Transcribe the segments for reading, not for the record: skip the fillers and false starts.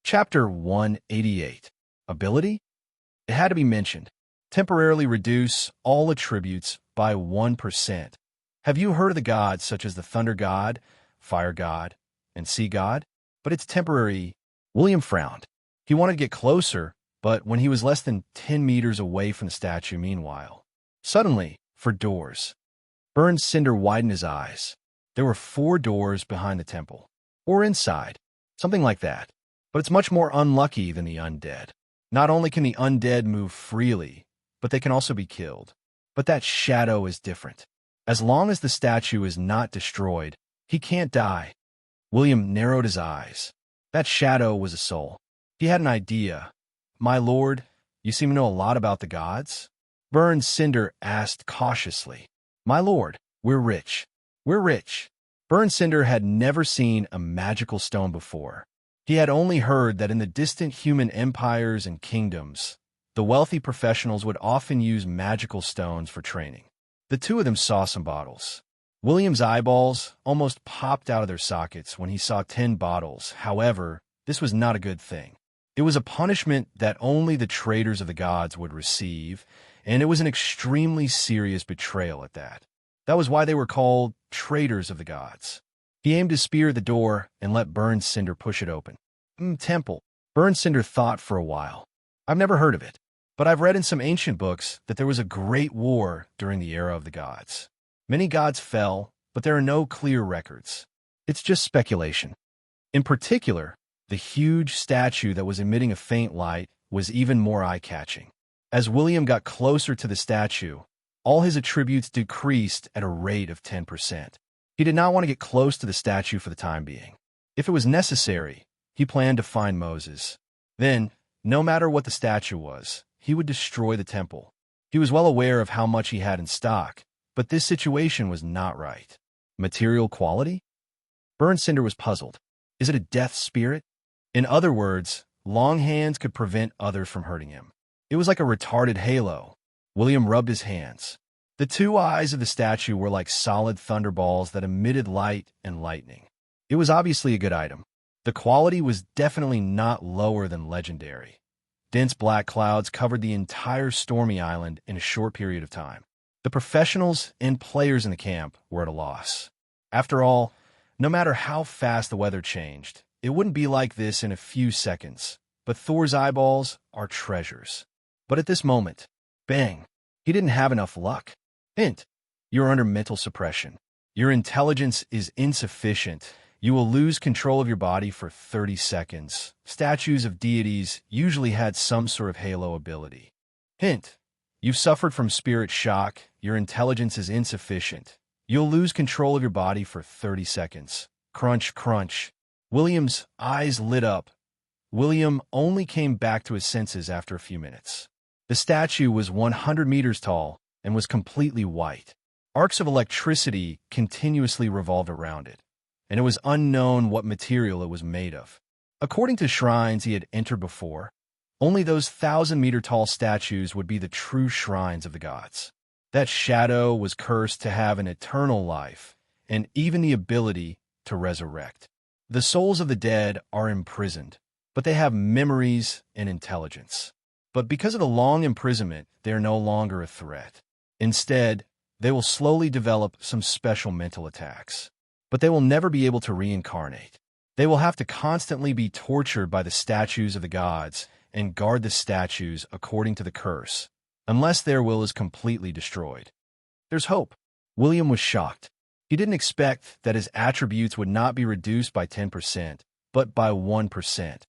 Chapter 188. Ability? It had to be mentioned. Temporarily reduce all attributes by 1%. Have you heard of the gods such as the thunder god, fire god, and sea god? But it's temporary. William frowned. He wanted to get closer, but when he was less than 10 meters away from the statue meanwhile. Suddenly, for doors. Burned Cinder widened his eyes. There were 4 doors behind the temple. Or inside. Something like that. But it's much more unlucky than the undead. Not only can the undead move freely, but they can also be killed. But that shadow is different. As long as the statue is not destroyed, he can't die. William narrowed his eyes. That shadow was a soul. He had an idea. "My lord, you seem to know a lot about the gods?" Burned Cinder asked cautiously. "My lord, we're rich. We're rich." Burned Cinder had never seen a magical stone before. He had only heard that in the distant human empires and kingdoms, the wealthy professionals would often use magical stones for training. The two of them saw some bottles. William's eyeballs almost popped out of their sockets when he saw 10 bottles. However, this was not a good thing. It was a punishment that only the traitors of the gods would receive, and it was an extremely serious betrayal at that. That was why they were called traitors of the gods. He aimed his spear at the door and let Burned Cinder push it open. Temple. Burned Cinder thought for a while. "I've never heard of it, but I've read in some ancient books that there was a great war during the era of the gods. Many gods fell, but there are no clear records. It's just speculation." In particular, the huge statue that was emitting a faint light was even more eye-catching. As William got closer to the statue, all his attributes decreased at a rate of 10%. He did not want to get close to the statue for the time being. If it was necessary, he planned to find Moses. Then, no matter what the statue was, he would destroy the temple. He was well aware of how much he had in stock, but this situation was not right. Material quality? Burned Cinder was puzzled. Is it a death spirit? In other words, long hands could prevent others from hurting him. It was like a retarded halo. William rubbed his hands. The 2 eyes of the statue were like solid thunderballs that emitted light and lightning. It was obviously a good item. The quality was definitely not lower than legendary. Dense black clouds covered the entire stormy island in a short period of time. The professionals and players in the camp were at a loss. After all, no matter how fast the weather changed, it wouldn't be like this in a few seconds. But Thor's eyeballs are treasures. But at this moment, bang, he didn't have enough luck. Hint, you're under mental suppression. Your intelligence is insufficient. You will lose control of your body for 30 seconds. Statues of deities usually had some sort of halo ability. Hint, you've suffered from spirit shock. Your intelligence is insufficient. You'll lose control of your body for 30 seconds. Crunch, crunch. William's eyes lit up. William only came back to his senses after a few minutes. The statue was 100 meters tall and was completely white. Arcs of electricity continuously revolved around it, and it was unknown what material it was made of. According to shrines he had entered before, only those 1,000-meter-tall statues would be the true shrines of the gods. That shadow was cursed to have an eternal life, and even the ability to resurrect. The souls of the dead are imprisoned, but they have memories and intelligence. But because of the long imprisonment, they are no longer a threat. Instead, they will slowly develop some special mental attacks. But they will never be able to reincarnate. They will have to constantly be tortured by the statues of the gods and guard the statues according to the curse, unless their will is completely destroyed. There's hope. William was shocked. He didn't expect that his attributes would not be reduced by 10%, but by 1%.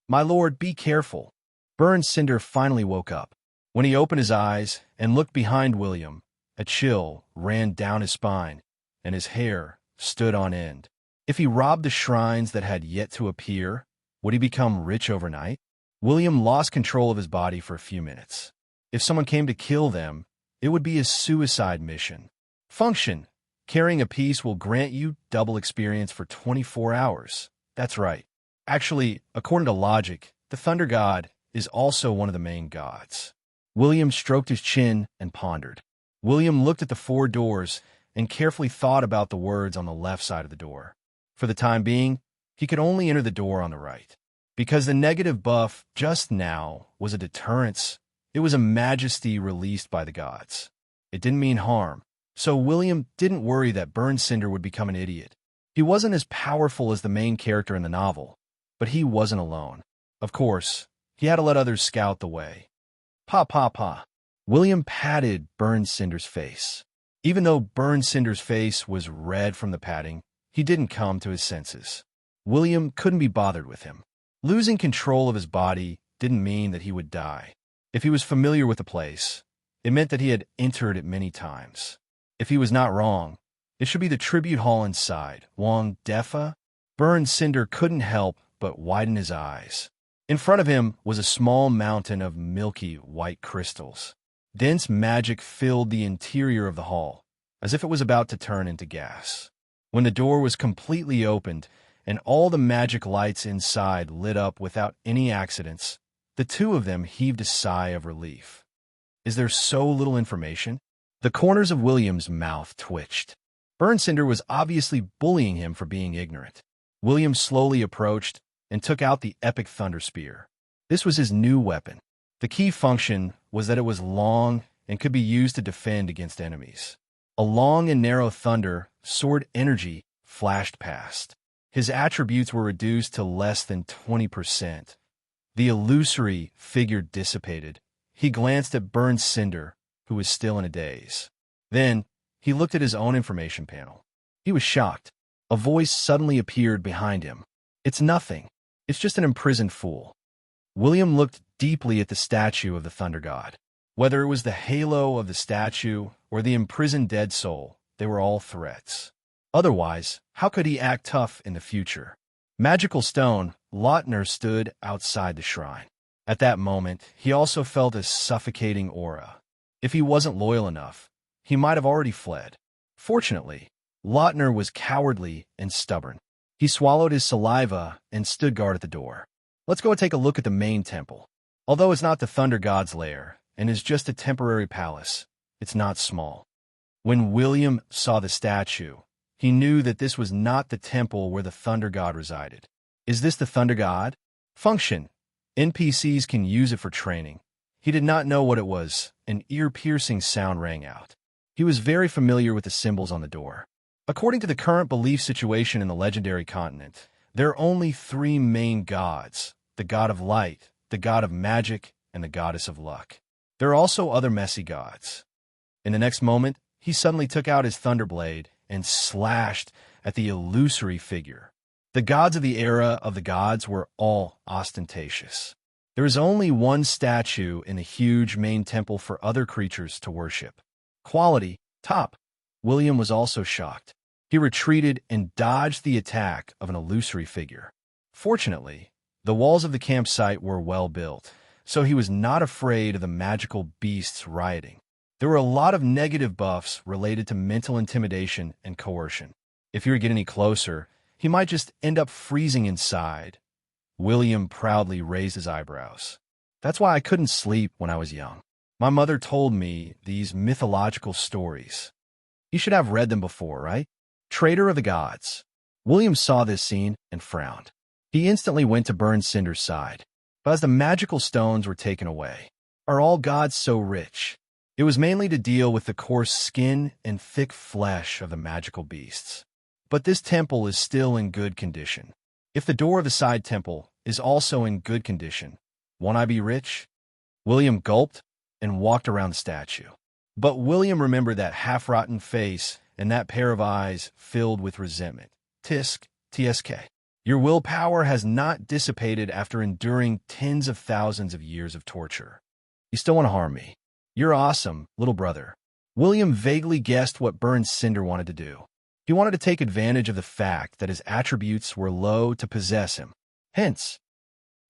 "My lord, be careful." Burned Cinder finally woke up. When he opened his eyes and looked behind William, a chill ran down his spine, and his hair stood on end. If he robbed the shrines that had yet to appear, would he become rich overnight? William lost control of his body for a few minutes. If someone came to kill them, it would be a suicide mission. Function. Carrying a piece will grant you double experience for 24 hours. That's right. Actually, according to logic, the Thunder God is also one of the main gods. William stroked his chin and pondered. William looked at the 4 doors and carefully thought about the words on the left side of the door. For the time being, he could only enter the door on the right. Because the negative buff just now was a deterrence. It was a majesty released by the gods. It didn't mean harm, so William didn't worry that Burned Cinder would become an idiot. He wasn't as powerful as the main character in the novel, but he wasn't alone. Of course, he had to let others scout the way. Pa, pa, pa. William patted Burned Cinder's face. Even though Burned Cinder's face was red from the patting, he didn't come to his senses. William couldn't be bothered with him. Losing control of his body didn't mean that he would die. If he was familiar with the place, it meant that he had entered it many times. If he was not wrong, it should be the tribute hall inside. Wong Defa? Burned Cinder couldn't help but widen his eyes. In front of him was a small mountain of milky white crystals. Dense magic filled the interior of the hall, as if it was about to turn into gas. When the door was completely opened and all the magic lights inside lit up without any accidents, the two of them heaved a sigh of relief. Is there so little information? The corners of William's mouth twitched. Burned Cinder was obviously bullying him for being ignorant. William slowly approached and took out the epic thunder spear. This was his new weapon. The key function was that it was long and could be used to defend against enemies. A long and narrow thunder, sword energy, flashed past. His attributes were reduced to less than 20%. The illusory figure dissipated. He glanced at Burned Cinder, who was still in a daze. Then, he looked at his own information panel. He was shocked. A voice suddenly appeared behind him. It's nothing. It's just an imprisoned fool. William looked deeply at the statue of the Thunder God. Whether it was the halo of the statue or the imprisoned dead soul, they were all threats. Otherwise, how could he act tough in the future? Magical stone, Lautner stood outside the shrine. At that moment, he also felt a suffocating aura. If he wasn't loyal enough, he might have already fled. Fortunately, Lautner was cowardly and stubborn. He swallowed his saliva and stood guard at the door. Let's go and take a look at the main temple. Although it's not the Thunder God's lair and is just a temporary palace, it's not small. When William saw the statue, he knew that this was not the temple where the Thunder God resided. Is this the Thunder God? Function. NPCs can use it for training. He did not know what it was. An ear-piercing sound rang out. He was very familiar with the symbols on the door. According to the current belief situation in the legendary continent, there are only three main gods: the god of light, the god of magic, and the goddess of luck. There are also other messy gods. In the next moment, he suddenly took out his thunderblade and slashed at the illusory figure. The gods of the era of the gods were all ostentatious. There is only one statue in the huge main temple for other creatures to worship. Quality, top. William was also shocked. He retreated and dodged the attack of an illusory figure. Fortunately, the walls of the campsite were well built, so he was not afraid of the magical beasts rioting. There were a lot of negative buffs related to mental intimidation and coercion. If he were to get any closer, he might just end up freezing inside. William proudly raised his eyebrows. That's why I couldn't sleep when I was young. My mother told me these mythological stories. You should have read them before, right? Traitor of the Gods. William saw this scene and frowned. He instantly went to Burned Cinder's side. But as the magical stones were taken away, are all gods so rich? It was mainly to deal with the coarse skin and thick flesh of the magical beasts. But this temple is still in good condition. If the door of the side temple is also in good condition, won't I be rich? William gulped and walked around the statue. But William remembered that half-rotten face and that pair of eyes filled with resentment. Tisk, TSK. Your willpower has not dissipated after enduring tens of thousands of years of torture. You still want to harm me. You're awesome, little brother. William vaguely guessed what Burned Cinder wanted to do. He wanted to take advantage of the fact that his attributes were low to possess him. Hence,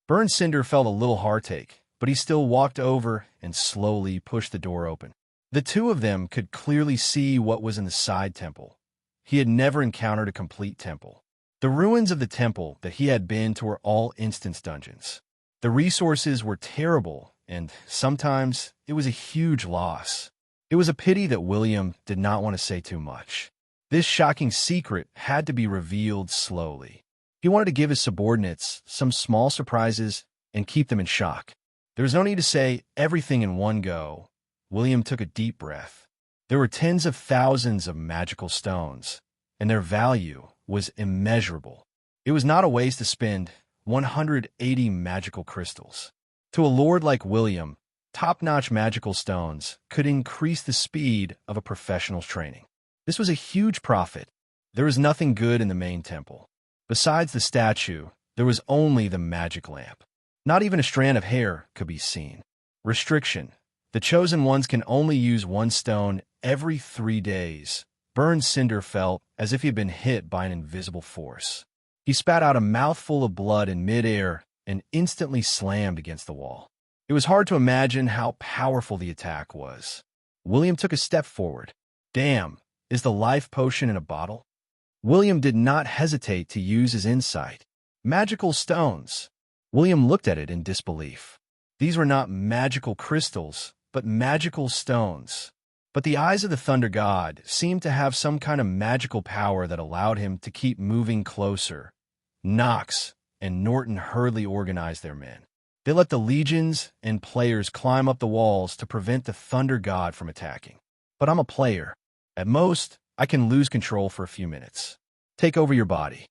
Burned Cinder felt a little heartache, but he still walked over and slowly pushed the door open. The two of them could clearly see what was in the side temple. He had never encountered a complete temple. The ruins of the temple that he had been to were all instance dungeons. The resources were terrible, and sometimes it was a huge loss. It was a pity that William did not want to say too much. This shocking secret had to be revealed slowly. He wanted to give his subordinates some small surprises and keep them in shock. There was no need to say everything in one go. William took a deep breath. There were tens of thousands of magical stones, and their value was immeasurable. It was not a waste to spend 180 magical crystals. To a lord like William, top-notch magical stones could increase the speed of a professional's training. This was a huge profit. There was nothing good in the main temple. Besides the statue, there was only the magic lamp. Not even a strand of hair could be seen. Restriction. The chosen ones can only use one stone every 3 days. Burned Cinder felt as if he had been hit by an invisible force. He spat out a mouthful of blood in midair and instantly slammed against the wall. It was hard to imagine how powerful the attack was. William took a step forward. Damn, is the life potion in a bottle? William did not hesitate to use his insight. Magical stones. William looked at it in disbelief. These were not magical crystals, but magical stones. But the eyes of the Thunder God seemed to have some kind of magical power that allowed him to keep moving closer. Knox and Norton hurriedly organized their men. They let the legions and players climb up the walls to prevent the Thunder God from attacking. But I'm a player. At most, I can lose control for a few minutes. Take over your body.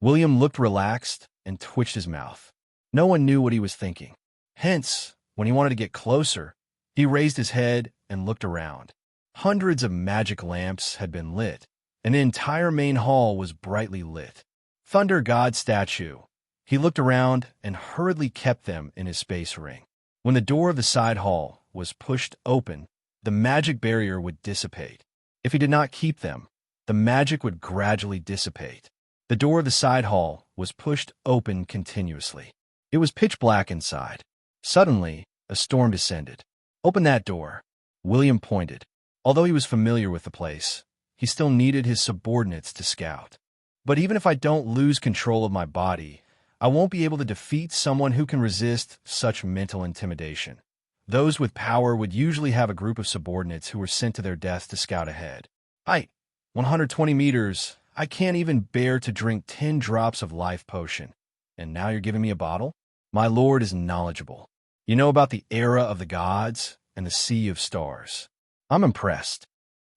William looked relaxed and twitched his mouth. No one knew what he was thinking. Hence, when he wanted to get closer, he raised his head and looked around. Hundreds of magic lamps had been lit, and the entire main hall was brightly lit. Thunder God statue. He looked around and hurriedly kept them in his space ring. When the door of the side hall was pushed open, the magic barrier would dissipate. If he did not keep them, the magic would gradually dissipate. The door of the side hall was pushed open continuously. It was pitch black inside. Suddenly, a storm descended. Open that door. William pointed. Although he was familiar with the place, he still needed his subordinates to scout. But even if I don't lose control of my body, I won't be able to defeat someone who can resist such mental intimidation. Those with power would usually have a group of subordinates who were sent to their death to scout ahead. Height, 120 meters. I can't even bear to drink 10 drops of life potion. And now you're giving me a bottle? My lord is knowledgeable. You know about the era of the gods and the sea of stars. I'm impressed.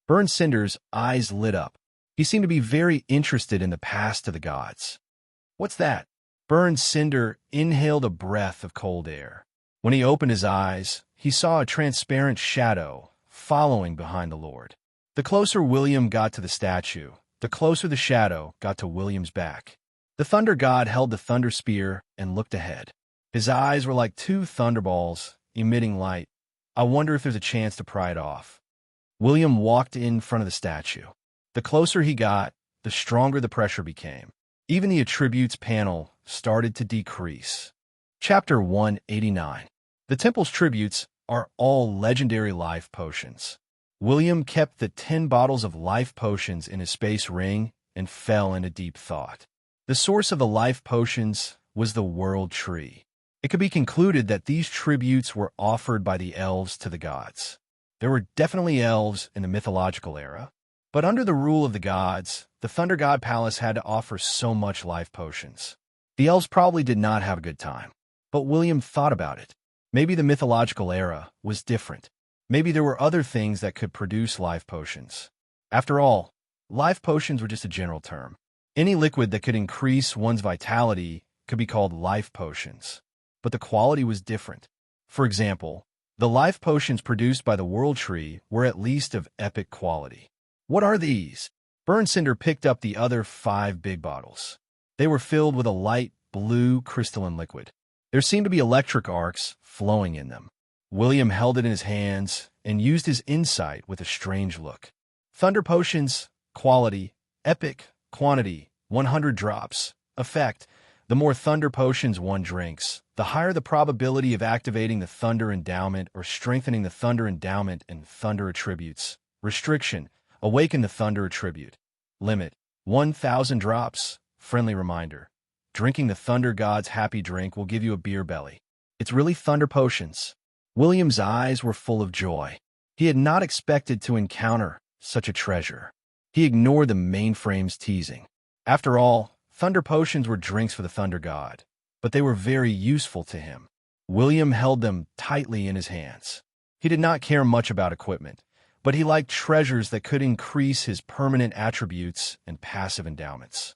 Burned Cinder's eyes lit up. He seemed to be very interested in the past of the gods. What's that? Burned Cinder inhaled a breath of cold air. When he opened his eyes, he saw a transparent shadow following behind the Lord. The closer William got to the statue, the closer the shadow got to William's back. The Thunder God held the thunder spear and looked ahead. His eyes were like two thunderballs, emitting light. I wonder if there's a chance to pry it off. William walked in front of the statue. The closer he got, the stronger the pressure became. Even the attributes panel started to decrease. Chapter 189. The temple's tributes are all legendary life potions. William kept the 10 bottles of life potions in his space ring and fell into deep thought. The source of the life potions was the world tree. It could be concluded that these tributes were offered by the elves to the gods. There were definitely elves in the mythological era, but under the rule of the gods, the Thunder God Palace had to offer so much life potions. The elves probably did not have a good time, but William thought about it. Maybe the mythological era was different. Maybe there were other things that could produce life potions. After all, life potions were just a general term. Any liquid that could increase one's vitality could be called life potions, but the quality was different. For example, the life potions produced by the World Tree were at least of epic quality. What are these? Burned Cinder picked up the other 5 big bottles. They were filled with a light blue crystalline liquid. There seemed to be electric arcs flowing in them. William held it in his hands and used his insight with a strange look. Thunder potions, quality, epic, quantity, 100 drops. Effect, the more thunder potions one drinks, the higher the probability of activating the thunder endowment or strengthening the thunder endowment and thunder attributes. Restriction, awaken the thunder attribute. Limit, 1,000 drops. Friendly reminder, drinking the Thunder God's happy drink will give you a beer belly. It's really thunder potions. William's eyes were full of joy. He had not expected to encounter such a treasure. He ignored the mainframe's teasing. After all, Thunder potions were drinks for the thunder god, but they were very useful to him. William held them tightly in his hands. He did not care much about equipment, but he liked treasures that could increase his permanent attributes and passive endowments.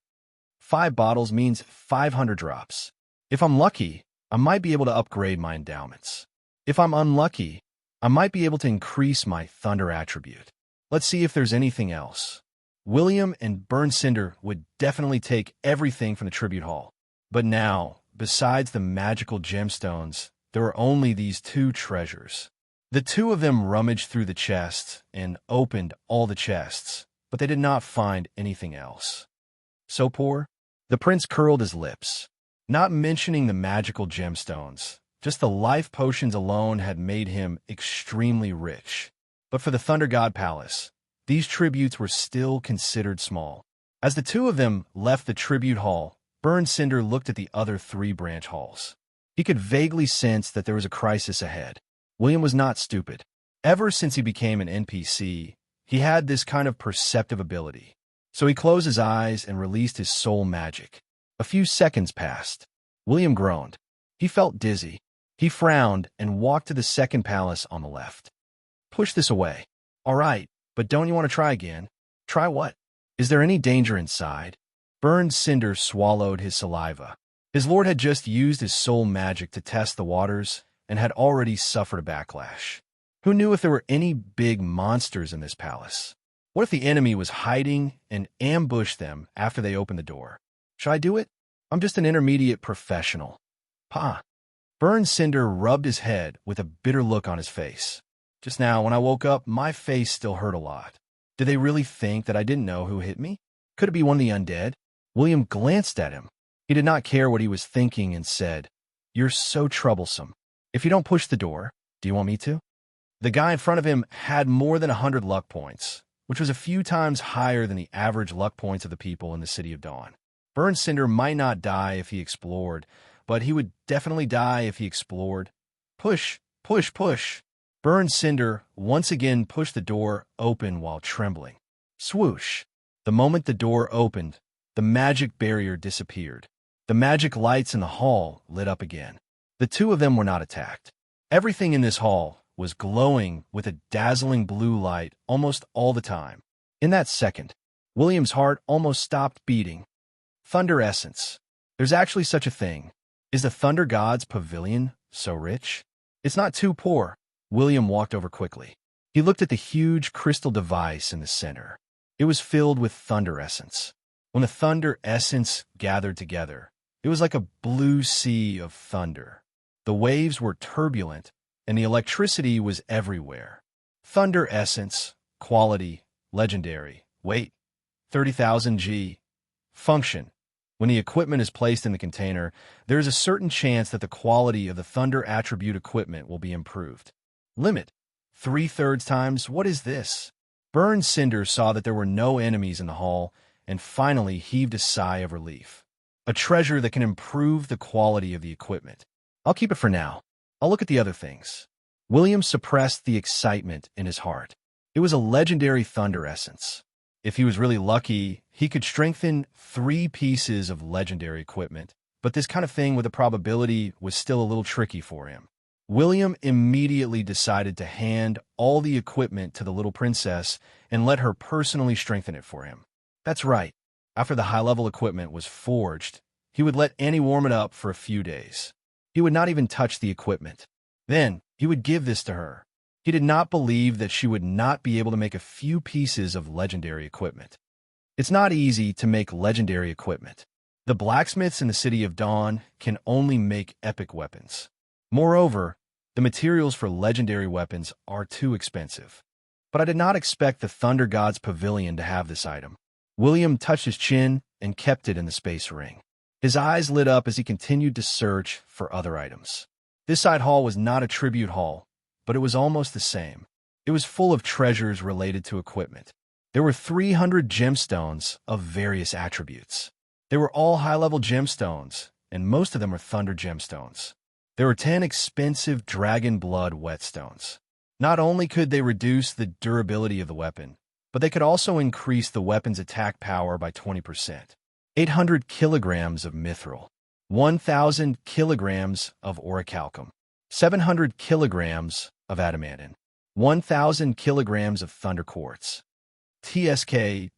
5 bottles means 500 drops. If I'm lucky, I might be able to upgrade my endowments. If I'm unlucky, I might be able to increase my thunder attribute. Let's see if there's anything else. William and Burn Cinder would definitely take everything from the tribute hall. But now, besides the magical gemstones, there were only these 2 treasures. The 2 of them rummaged through the chests and opened all the chests, but they did not find anything else. So poor? The prince curled his lips. Not mentioning the magical gemstones, just the life potions alone had made him extremely rich. But for the Thunder God Palace, these tributes were still considered small. As the 2 of them left the tribute hall, Burn Cinder looked at the other 3 branch halls. He could vaguely sense that there was a crisis ahead. William was not stupid. Ever since he became an NPC, he had this kind of perceptive ability. So he closed his eyes and released his soul magic. A few seconds passed. William groaned. He felt dizzy. He frowned and walked to the second palace on the left. Push this away. All right, but don't you want to try again? Try what? Is there any danger inside? Burn Cinder swallowed his saliva. His lord had just used his soul magic to test the waters and had already suffered a backlash. Who knew if there were any big monsters in this palace? What if the enemy was hiding and ambushed them after they opened the door? Should I do it? I'm just an intermediate professional. Pa. Burn Cinder rubbed his head with a bitter look on his face. Just now, when I woke up, my face still hurt a lot. Did they really think that I didn't know who hit me? Could it be one of the undead? William glanced at him. He did not care what he was thinking and said, "You're so troublesome. If you don't push the door, do you want me to?" The guy in front of him had more than 100 luck points, which was a few times higher than the average luck points of the people in the City of Dawn. Burn Cinder might not die if he explored, but he would definitely die if he explored. Push, push, push. Burn Cinder once again pushed the door open while trembling. Swoosh. The moment the door opened, the magic barrier disappeared. The magic lights in the hall lit up again. The 2 of them were not attacked. Everything in this hall was glowing with a dazzling blue light almost all the time. In that second, William's heart almost stopped beating. Thunder Essence. There's actually such a thing. Is the Thunder God's Pavilion so rich? It's not too poor. William walked over quickly. He looked at the huge crystal device in the center. It was filled with Thunder Essence. When the Thunder Essence gathered together, it was like a blue sea of thunder. The waves were turbulent, and the electricity was everywhere. Thunder Essence, quality, legendary, weight, 30,000 G. Function. When the equipment is placed in the container, there is a certain chance that the quality of the Thunder attribute equipment will be improved. Limit. 3/3 times. What is this? Burn Cinder saw that there were no enemies in the hall and finally heaved a sigh of relief. A treasure that can improve the quality of the equipment. I'll keep it for now. I'll look at the other things. William suppressed the excitement in his heart. It was a legendary Thunder Essence. If he was really lucky, he could strengthen 3 pieces of legendary equipment, but this kind of thing with a probability was still a little tricky for him. William immediately decided to hand all the equipment to the little princess and let her personally strengthen it for him. That's right. After the high-level equipment was forged, he would let Annie warm it up for a few days. He would not even touch the equipment. Then, he would give this to her. He did not believe that she would not be able to make a few pieces of legendary equipment. It's not easy to make legendary equipment. The blacksmiths in the City of Dawn can only make epic weapons. Moreover, the materials for legendary weapons are too expensive. But I did not expect the Thunder God's Pavilion to have this item. William touched his chin and kept it in the space ring. His eyes lit up as he continued to search for other items. This side hall was not a tribute hall, but it was almost the same. It was full of treasures related to equipment. There were 300 gemstones of various attributes. They were all high-level gemstones, and most of them were Thunder gemstones. There were 10 expensive dragon blood whetstones. Not only could they reduce the durability of the weapon, but they could also increase the weapon's attack power by 20%. 800 kilograms of mithril, 1,000 kilograms of orichalcum, 700 kilograms of adamantine, 1,000 kilograms of thunder quartz. TSK.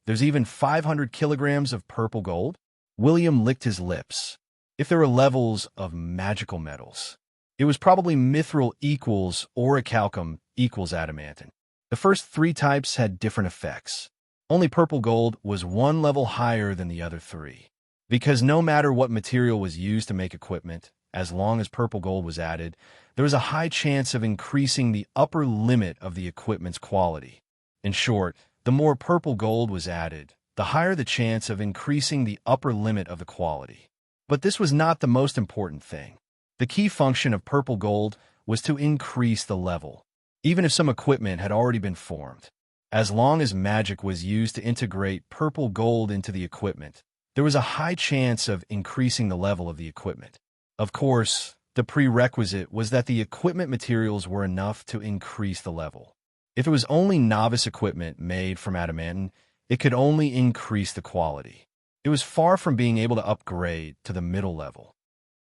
There's even 500 kilograms of purple gold? William licked his lips. If there were levels of magical metals, it was probably mithril equals orichalcum equals adamantine. The first three types had different effects. Only purple gold was one level higher than the other three. Because no matter what material was used to make equipment, as long as purple gold was added, there was a high chance of increasing the upper limit of the equipment's quality. In short, the more purple gold was added, the higher the chance of increasing the upper limit of the quality. But this was not the most important thing. The key function of purple gold was to increase the level, even if some equipment had already been formed. As long as magic was used to integrate purple gold into the equipment, there was a high chance of increasing the level of the equipment. Of course, the prerequisite was that the equipment materials were enough to increase the level. If it was only novice equipment made from adamantine, it could only increase the quality. It was far from being able to upgrade to the middle level.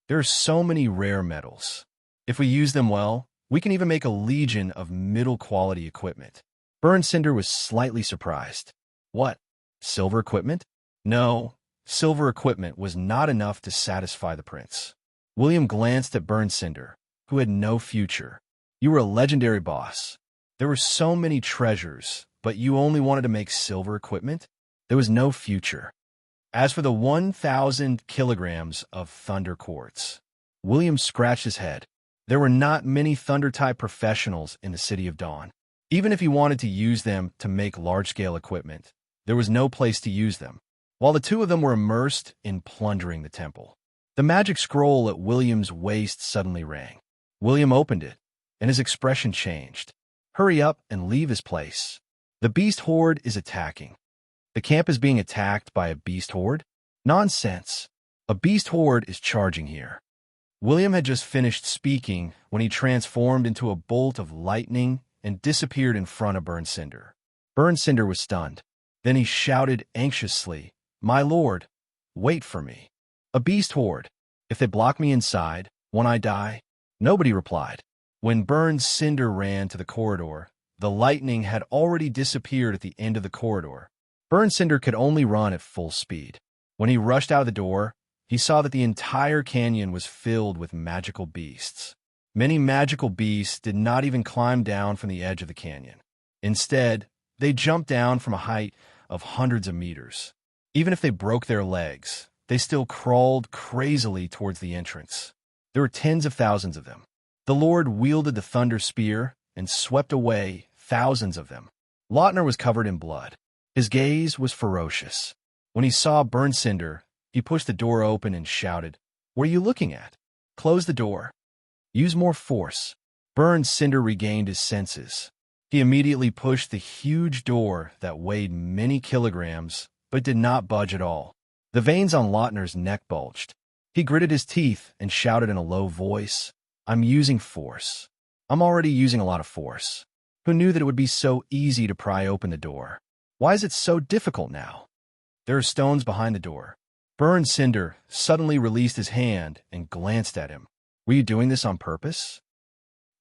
There are so many rare metals. If we use them well, we can even make a legion of middle-quality equipment. Burned Cinder was slightly surprised. What? Silver equipment? No, silver equipment was not enough to satisfy the prince. William glanced at Burned Cinder, who had no future. You were a legendary boss. There were so many treasures, but you only wanted to make silver equipment? There was no future. As for the 1,000 kilograms of thunder quartz, William scratched his head. There were not many thunder-type professionals in the City of Dawn. Even if he wanted to use them to make large-scale equipment, there was no place to use them, while the two of them were immersed in plundering the temple. The magic scroll at William's waist suddenly rang. William opened it, and his expression changed. Hurry up and leave his place. The beast horde is attacking. The camp is being attacked by a beast horde? Nonsense. A beast horde is charging here. William had just finished speaking when he transformed into a bolt of lightning and disappeared in front of Burned Cinder. Burned Cinder was stunned. Then he shouted anxiously, "My lord, wait for me." A beast horde. If they block me inside, won't I die? Nobody replied. When Burned Cinder ran to the corridor, the lightning had already disappeared at the end of the corridor. Burned Cinder could only run at full speed. When he rushed out of the door, he saw that the entire canyon was filled with magical beasts. Many magical beasts did not even climb down from the edge of the canyon. Instead, they jumped down from a height of hundreds of meters. Even if they broke their legs, they still crawled crazily towards the entrance. There were tens of thousands of them. The Lord wielded the thunder spear and swept away thousands of them. Lautner was covered in blood. His gaze was ferocious. When he saw Burned Cinder, he pushed the door open and shouted, "What are you looking at? Close the door. Use more force." Burned Cinder regained his senses. He immediately pushed the huge door that weighed many kilograms, but did not budge at all. The veins on Lautner's neck bulged. He gritted his teeth and shouted in a low voice, "I'm using force. I'm already using a lot of force." Who knew that it would be so easy to pry open the door? Why is it so difficult now? There are stones behind the door. Burned Cinder suddenly released his hand and glanced at him. Were you doing this on purpose?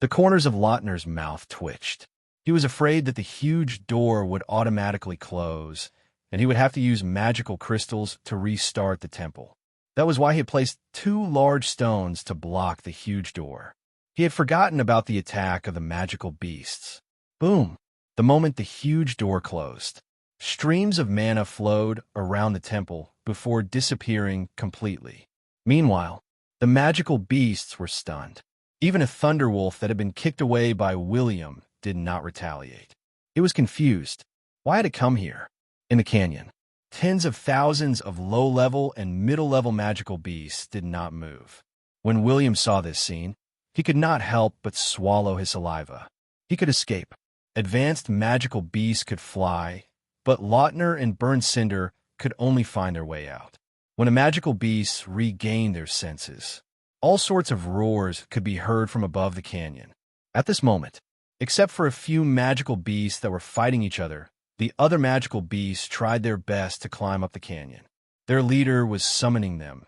The corners of Lautner's mouth twitched. He was afraid that the huge door would automatically close, and he would have to use magical crystals to restart the temple. That was why he had placed 2 large stones to block the huge door. He had forgotten about the attack of the magical beasts. Boom! The moment the huge door closed, streams of mana flowed around the temple before disappearing completely. Meanwhile, the magical beasts were stunned. Even a thunderwolf that had been kicked away by William did not retaliate. It was confused. Why had it come here? In the canyon, tens of thousands of low-level and middle-level magical beasts did not move. When William saw this scene, he could not help but swallow his saliva. He could escape. Advanced magical beasts could fly, but Lautner and Burned Cinder could only find their way out. When a magical beast regained their senses, all sorts of roars could be heard from above the canyon. At this moment, except for a few magical beasts that were fighting each other, The other magical beasts tried their best to climb up the canyon. Their leader was summoning them.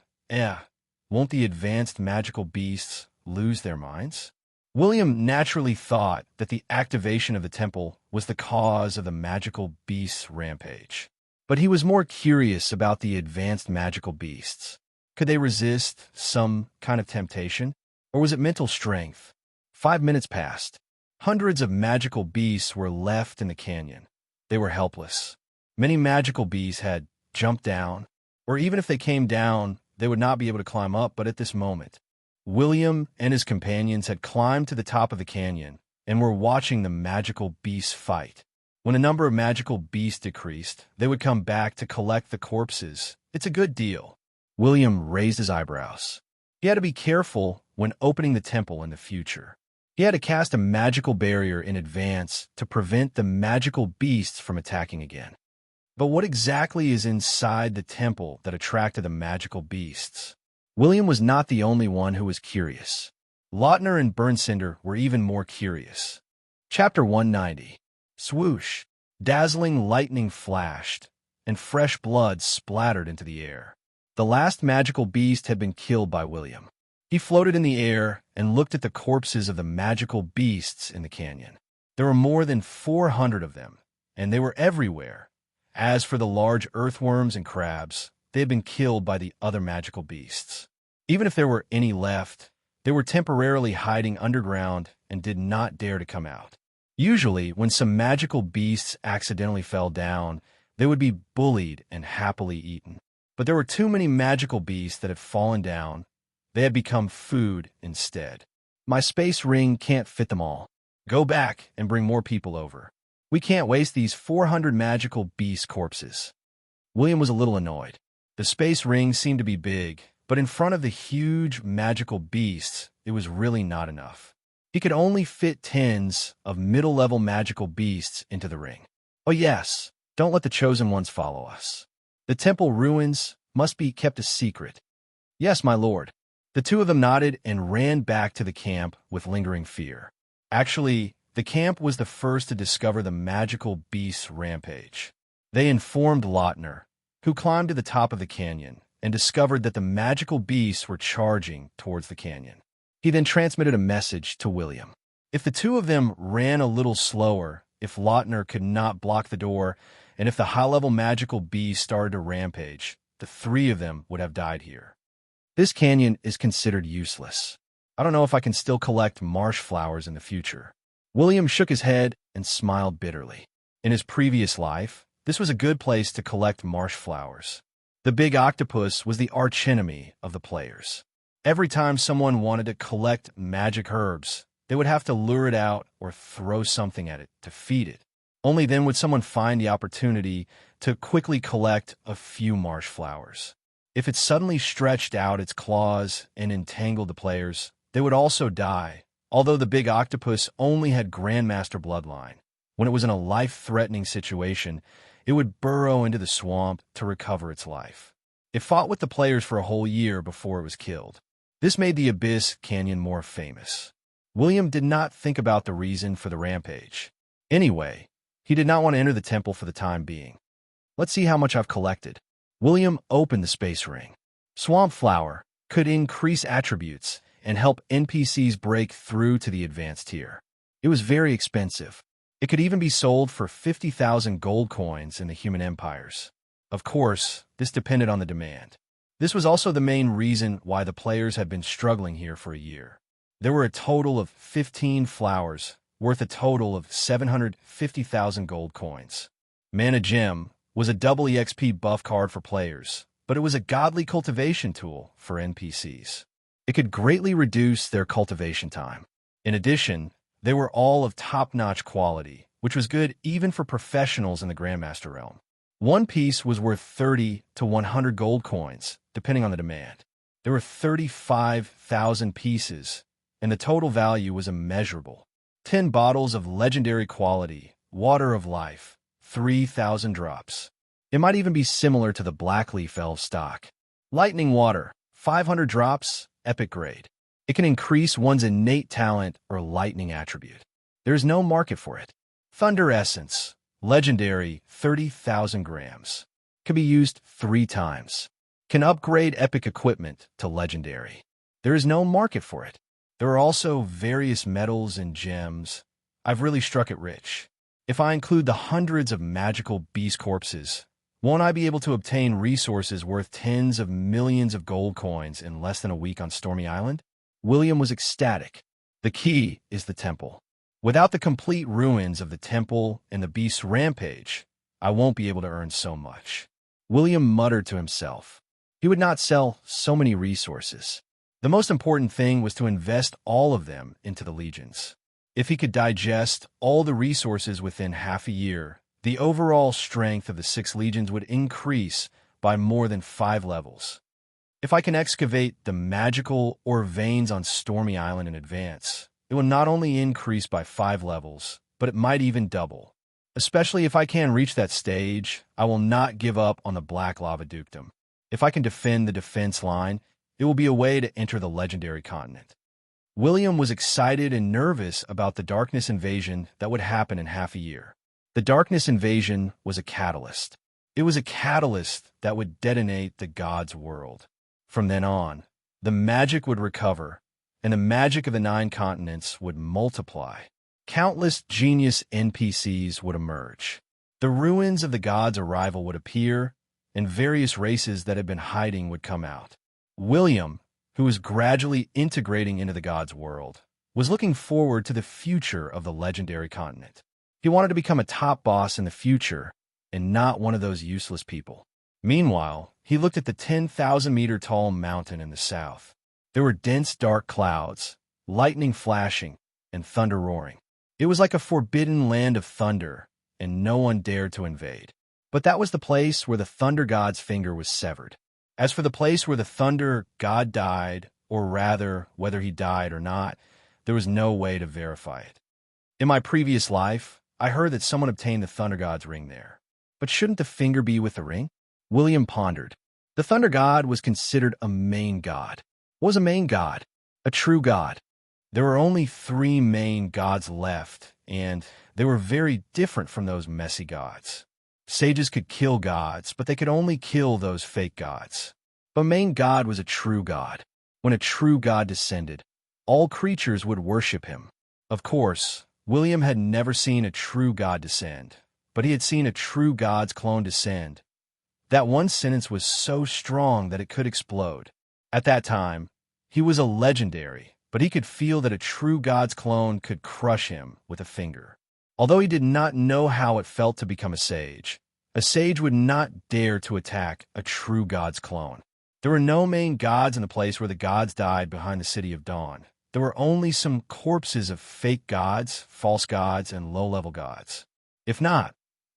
Won't the advanced magical beasts lose their minds? William naturally thought that the activation of the temple was the cause of the magical beasts' rampage. But he was more curious about the advanced magical beasts. Could they resist some kind of temptation? Or was it mental strength? 5 minutes passed. Hundreds of magical beasts were left in the canyon. They were helpless. Many magical beasts had jumped down, or even if they came down, they would not be able to climb up. But at this moment, William and his companions had climbed to the top of the canyon and were watching the magical beasts fight. When a number of magical beasts decreased, they would come back to collect the corpses. It's a good deal. William raised his eyebrows. He had to be careful when opening the temple in the future. He had to cast a magical barrier in advance to prevent the magical beasts from attacking again. But what exactly is inside the temple that attracted the magical beasts? William was not the only one who was curious. Lautner and Burnsinder were even more curious. Chapter 190. Swoosh! Dazzling lightning flashed, and fresh blood splattered into the air. The last magical beast had been killed by William. He floated in the air and looked at the corpses of the magical beasts in the canyon. There were more than 400 of them, and they were everywhere. As for the large earthworms and crabs, they had been killed by the other magical beasts. Even if there were any left, they were temporarily hiding underground and did not dare to come out. Usually, when some magical beasts accidentally fell down, they would be bullied and happily eaten. But there were too many magical beasts that had fallen down. They had become food instead. My space ring can't fit them all. Go back and bring more people over. We can't waste these 400 magical beast corpses. William was a little annoyed. The space ring seemed to be big, but in front of the huge magical beasts, it was really not enough. He could only fit tens of middle-level magical beasts into the ring. Oh yes, don't let the chosen ones follow us. The temple ruins must be kept a secret. Yes, my lord. The two of them nodded and ran back to the camp with lingering fear. Actually, the camp was the first to discover the magical beast's rampage. They informed Lautner, who climbed to the top of the canyon and discovered that the magical beasts were charging towards the canyon. He then transmitted a message to William. If the two of them ran a little slower, if Lautner could not block the door, and if the high-level magical beast started to rampage, the three of them would have died here. This canyon is considered useless. I don't know if I can still collect marsh flowers in the future. William shook his head and smiled bitterly. In his previous life, this was a good place to collect marsh flowers. The big octopus was the archenemy of the players. Every time someone wanted to collect magic herbs, they would have to lure it out or throw something at it to feed it. Only then would someone find the opportunity to quickly collect a few marsh flowers. If it suddenly stretched out its claws and entangled the players, they would also die, although the big octopus only had Grandmaster bloodline. When it was in a life-threatening situation, it would burrow into the swamp to recover its life. It fought with the players for a whole year before it was killed. This made the Abyss Canyon more famous. William did not think about the reason for the rampage. Anyway, he did not want to enter the temple for the time being. Let's see how much I've collected. William opened the space ring. Swamp flower could increase attributes and help NPCs break through to the advanced tier. It was very expensive. It could even be sold for 50,000 gold coins in the human empires. Of course, this depended on the demand. This was also the main reason why the players had been struggling here for a year. There were a total of 15 flowers, worth a total of 750,000 gold coins. Mana Gem was a double EXP buff card for players, but it was a godly cultivation tool for NPCs. It could greatly reduce their cultivation time. In addition, they were all of top-notch quality, which was good even for professionals in the Grandmaster realm. One piece was worth 30 to 100 gold coins, depending on the demand. There were 35,000 pieces, and the total value was immeasurable. 10 bottles of legendary quality, Water of Life, 3,000 drops. It might even be similar to the Blackleaf Elf stock. Lightning Water, 500 drops, epic grade. It can increase one's innate talent or lightning attribute. There is no market for it. Thunder Essence, Legendary, 30,000 grams. Can be used 3 times. Can upgrade epic equipment to legendary. There is no market for it. There are also various metals and gems. I've really struck it rich. If I include the hundreds of magical beast corpses, won't I be able to obtain resources worth tens of millions of gold coins in less than a week on Stormy Island? William was ecstatic. The key is the temple. Without the complete ruins of the temple and the beast's rampage, I won't be able to earn so much. William muttered to himself. He would not sell so many resources. The most important thing was to invest all of them into the legions. If he could digest all the resources within half a year, the overall strength of the 6 legions would increase by more than 5 levels. If I can excavate the magical ore veins on Stormy Island in advance, it will not only increase by 5 levels, but it might even double. Especially if I can reach that stage, I will not give up on the Black Lava Dukedom. If I can defend the defense line, it will be a way to enter the legendary continent. William was excited and nervous about the darkness invasion that would happen in half a year. The darkness invasion was a catalyst. It was a catalyst that would detonate the gods' world. From then on, the magic would recover, and the magic of the 9 continents would multiply. Countless genius NPCs would emerge. The ruins of the gods' arrival would appear, and various races that had been hiding would come out. William, who was gradually integrating into the gods' world, was looking forward to the future of the legendary continent. He wanted to become a top boss in the future, and not one of those useless people. Meanwhile, he looked at the 10,000-meter-tall mountain in the south. There were dense dark clouds, lightning flashing, and thunder roaring. It was like a forbidden land of thunder, and no one dared to invade. But that was the place where the thunder god's finger was severed. As for the place where the thunder god died, or rather, whether he died or not, there was no way to verify it. In my previous life, I heard that someone obtained the thunder god's ring there. But shouldn't the finger be with the ring? William pondered. The thunder god was considered a main god. What was a main god? A true god. There were only 3 main gods left, and they were very different from those messy gods. Sages could kill gods, but they could only kill those fake gods. But main god was a true god. When a true god descended, all creatures would worship him. Of course, William had never seen a true god descend, but he had seen a true god's clone descend. That one sentence was so strong that it could explode. At that time, he was a legendary, but he could feel that a true god's clone could crush him with a finger. Although he did not know how it felt to become a sage would not dare to attack a true god's clone. There were no main gods in the place where the gods died behind the City of Dawn. There were only some corpses of fake gods, false gods, and low-level gods. If not,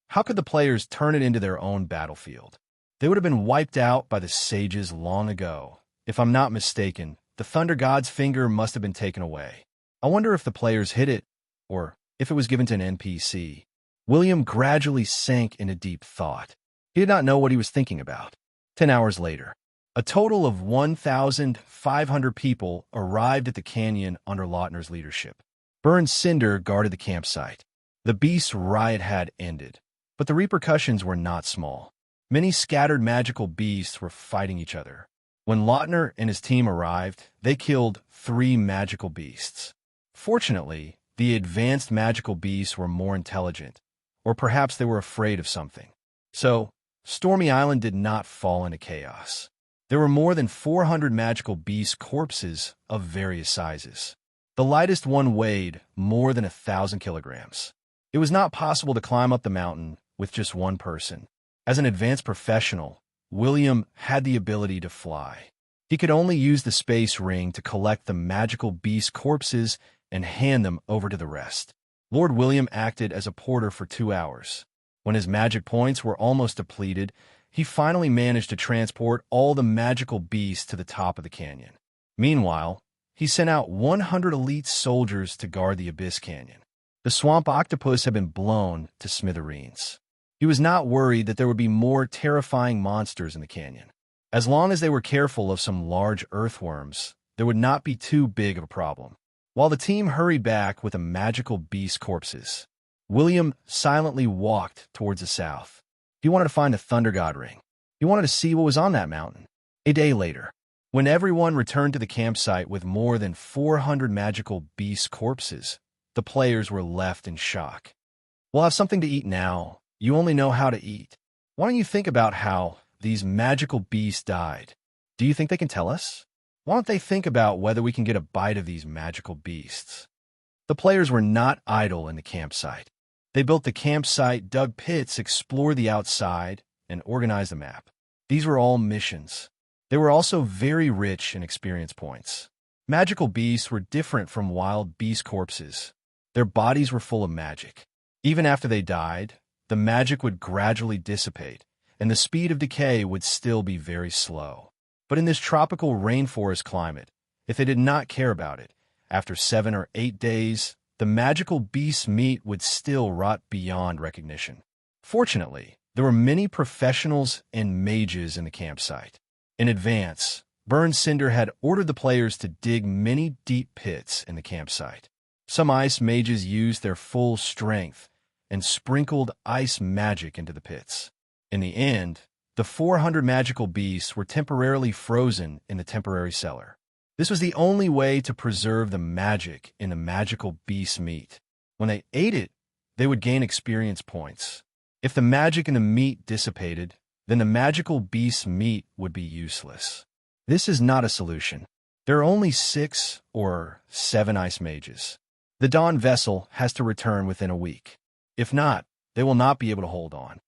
how could the players turn it into their own battlefield? They would have been wiped out by the sages long ago. If I'm not mistaken, the thunder god's finger must have been taken away. I wonder if the players hid it, or if it was given to an NPC. William gradually sank into deep thought. He did not know what he was thinking about. 10 hours later, a total of 1,500 people arrived at the canyon under Lautner's leadership. Burned Cinder guarded the campsite. The beast's riot had ended, but the repercussions were not small. Many scattered magical beasts were fighting each other. When Lautner and his team arrived, they killed 3 magical beasts. Fortunately, the advanced magical beasts were more intelligent, or perhaps they were afraid of something. So, Stormy Island did not fall into chaos. There were more than 400 magical beast corpses of various sizes. The lightest one weighed more than 1,000 kilograms. It was not possible to climb up the mountain with just one person. As an advanced professional, William had the ability to fly. He could only use the space ring to collect the magical beast corpses and hand them over to the rest. Lord William acted as a porter for 2 hours. When his magic points were almost depleted, he finally managed to transport all the magical beasts to the top of the canyon. Meanwhile, he sent out 100 elite soldiers to guard the Abyss Canyon. The swamp octopus had been blown to smithereens. He was not worried that there would be more terrifying monsters in the canyon. As long as they were careful of some large earthworms, there would not be too big of a problem. While the team hurried back with the magical beast corpses, William silently walked towards the south. He wanted to find the Thunder God ring. He wanted to see what was on that mountain. A day later, when everyone returned to the campsite with more than 400 magical beast corpses, the players were left in shock. We'll have something to eat now. You only know how to eat. Why don't you think about how these magical beasts died? Do you think they can tell us? Why don't they think about whether we can get a bite of these magical beasts? The players were not idle in the campsite. They built the campsite, dug pits, explored the outside, and organized a map. These were all missions. They were also very rich in experience points. Magical beasts were different from wild beast corpses. Their bodies were full of magic. Even after they died, the magic would gradually dissipate, and the speed of decay would still be very slow. But in this tropical rainforest climate, if they did not care about it, after 7 or 8 days, the magical beast's meat would still rot beyond recognition. Fortunately, there were many professionals and mages in the campsite. In advance, Burn Cinder had ordered the players to dig many deep pits in the campsite. Some ice mages used their full strength and sprinkled ice magic into the pits. In the end, the 400 magical beasts were temporarily frozen in the temporary cellar. This was the only way to preserve the magic in the magical beast's meat. When they ate it, they would gain experience points. If the magic in the meat dissipated, then the magical beast's meat would be useless. This is not a solution. There are only 6 or 7 ice mages. The Dawn vessel has to return within a week. If not, they will not be able to hold on.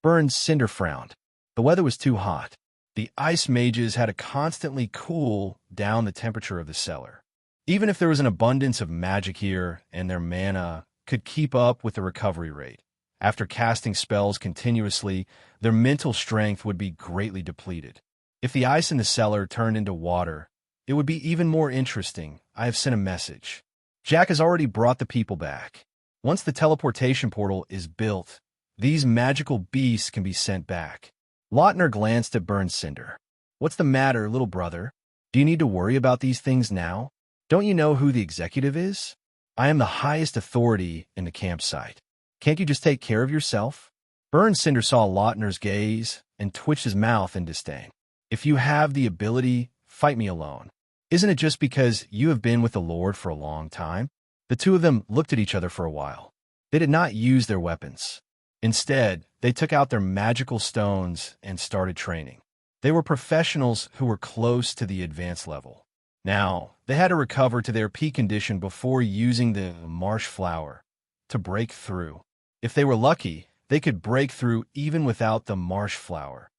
Burn Cinder frowned. The weather was too hot. The ice mages had to constantly cool down the temperature of the cellar. Even if there was an abundance of magic here and their mana could keep up with the recovery rate, after casting spells continuously, their mental strength would be greatly depleted. If the ice in the cellar turned into water, it would be even more interesting. I have sent a message. Jack has already brought the people back. Once the teleportation portal is built, these magical beasts can be sent back. Lautner glanced at Burn Cinder. What's the matter, little brother? Do you need to worry about these things now? Don't you know who the executive is? I am the highest authority in the campsite. Can't you just take care of yourself? Burn Cinder saw Lautner's gaze and twitched his mouth in disdain. If you have the ability, fight me alone. Isn't it just because you have been with the Lord for a long time? The two of them looked at each other for a while. They did not use their weapons. Instead, they took out their magical stones and started training. They were professionals who were close to the advanced level. Now, they had to recover to their peak condition before using the marsh flower to break through. If they were lucky, they could break through even without the marsh flower.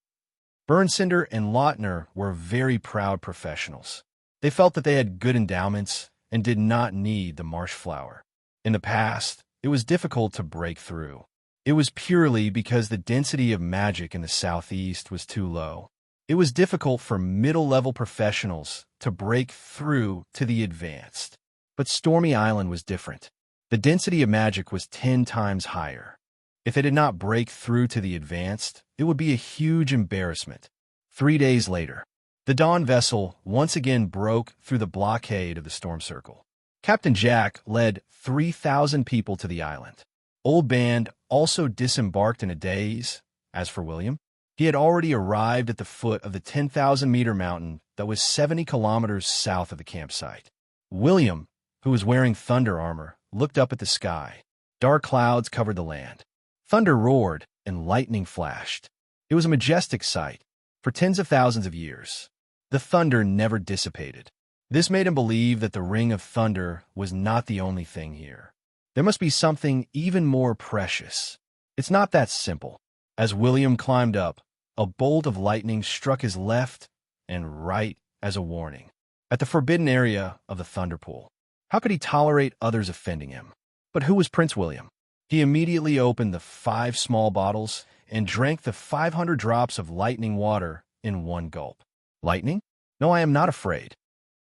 Burn Cinder and Lautner were very proud professionals. They felt that they had good endowments and did not need the marsh flower. In the past, it was difficult to break through. It was purely because the density of magic in the southeast was too low. It was difficult for middle-level professionals to break through to the advanced. But Stormy Island was different. The density of magic was 10 times higher. If they did not break through to the advanced, it would be a huge embarrassment. 3 days later, the Dawn vessel once again broke through the blockade of the storm circle. Captain Jack led 3,000 people to the island. Old Band also disembarked in a daze. As for William, he had already arrived at the foot of the 10,000-meter mountain that was 70 kilometers south of the campsite. William, who was wearing thunder armor, looked up at the sky. Dark clouds covered the land. Thunder roared and lightning flashed. It was a majestic sight. For tens of thousands of years, the thunder never dissipated. This made him believe that the ring of thunder was not the only thing here. There must be something even more precious. It's not that simple. As William climbed up, a bolt of lightning struck his left and right as a warning. At the forbidden area of the thunder pool. How could he tolerate others offending him? But who was Prince William? He immediately opened the 5 small bottles and drank the 500 drops of lightning water in one gulp. Lightning? No, I am not afraid.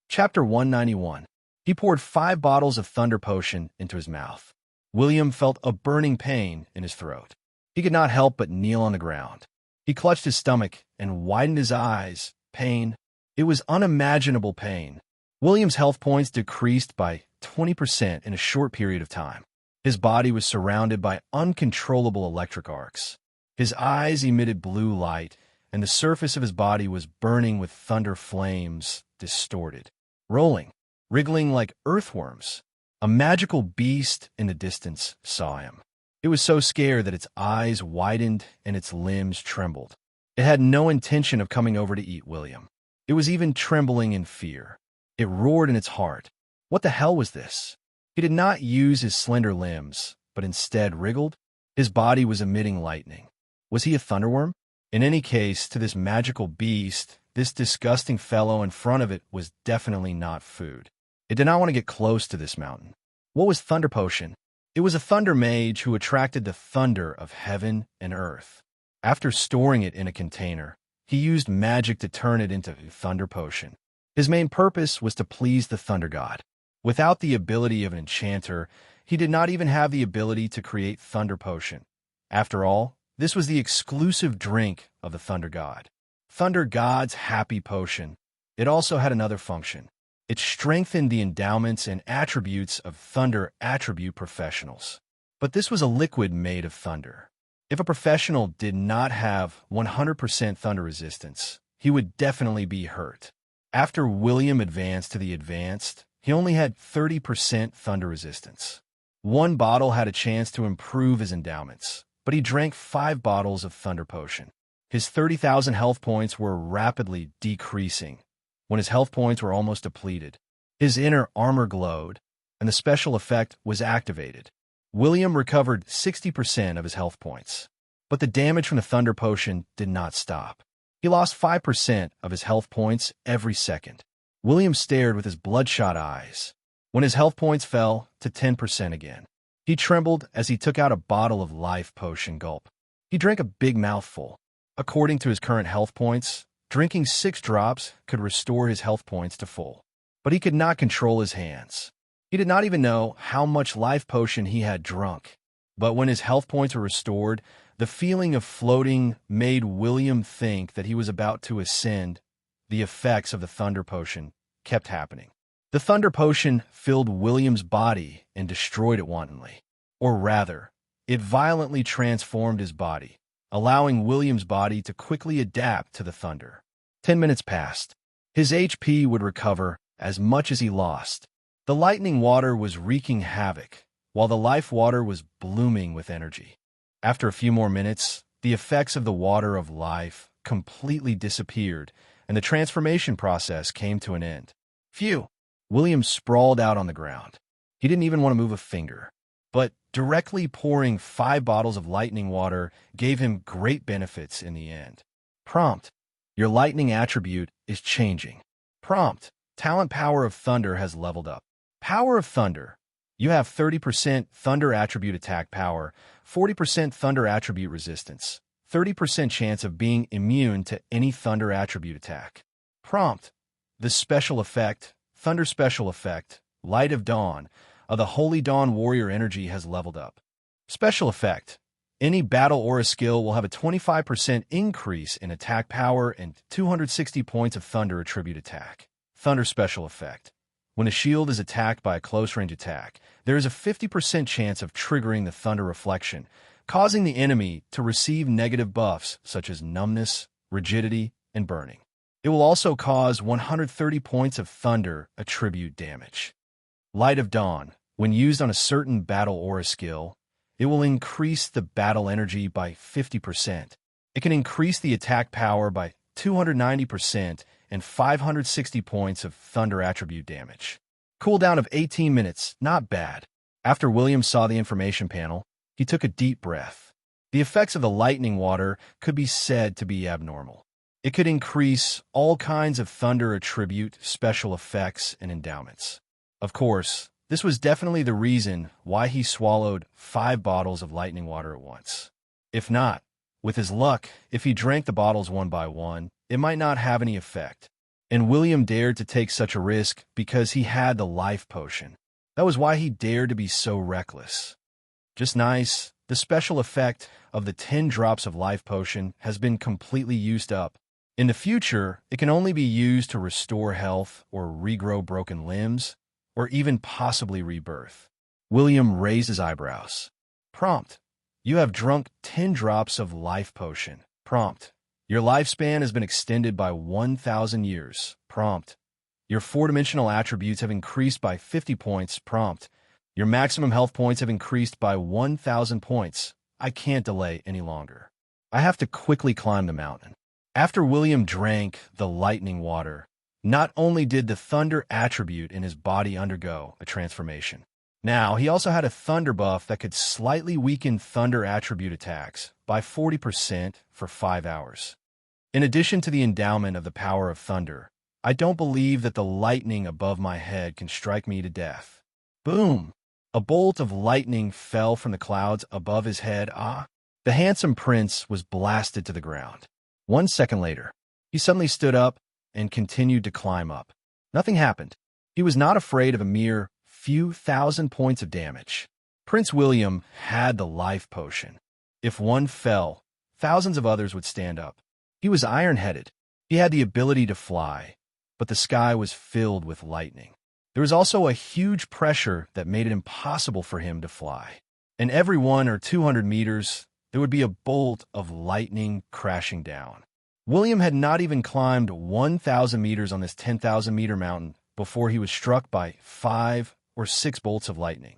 Chapter 191. He poured 5 bottles of thunder potion into his mouth. William felt a burning pain in his throat. He could not help but kneel on the ground. He clutched his stomach and widened his eyes. Pain. It was unimaginable pain. William's health points decreased by 20% in a short period of time. His body was surrounded by uncontrollable electric arcs. His eyes emitted blue light, and the surface of his body was burning with thunder flames, distorted, rolling, wriggling like earthworms. A magical beast in the distance saw him. It was so scared that its eyes widened and its limbs trembled. It had no intention of coming over to eat William. It was even trembling in fear. It roared in its heart. What the hell was this? He did not use his slender limbs, but instead wriggled. His body was emitting lightning. Was he a thunderworm? In any case, to this magical beast, this disgusting fellow in front of it was definitely not food. It did not want to get close to this mountain. What was Thunder Potion? It was a thunder mage who attracted the thunder of heaven and earth. After storing it in a container, he used magic to turn it into a Thunder Potion. His main purpose was to please the Thunder God. Without the ability of an enchanter, he did not even have the ability to create Thunder Potion. After all, this was the exclusive drink of the Thunder God. Thunder God's Happy Potion. It also had another function. It strengthened the endowments and attributes of Thunder attribute professionals. But this was a liquid made of thunder. If a professional did not have 100% thunder resistance, he would definitely be hurt. After William advanced to the advanced, he only had 30% thunder resistance. One bottle had a chance to improve his endowments, but he drank 5 bottles of Thunder Potion. His 30,000 health points were rapidly decreasing. When his health points were almost depleted, his inner armor glowed, and the special effect was activated. William recovered 60% of his health points, but the damage from the Thunder Potion did not stop. He lost 5% of his health points every second. William stared with his bloodshot eyes. When his health points fell to 10% again, he trembled as he took out a bottle of life potion. Gulp. He drank a big mouthful. According to his current health points, drinking 6 drops could restore his health points to full. But he could not control his hands. He did not even know how much life potion he had drunk. But when his health points were restored, the feeling of floating made William think that he was about to ascend. The effects of the Thunder Potion kept happening. The Thunder Potion filled William's body and destroyed it wantonly. Or rather, it violently transformed his body, allowing William's body to quickly adapt to the thunder. 10 minutes passed. His HP would recover as much as he lost. The lightning water was wreaking havoc, while the life water was blooming with energy. After a few more minutes, the effects of the water of life completely disappeared, and the transformation process came to an end. Phew! William sprawled out on the ground. He didn't even want to move a finger. But directly pouring 5 bottles of lightning water gave him great benefits in the end. Prompt: your lightning attribute is changing. Prompt: talent power of thunder has leveled up. Power of thunder: you have 30% thunder attribute attack power, 40% thunder attribute resistance, 30% chance of being immune to any thunder attribute attack. Prompt: the special effect, Thunder Special Effect, Light of Dawn, of the Holy Dawn Warrior energy has leveled up. Special Effect: any battle aura skill will have a 25% increase in attack power and 260 points of thunder attribute attack. Thunder Special Effect: when a shield is attacked by a close-range attack, there is a 50% chance of triggering the thunder reflection, causing the enemy to receive negative buffs such as numbness, rigidity, and burning. It will also cause 130 points of thunder attribute damage. Light of Dawn: when used on a certain battle aura skill, it will increase the battle energy by 50%. It can increase the attack power by 290% and 560 points of thunder attribute damage. Cooldown of 18 minutes, not bad. After William saw the information panel, he took a deep breath. The effects of the lightning water could be said to be abnormal. It could increase all kinds of thunder attribute, special effects, and endowments. Of course, this was definitely the reason why he swallowed 5 bottles of lightning water at once. If not, with his luck, if he drank the bottles one by one, it might not have any effect. And William dared to take such a risk because he had the life potion. That was why he dared to be so reckless. Just nice, the special effect of the 10 drops of life potion has been completely used up. In the future, it can only be used to restore health or regrow broken limbs, or even possibly rebirth. William raised his eyebrows. Prompt. You have drunk 10 drops of life potion. Prompt. Your lifespan has been extended by 1,000 years. Prompt. Your four-dimensional attributes have increased by 50 points. Prompt. Your maximum health points have increased by 1,000 points. I can't delay any longer. I have to quickly climb the mountain. After William drank the lightning water, not only did the thunder attribute in his body undergo a transformation, now he also had a thunder buff that could slightly weaken thunder attribute attacks by 40% for 5 hours. In addition to the endowment of the power of thunder, I don't believe that the lightning above my head can strike me to death. Boom! A bolt of lightning fell from the clouds above his head. The handsome prince was blasted to the ground. 1 second later, he suddenly stood up and continued to climb up. Nothing happened. He was not afraid of a mere few thousand points of damage. Prince William had the life potion. If one fell, thousands of others would stand up. He was iron-headed. He had the ability to fly, but the sky was filled with lightning. There was also a huge pressure that made it impossible for him to fly. And every 100 or 200 meters, there would be a bolt of lightning crashing down. William had not even climbed 1,000 meters on this 10,000-meter mountain before he was struck by 5 or 6 bolts of lightning.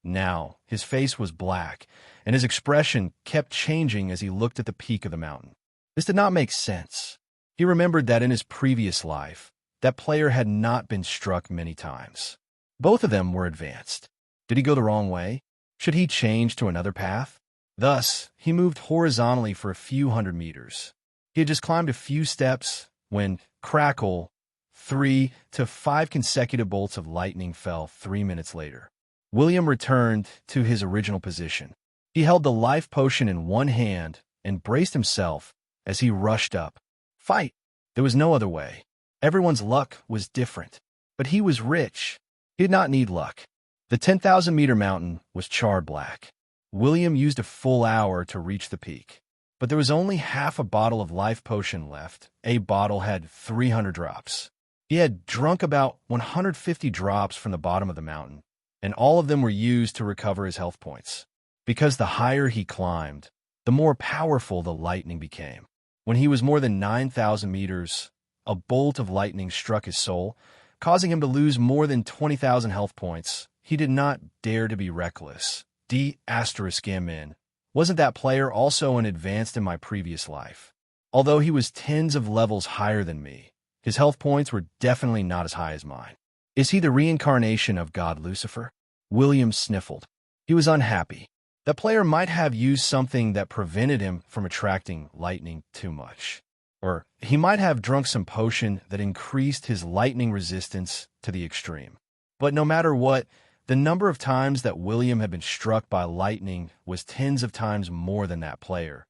Now, his face was black, and his expression kept changing as he looked at the peak of the mountain. This did not make sense. He remembered that in his previous life, that player had not been struck many times. Both of them were advanced. Did he go the wrong way? Should he change to another path? Thus, he moved horizontally for a few hundred meters. He had just climbed a few steps when, crackle, 3 to 5 consecutive bolts of lightning fell 3 minutes later. William returned to his original position. He held the life potion in one hand and braced himself as he rushed up. Fight! There was no other way. Everyone's luck was different, but he was rich. He did not need luck. The 10,000-meter mountain was charred black. William used a full hour to reach the peak, but there was only half a bottle of life potion left. A bottle had 300 drops. He had drunk about 150 drops from the bottom of the mountain, and all of them were used to recover his health points. Because the higher he climbed, the more powerful the lightning became. When he was more than 9,000 meters, a bolt of lightning struck his soul, causing him to lose more than 20,000 health points. He did not dare to be reckless. D***M. Wasn't that player also an advanced in my previous life? Although he was tens of levels higher than me, his health points were definitely not as high as mine. Is he the reincarnation of God Lucifer? William sniffled. He was unhappy. That player might have used something that prevented him from attracting lightning too much. Or he might have drunk some potion that increased his lightning resistance to the extreme. But no matter what, the number of times that William had been struck by lightning was tens of times more than that player.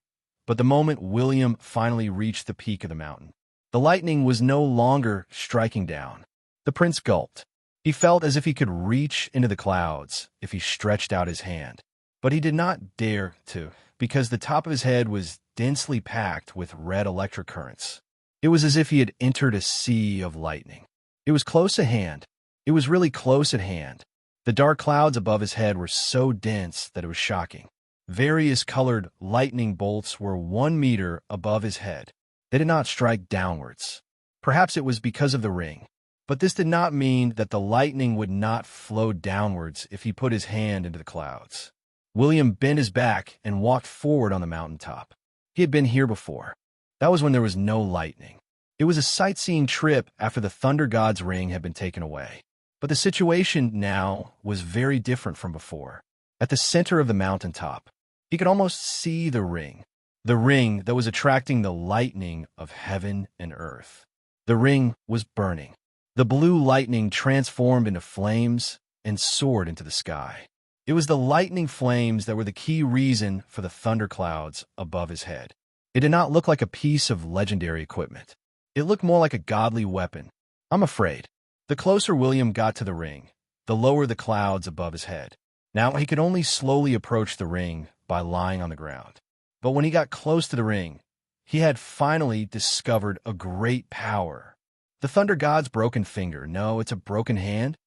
But the moment William finally reached the peak of the mountain, the lightning was no longer striking down. The prince gulped. He felt as if he could reach into the clouds if he stretched out his hand. But he did not dare to, because the top of his head was densely packed with red electric currents. It was as if he had entered a sea of lightning. It was close at hand. It was really close at hand. The dark clouds above his head were so dense that it was shocking. Various colored lightning bolts were 1 meter above his head. They did not strike downwards. Perhaps it was because of the ring. But this did not mean that the lightning would not flow downwards if he put his hand into the clouds. William bent his back and walked forward on the mountaintop. He had been here before. That was when there was no lightning. It was a sightseeing trip after the Thunder God's ring had been taken away. But the situation now was very different from before. At the center of the mountaintop, he could almost see the ring that was attracting the lightning of heaven and earth. The ring was burning. The blue lightning transformed into flames and soared into the sky. It was the lightning flames that were the key reason for the thunderclouds above his head. It did not look like a piece of legendary equipment. It looked more like a godly weapon. I'm afraid. The closer William got to the ring, the lower the clouds above his head. Now he could only slowly approach the ring by lying on the ground. But when he got close to the ring, he had finally discovered a great power. The Thunder God's broken finger. No, it's a broken hand.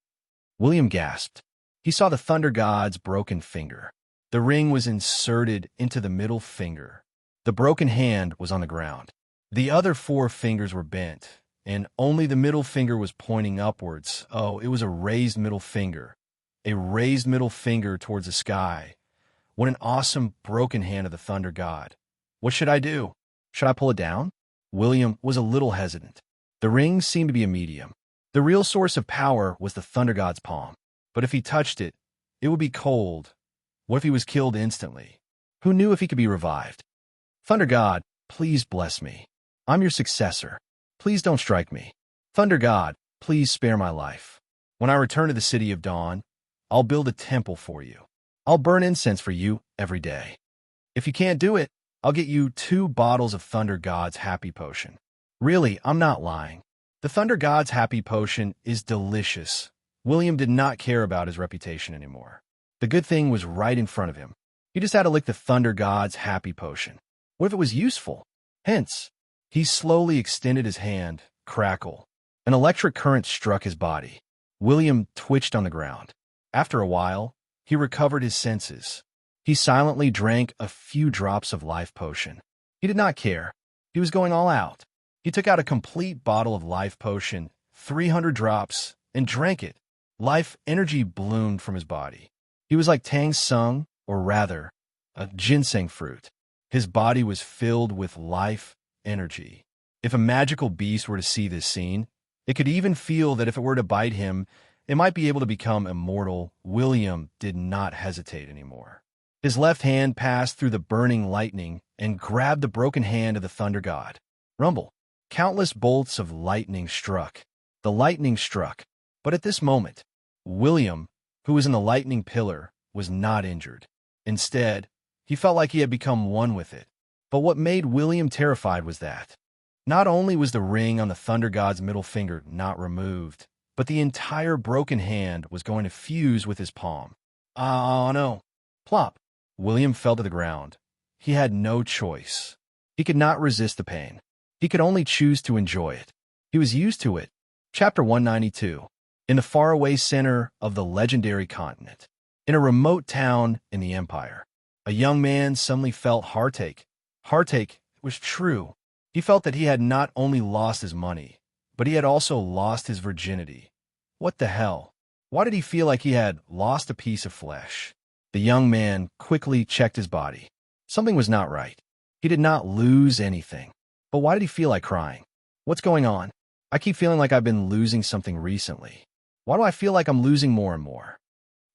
William gasped. He saw the thunder god's broken finger. The ring was inserted into the middle finger. The broken hand was on the ground. The other 4 fingers were bent, and only the middle finger was pointing upwards. Oh, it was a raised middle finger. A raised middle finger towards the sky. What an awesome broken hand of the thunder god. What should I do? Should I pull it down? William was a little hesitant. The ring seemed to be a medium. The real source of power was the thunder god's palm. But if he touched it, it would be cold. What if he was killed instantly? Who knew if he could be revived? Thunder god, please bless me. I'm your successor. Please don't strike me. Thunder god, please spare my life. When I return to the city of dawn, I'll build a temple for you. I'll burn incense for you every day. If you can't do it, I'll get you 2 bottles of Thunder God's Happy Potion. Really, I'm not lying. The Thunder God's Happy Potion is delicious. William did not care about his reputation anymore. The good thing was right in front of him. He just had to lick the Thunder God's Happy Potion. What if it was useful? Hence, he slowly extended his hand. Crackle. An electric current struck his body. William twitched on the ground. After a while, he recovered his senses. He silently drank a few drops of life potion. He did not care. He was going all out. He took out a complete bottle of life potion, 300 drops, and drank it. Life energy bloomed from his body. He was like Tang Sung, or rather, a ginseng fruit. His body was filled with life energy. If a magical beast were to see this scene, it could even feel that if it were to bite him, it might be able to become immortal. William did not hesitate anymore. His left hand passed through the burning lightning and grabbed the broken hand of the thunder god. Rumble. Countless bolts of lightning struck. The lightning struck. But at this moment, William, who was in the lightning pillar, was not injured. Instead, he felt like he had become one with it. But what made William terrified was that not only was the ring on the thunder god's middle finger not removed, but the entire broken hand was going to fuse with his palm. Oh no. Plop. William fell to the ground. He had no choice. He could not resist the pain. He could only choose to enjoy it. He was used to it. Chapter 192. In the faraway center of the legendary continent, in a remote town in the Empire, a young man suddenly felt heartache. Heartache was true. He felt that he had not only lost his money, but he had also lost his virginity. What the hell? Why did he feel like he had lost a piece of flesh? The young man quickly checked his body. Something was not right. He did not lose anything. But why did he feel like crying? What's going on? I keep feeling like I've been losing something recently. Why do I feel like I'm losing more and more?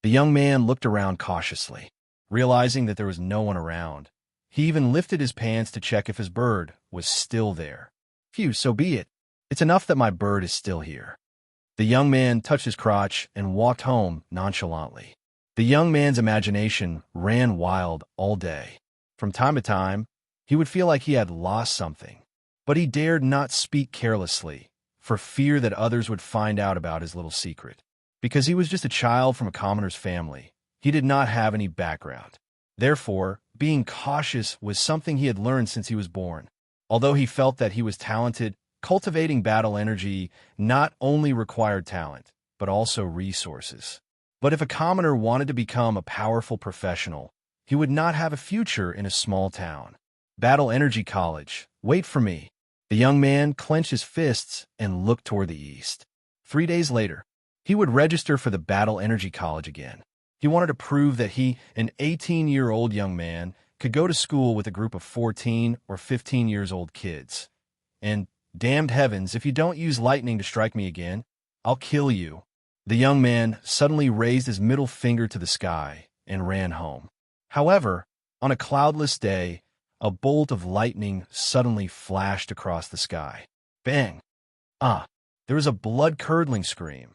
The young man looked around cautiously. Realizing that there was no one around, he even lifted his pants to check if his bird was still there. Phew, so be it. It's enough that my bird is still here. The young man touched his crotch and walked home nonchalantly. The young man's imagination ran wild all day. From time to time, he would feel like he had lost something, but he dared not speak carelessly for fear that others would find out about his little secret. Because he was just a child from a commoner's family, he did not have any background. Therefore, being cautious was something he had learned since he was born. Although he felt that he was talented, cultivating battle energy not only required talent, but also resources. But if a commoner wanted to become a powerful professional, he would not have a future in a small town. Battle Energy College, wait for me. The young man clenched his fists and looked toward the east. 3 days later, he would register for the Battle Energy College again. He wanted to prove that he, an 18-year-old young man, could go to school with a group of 14 or 15 years old kids. And, damned heavens, if you don't use lightning to strike me again, I'll kill you. The young man suddenly raised his middle finger to the sky and ran home. However, on a cloudless day, a bolt of lightning suddenly flashed across the sky. Bang! Ah! There was a blood-curdling scream.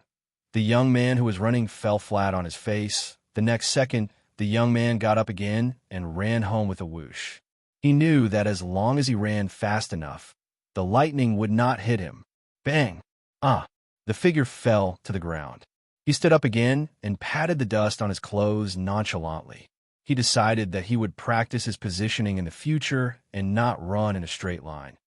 The young man who was running fell flat on his face. The next second, the young man got up again and ran home with a whoosh. He knew that as long as he ran fast enough, the lightning would not hit him. Bang! Ah! The figure fell to the ground. He stood up again and patted the dust on his clothes nonchalantly. He decided that he would practice his positioning in the future and not run in a straight line.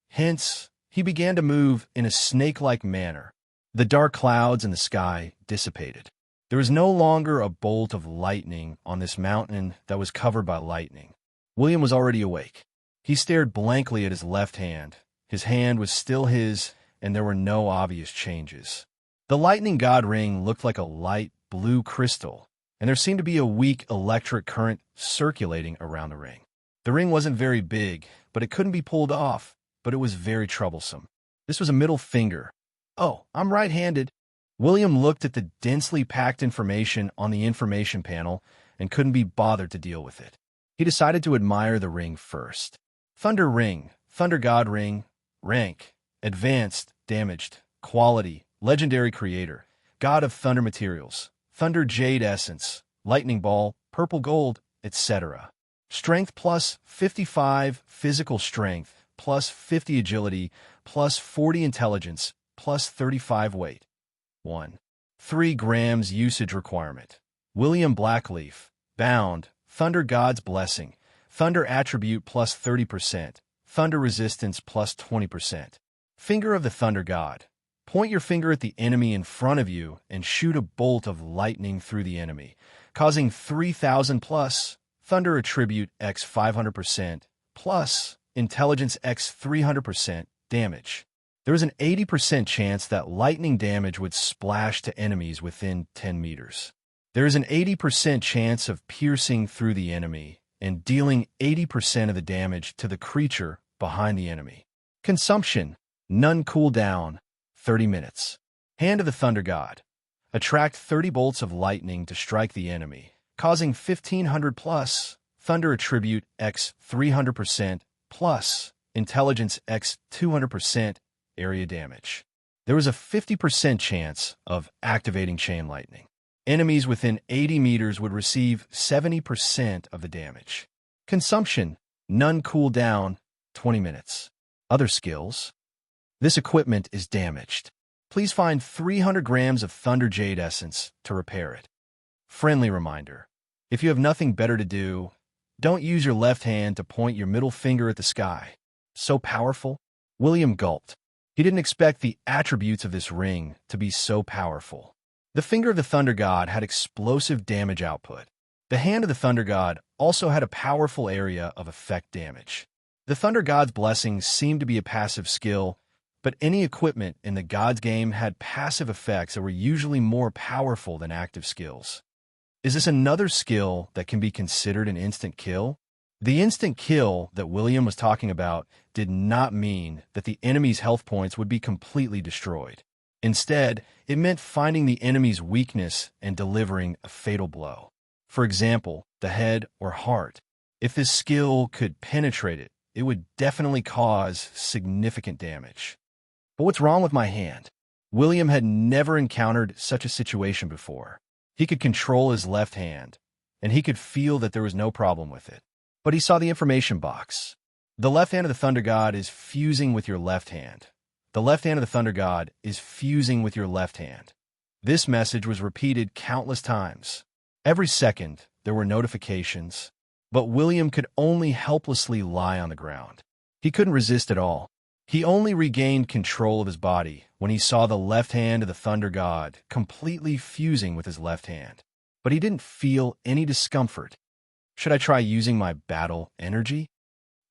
Hence, he began to move in a snake-like manner. The dark clouds in the sky dissipated. There was no longer a bolt of lightning on this mountain that was covered by lightning. William was already awake. He stared blankly at his left hand. His hand was still his, and there were no obvious changes. The lightning god ring looked like a light blue crystal, and there seemed to be a weak electric current circulating around the ring. The ring wasn't very big, but it couldn't be pulled off, but it was very troublesome. This was a middle finger. Oh, I'm right-handed. William looked at the densely packed information on the information panel and couldn't be bothered to deal with it. He decided to admire the ring first. Thunder ring, thunder god ring, rank, advanced, damaged, quality, legendary creator, god of thunder materials, thunder jade essence, lightning ball, purple gold, etc. Strength plus 55 physical strength, plus 50 agility, plus 40 intelligence, plus 35 weight. 1. 3 grams usage requirement. William Blackleaf, bound, thunder god's blessing, thunder attribute plus 30%, thunder resistance plus 20%. Finger of the thunder god. Point your finger at the enemy in front of you and shoot a bolt of lightning through the enemy, causing 3,000 plus thunder attribute x 500% plus intelligence x 300% damage. There was an 80% chance that lightning damage would splash to enemies within 10 meters. There is an 80% chance of piercing through the enemy and dealing 80% of the damage to the creature behind the enemy. Consumption, none cooldown, 30 minutes. Hand of the Thunder God. Attract 30 bolts of lightning to strike the enemy, causing 1,500 plus thunder attribute x 300% plus intelligence x 200% area damage. There was a 50% chance of activating chain lightning. Enemies within 80 meters would receive 70% of the damage. Consumption, none cooldown, 20 minutes. Other skills. This equipment is damaged. Please find 300 grams of Thunder Jade Essence to repair it. Friendly reminder. If you have nothing better to do, don't use your left hand to point your middle finger at the sky. So powerful? William gulped. He didn't expect the attributes of this ring to be so powerful. The finger of the Thunder God had explosive damage output. The hand of the Thunder God also had a powerful area of effect damage. The Thunder God's blessing seemed to be a passive skill, but any equipment in the God's game had passive effects that were usually more powerful than active skills. Is this another skill that can be considered an instant kill? The instant kill that William was talking about did not mean that the enemy's health points would be completely destroyed. Instead, it meant finding the enemy's weakness and delivering a fatal blow. For example, the head or heart. If this skill could penetrate it, it would definitely cause significant damage. But what's wrong with my hand? William had never encountered such a situation before. He could control his left hand, and he could feel that there was no problem with it. But he saw the information box. The left hand of the Thunder God is fusing with your left hand. The left hand of the Thunder God is fusing with your left hand. This message was repeated countless times. Every second, there were notifications, but William could only helplessly lie on the ground. He couldn't resist at all. He only regained control of his body when he saw the left hand of the Thunder God completely fusing with his left hand. But he didn't feel any discomfort. Should I try using my battle energy?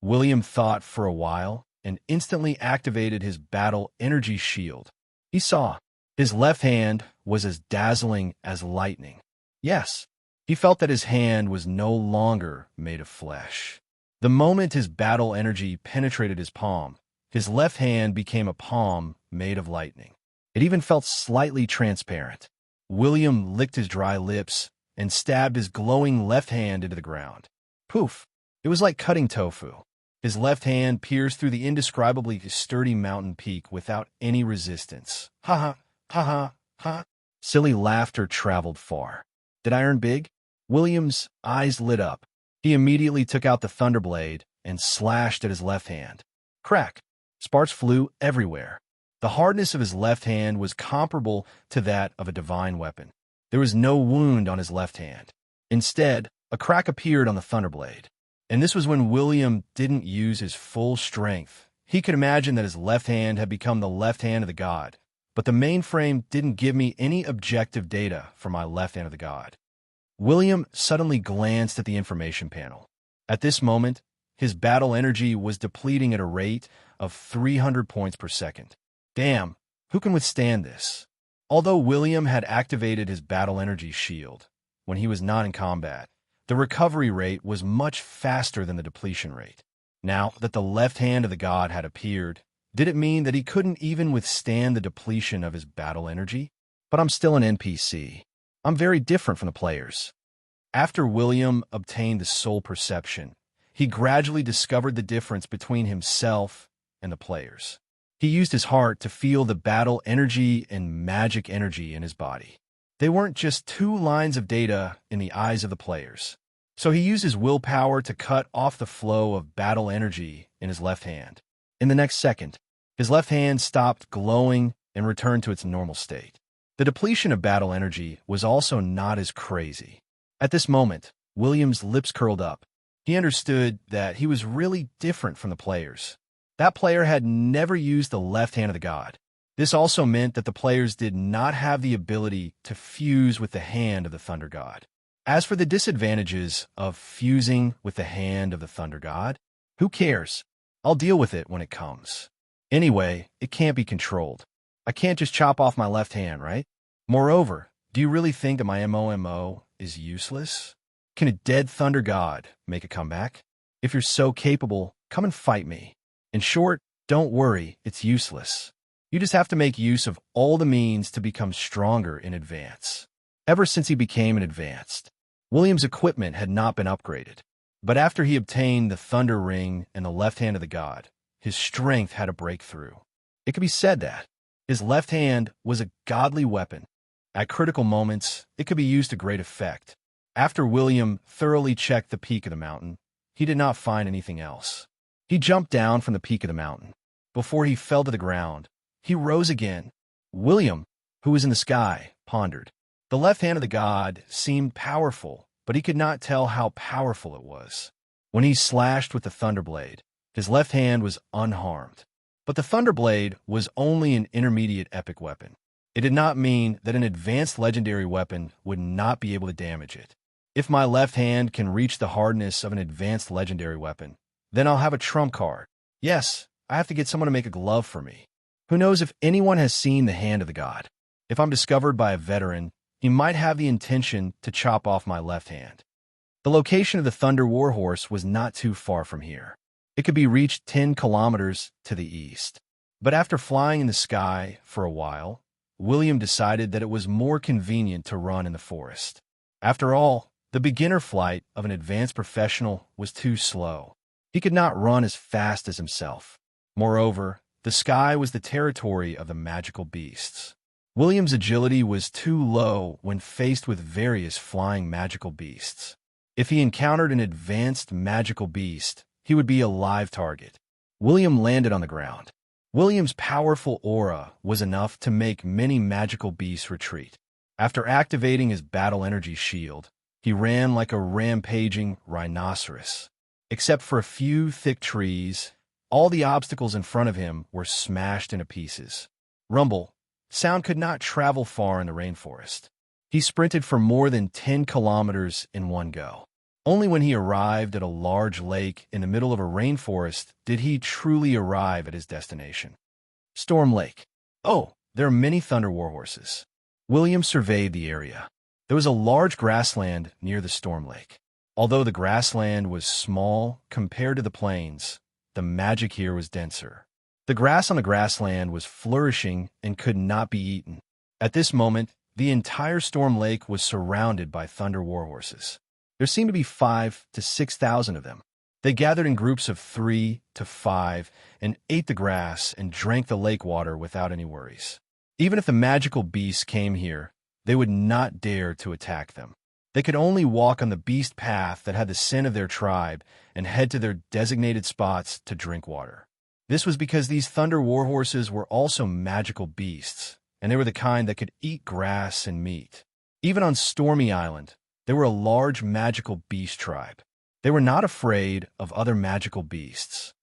William thought for a while and instantly activated his battle energy shield. He saw his left hand was as dazzling as lightning. Yes, he felt that his hand was no longer made of flesh. The moment his battle energy penetrated his palm, his left hand became a palm made of lightning. It even felt slightly transparent. William licked his dry lips and stabbed his glowing left hand into the ground. Poof! It was like cutting tofu. His left hand pierced through the indescribably sturdy mountain peak without any resistance. Ha ha, ha ha, ha. Silly laughter traveled far. Did I earn big? William's eyes lit up. He immediately took out the thunderblade and slashed at his left hand. Crack! Sparks flew everywhere. The hardness of his left hand was comparable to that of a divine weapon. There was no wound on his left hand. Instead, a crack appeared on the thunderblade. And this was when William didn't use his full strength. He could imagine that his left hand had become the left hand of the god, but the mainframe didn't give me any objective data for my left hand of the god. William suddenly glanced at the information panel. At this moment, his battle energy was depleting at a rate of 300 points per second. Damn, who can withstand this? Although William had activated his battle energy shield when he was not in combat, the recovery rate was much faster than the depletion rate. Now that the left hand of the god had appeared, did it mean that he couldn't even withstand the depletion of his battle energy? But I'm still an NPC. I'm very different from the players. After William obtained the soul perception, he gradually discovered the difference between himself and the players. He used his heart to feel the battle energy and magic energy in his body. They weren't just two lines of data in the eyes of the players. So he used his willpower to cut off the flow of battle energy in his left hand. In the next second, his left hand stopped glowing and returned to its normal state. The depletion of battle energy was also not as crazy. At this moment, William's lips curled up. He understood that he was really different from the players. That player had never used the left hand of the god. This also meant that the players did not have the ability to fuse with the hand of the thunder god. As for the disadvantages of fusing with the hand of the thunder god, who cares? I'll deal with it when it comes. Anyway, it can't be controlled. I can't just chop off my left hand, right? Moreover, do you really think that my MOMO is useless? Can a dead thunder god make a comeback? If you're so capable, come and fight me. In short, don't worry, it's useless. You just have to make use of all the means to become stronger in advance. Ever since he became an advanced, William's equipment had not been upgraded. But after he obtained the thunder ring and the left hand of the god, his strength had a breakthrough. It could be said that his left hand was a godly weapon. At critical moments, it could be used to great effect. After William thoroughly checked the peak of the mountain, he did not find anything else. He jumped down from the peak of the mountain. Before he fell to the ground, he rose again. William, who was in the sky, pondered. The left hand of the god seemed powerful, but he could not tell how powerful it was. When he slashed with the thunderblade, his left hand was unharmed. But the thunderblade was only an intermediate epic weapon. It did not mean that an advanced legendary weapon would not be able to damage it. If my left hand can reach the hardness of an advanced legendary weapon, then I'll have a trump card. Yes, I have to get someone to make a glove for me. Who knows if anyone has seen the hand of the god? If I'm discovered by a veteran, he might have the intention to chop off my left hand. The location of the Thunder Warhorse was not too far from here. It could be reached 10 kilometers to the east. But after flying in the sky for a while, William decided that it was more convenient to run in the forest. After all, the beginner flight of an advanced professional was too slow. He could not run as fast as himself. Moreover, the sky was the territory of the magical beasts. William's agility was too low when faced with various flying magical beasts. If he encountered an advanced magical beast, he would be a live target. William landed on the ground. William's powerful aura was enough to make many magical beasts retreat. After activating his battle energy shield, he ran like a rampaging rhinoceros. Except for a few thick trees, all the obstacles in front of him were smashed into pieces. Rumble. Sound could not travel far in the rainforest. He sprinted for more than 10 kilometers in one go. Only when he arrived at a large lake in the middle of a rainforest did he truly arrive at his destination. Storm Lake. Oh, there are many Thunder Warhorses. William surveyed the area. There was a large grassland near the Storm Lake. Although the grassland was small compared to the plains, the magic here was denser. The grass on the grassland was flourishing and could not be eaten. At this moment, the entire Storm Lake was surrounded by Thunder Warhorses. There seemed to be 5,000 to 6,000 of them. They gathered in groups of 3 to 5 and ate the grass and drank the lake water without any worries. Even if the magical beasts came here, they would not dare to attack them. They could only walk on the beast path that had the sin of their tribe and head to their designated spots to drink water. This was because these Thunder Warhorses were also magical beasts, and they were the kind that could eat grass and meat. Even on Stormy Island, they were a large magical beast tribe. They were not afraid of other magical beasts.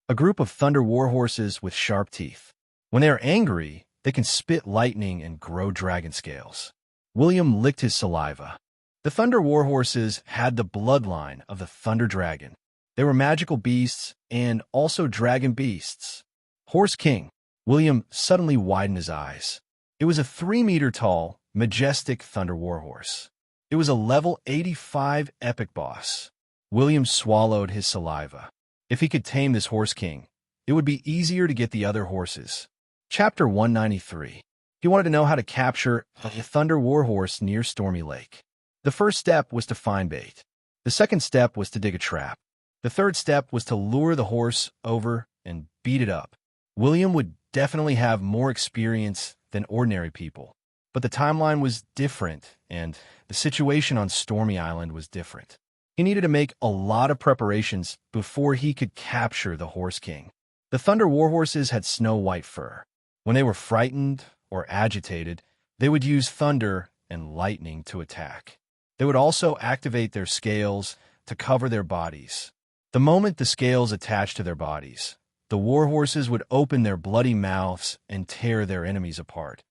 A group of Thunder Warhorses with sharp teeth. When they are angry, They can spit lightning and grow dragon scales. William licked his saliva. The Thunder Warhorses had the bloodline of the Thunder Dragon. They were magical beasts and also dragon beasts. Horse King. William suddenly widened his eyes. It was a 3-meter tall, majestic Thunder Warhorse. It was a level 85 epic boss. William swallowed his saliva. If he could tame this Horse King, it would be easier to get the other horses. Chapter 193. He wanted to know how to capture a Thunder Warhorse near Stormy Lake. The first step was to find bait. The second step was to dig a trap. The third step was to lure the horse over and beat it up. William would definitely have more experience than ordinary people, but the timeline was different and the situation on Stormy Island was different. He needed to make a lot of preparations before he could capture the Horse King. The Thunder Warhorses had snow-white fur. When they were frightened or agitated, they would use thunder and lightning to attack. They would also activate their scales to cover their bodies. The moment the scales attached to their bodies, the warhorses would open their bloody mouths and tear their enemies apart.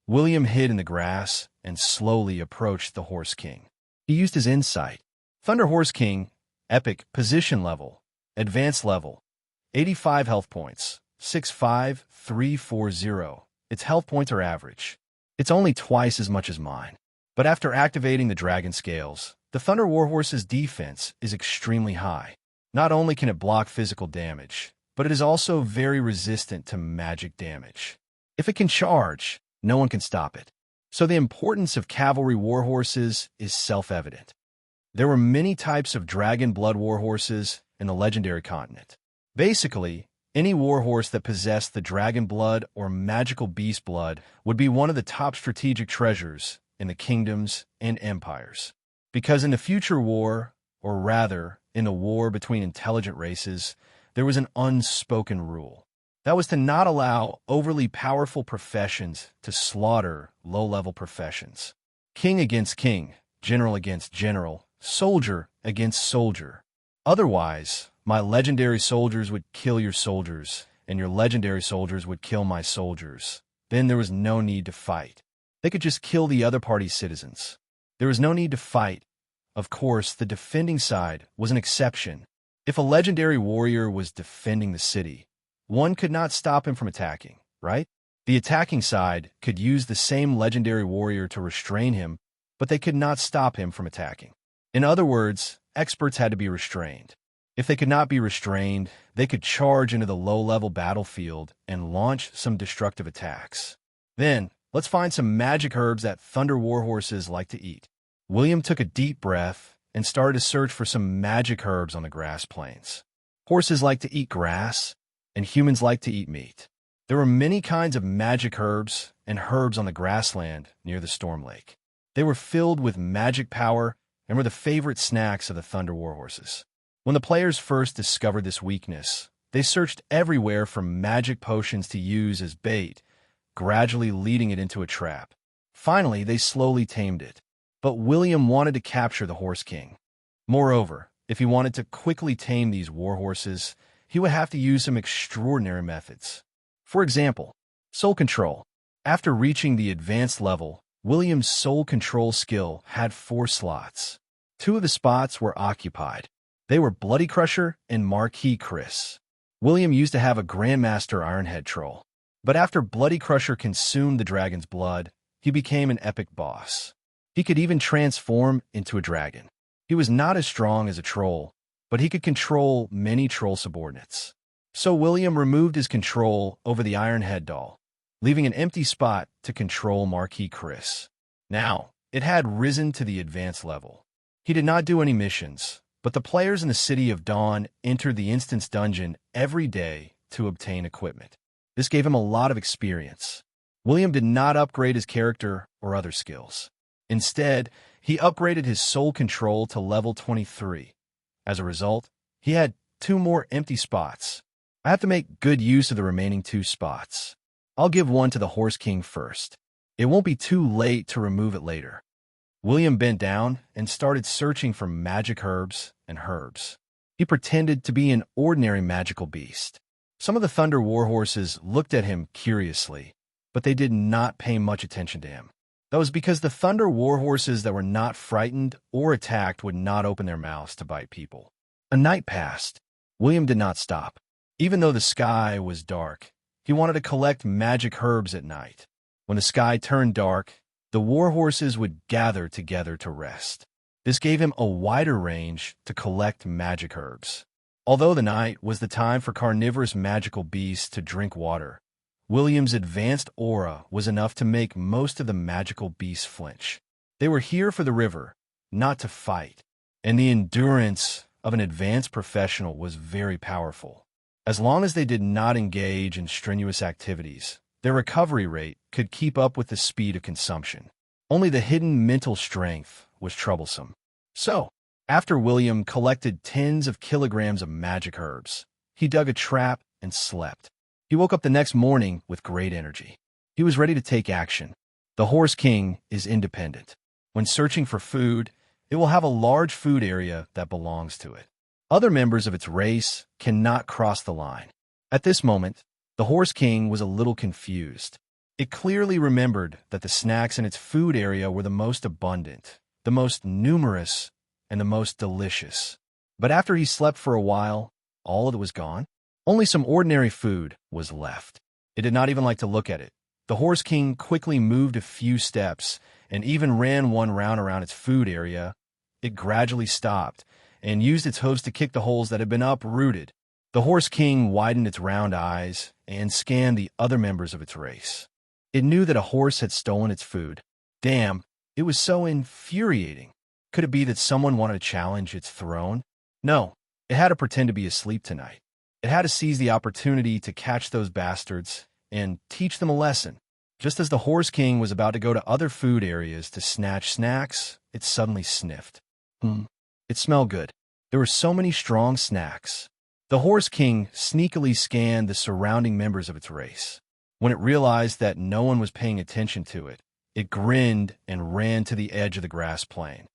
William hid in the grass and slowly approached the Horse King. He used his insight. Thunder Horse King, epic, position level, advanced level, 85 health points, 65340. Its health points are average. It's only twice as much as mine. But after activating the dragon scales, the Thunder Warhorse's defense is extremely high. Not only can it block physical damage, but it is also very resistant to magic damage. If it can charge, no one can stop it. So the importance of cavalry warhorses is self-evident. There were many types of dragon blood warhorses in the legendary continent. Basically, any warhorse that possessed the dragon blood or magical beast blood would be one of the top strategic treasures in the kingdoms and empires. Because in the future war, or rather, in the war between intelligent races, there was an unspoken rule. That was to not allow overly powerful professions to slaughter low-level professions. King against king, general against general, soldier against soldier. Otherwise, my legendary soldiers would kill your soldiers, and your legendary soldiers would kill my soldiers. Then there was no need to fight. They could just kill the other party's citizens. There was no need to fight. Of course, the defending side was an exception. If a legendary warrior was defending the city, one could not stop him from attacking, right? The attacking side could use the same legendary warrior to restrain him, but they could not stop him from attacking. In other words, experts had to be restrained. If they could not be restrained, they could charge into the low-level battlefield and launch some destructive attacks. Then, let's find some magic herbs that Thunder Warhorses like to eat. William took a deep breath and started to search for some magic herbs on the grass plains. Horses like to eat grass, and humans like to eat meat. There were many kinds of magic herbs and herbs on the grassland near the Storm Lake. They were filled with magic power and were the favorite snacks of the Thunder Warhorses. When the players first discovered this weakness, they searched everywhere for magic potions to use as bait, gradually leading it into a trap. Finally, they slowly tamed it. But William wanted to capture the Horse King. Moreover, if he wanted to quickly tame these warhorses, he would have to use some extraordinary methods. For example, soul control. After reaching the advanced level, William's soul control skill had 4 slots. 2 of the spots were occupied. They were Bloody Crusher and Marquis Chris. William used to have a Grandmaster Ironhead troll. But after Bloody Crusher consumed the dragon's blood, he became an epic boss. He could even transform into a dragon. He was not as strong as a troll, but he could control many troll subordinates. So William removed his control over the Ironhead doll, leaving an empty spot to control Marquis Chris. Now, it had risen to the advanced level. He did not do any missions, but the players in the City of Dawn entered the instance dungeon every day to obtain equipment. This gave him a lot of experience. William did not upgrade his character or other skills. Instead, he upgraded his soul control to level 23. As a result, he had 2 more empty spots. I have to make good use of the remaining 2 spots. I'll give one to the Horse King first. It won't be too late to remove it later. William bent down and started searching for magic herbs and herbs. He pretended to be an ordinary magical beast. Some of the Thunder Warhorses looked at him curiously, but they did not pay much attention to him. That was because the thunder warhorses that were not frightened or attacked would not open their mouths to bite people. A night passed. William did not stop. Even though the sky was dark, he wanted to collect magic herbs at night. When the sky turned dark, the warhorses would gather together to rest. This gave him a wider range to collect magic herbs. Although the night was the time for carnivorous magical beasts to drink water, William's advanced aura was enough to make most of the magical beasts flinch. They were here for the river, not to fight, and the endurance of an advanced professional was very powerful. As long as they did not engage in strenuous activities, their recovery rate could keep up with the speed of consumption. Only the hidden mental strength was troublesome. So, after William collected tens of kilograms of magic herbs, he dug a trap and slept. He woke up the next morning with great energy. He was ready to take action. The Horse King is independent. When searching for food, it will have a large food area that belongs to it. Other members of its race cannot cross the line. At this moment, the Horse King was a little confused. It clearly remembered that the snacks in its food area were the most abundant, the most numerous, and the most delicious. But after he slept for a while, all of it was gone. Only some ordinary food was left. It did not even like to look at it. The Horse King quickly moved a few steps and even ran one round around its food area. It gradually stopped and used its hooves to kick the holes that had been uprooted. The Horse King widened its round eyes and scanned the other members of its race. It knew that a horse had stolen its food. Damn, it was so infuriating. Could it be that someone wanted to challenge its throne? No, it had to pretend to be asleep tonight. It had to seize the opportunity to catch those bastards and teach them a lesson. Just as the Horse King was about to go to other food areas to snatch snacks, it suddenly sniffed. It smelled good. There were so many strong snacks. The Horse King sneakily scanned the surrounding members of its race. When it realized that no one was paying attention to it, it grinned and ran to the edge of the grass plain.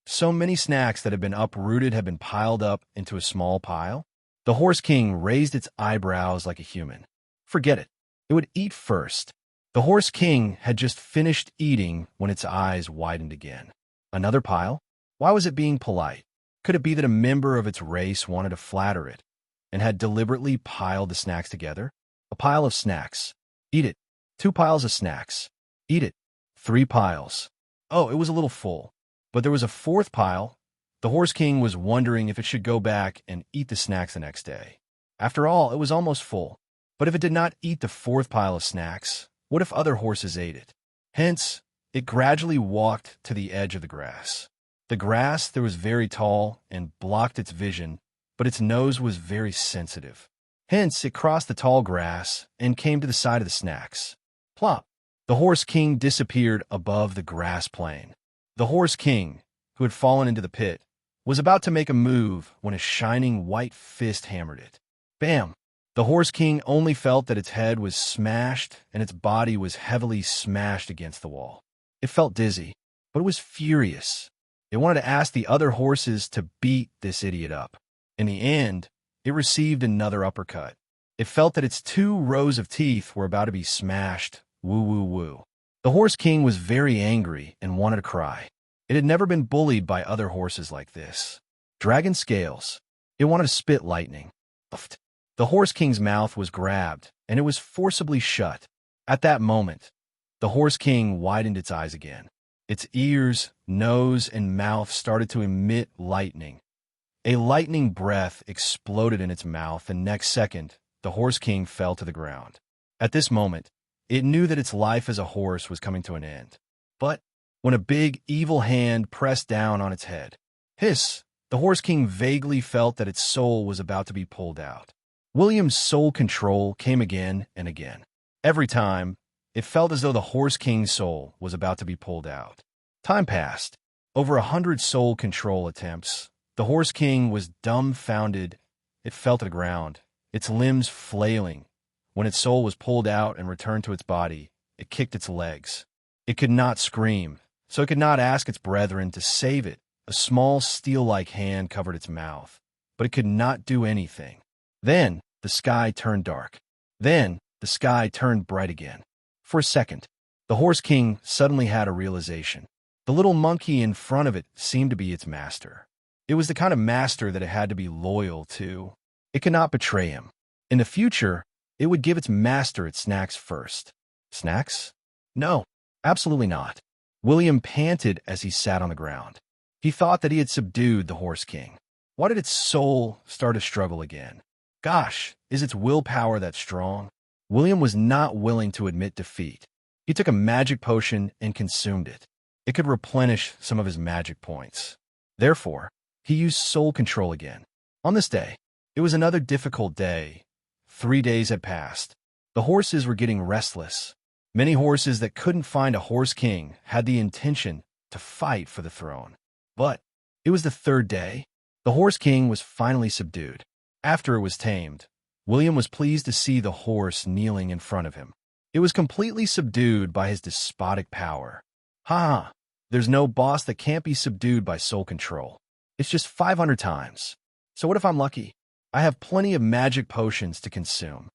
So many snacks that had been uprooted had been piled up into a small pile. The Horse King raised its eyebrows like a human. Forget it. It would eat first. The Horse King had just finished eating when its eyes widened again. Another pile? Why was it being polite? Could it be that a member of its race wanted to flatter it and had deliberately piled the snacks together? A pile of snacks. Eat it. 2 piles of snacks. Eat it. 3 piles. Oh, it was a little full. But there was a 4th pile. The Horse King was wondering if it should go back and eat the snacks the next day. After all, it was almost full. But if it did not eat the 4th pile of snacks, what if other horses ate it? Hence, it gradually walked to the edge of the grass. The grass there was very tall and blocked its vision, but its nose was very sensitive. Hence, it crossed the tall grass and came to the side of the snacks. Plop! The Horse King disappeared above the grass plain. The Horse King, who had fallen into the pit, was about to make a move when a shining white fist hammered it. Bam! The Horse King only felt that its head was smashed and its body was heavily smashed against the wall. It felt dizzy, but it was furious. It wanted to ask the other horses to beat this idiot up. In the end, it received another uppercut. It felt that its 2 rows of teeth were about to be smashed. Woo, woo, woo. The Horse King was very angry and wanted to cry. It had never been bullied by other horses like this. Dragon scales. It wanted to spit lightning. The Horse King's mouth was grabbed, and it was forcibly shut. At that moment, the Horse King widened its eyes again. Its ears, nose, and mouth started to emit lightning. A lightning breath exploded in its mouth, and next second, the Horse King fell to the ground. At this moment, it knew that its life as a horse was coming to an end. But when a big, evil hand pressed down on its head, hiss, the Horse King vaguely felt that its soul was about to be pulled out. William's soul control came again and again. Every time, it felt as though the Horse King's soul was about to be pulled out. Time passed. Over 100 soul control attempts. The Horse King was dumbfounded. It fell to the ground, its limbs flailing. When its soul was pulled out and returned to its body, it kicked its legs. It could not scream, so it could not ask its brethren to save it. A small steel-like hand covered its mouth, but it could not do anything. Then the sky turned dark. Then the sky turned bright again. For a second, the Horse King suddenly had a realization. The little monkey in front of it seemed to be its master. It was the kind of master that it had to be loyal to. It could not betray him. In the future, it would give its master its snacks first. Snacks? No, absolutely not. William panted as he sat on the ground. He thought that he had subdued the Horse King. Why did its soul start to struggle again? Gosh, is its willpower that strong? William was not willing to admit defeat. He took a magic potion and consumed it. It could replenish some of his magic points. Therefore, he used soul control again. On this day, it was another difficult day. 3 days had passed. The horses were getting restless. Many horses that couldn't find a Horse King had the intention to fight for the throne. But it was the 3rd day. The Horse King was finally subdued. After it was tamed, William was pleased to see the horse kneeling in front of him. It was completely subdued by his despotic power. Ha! There's no boss that can't be subdued by soul control. It's just 500 times. So what if I'm lucky? I have plenty of magic potions to consume.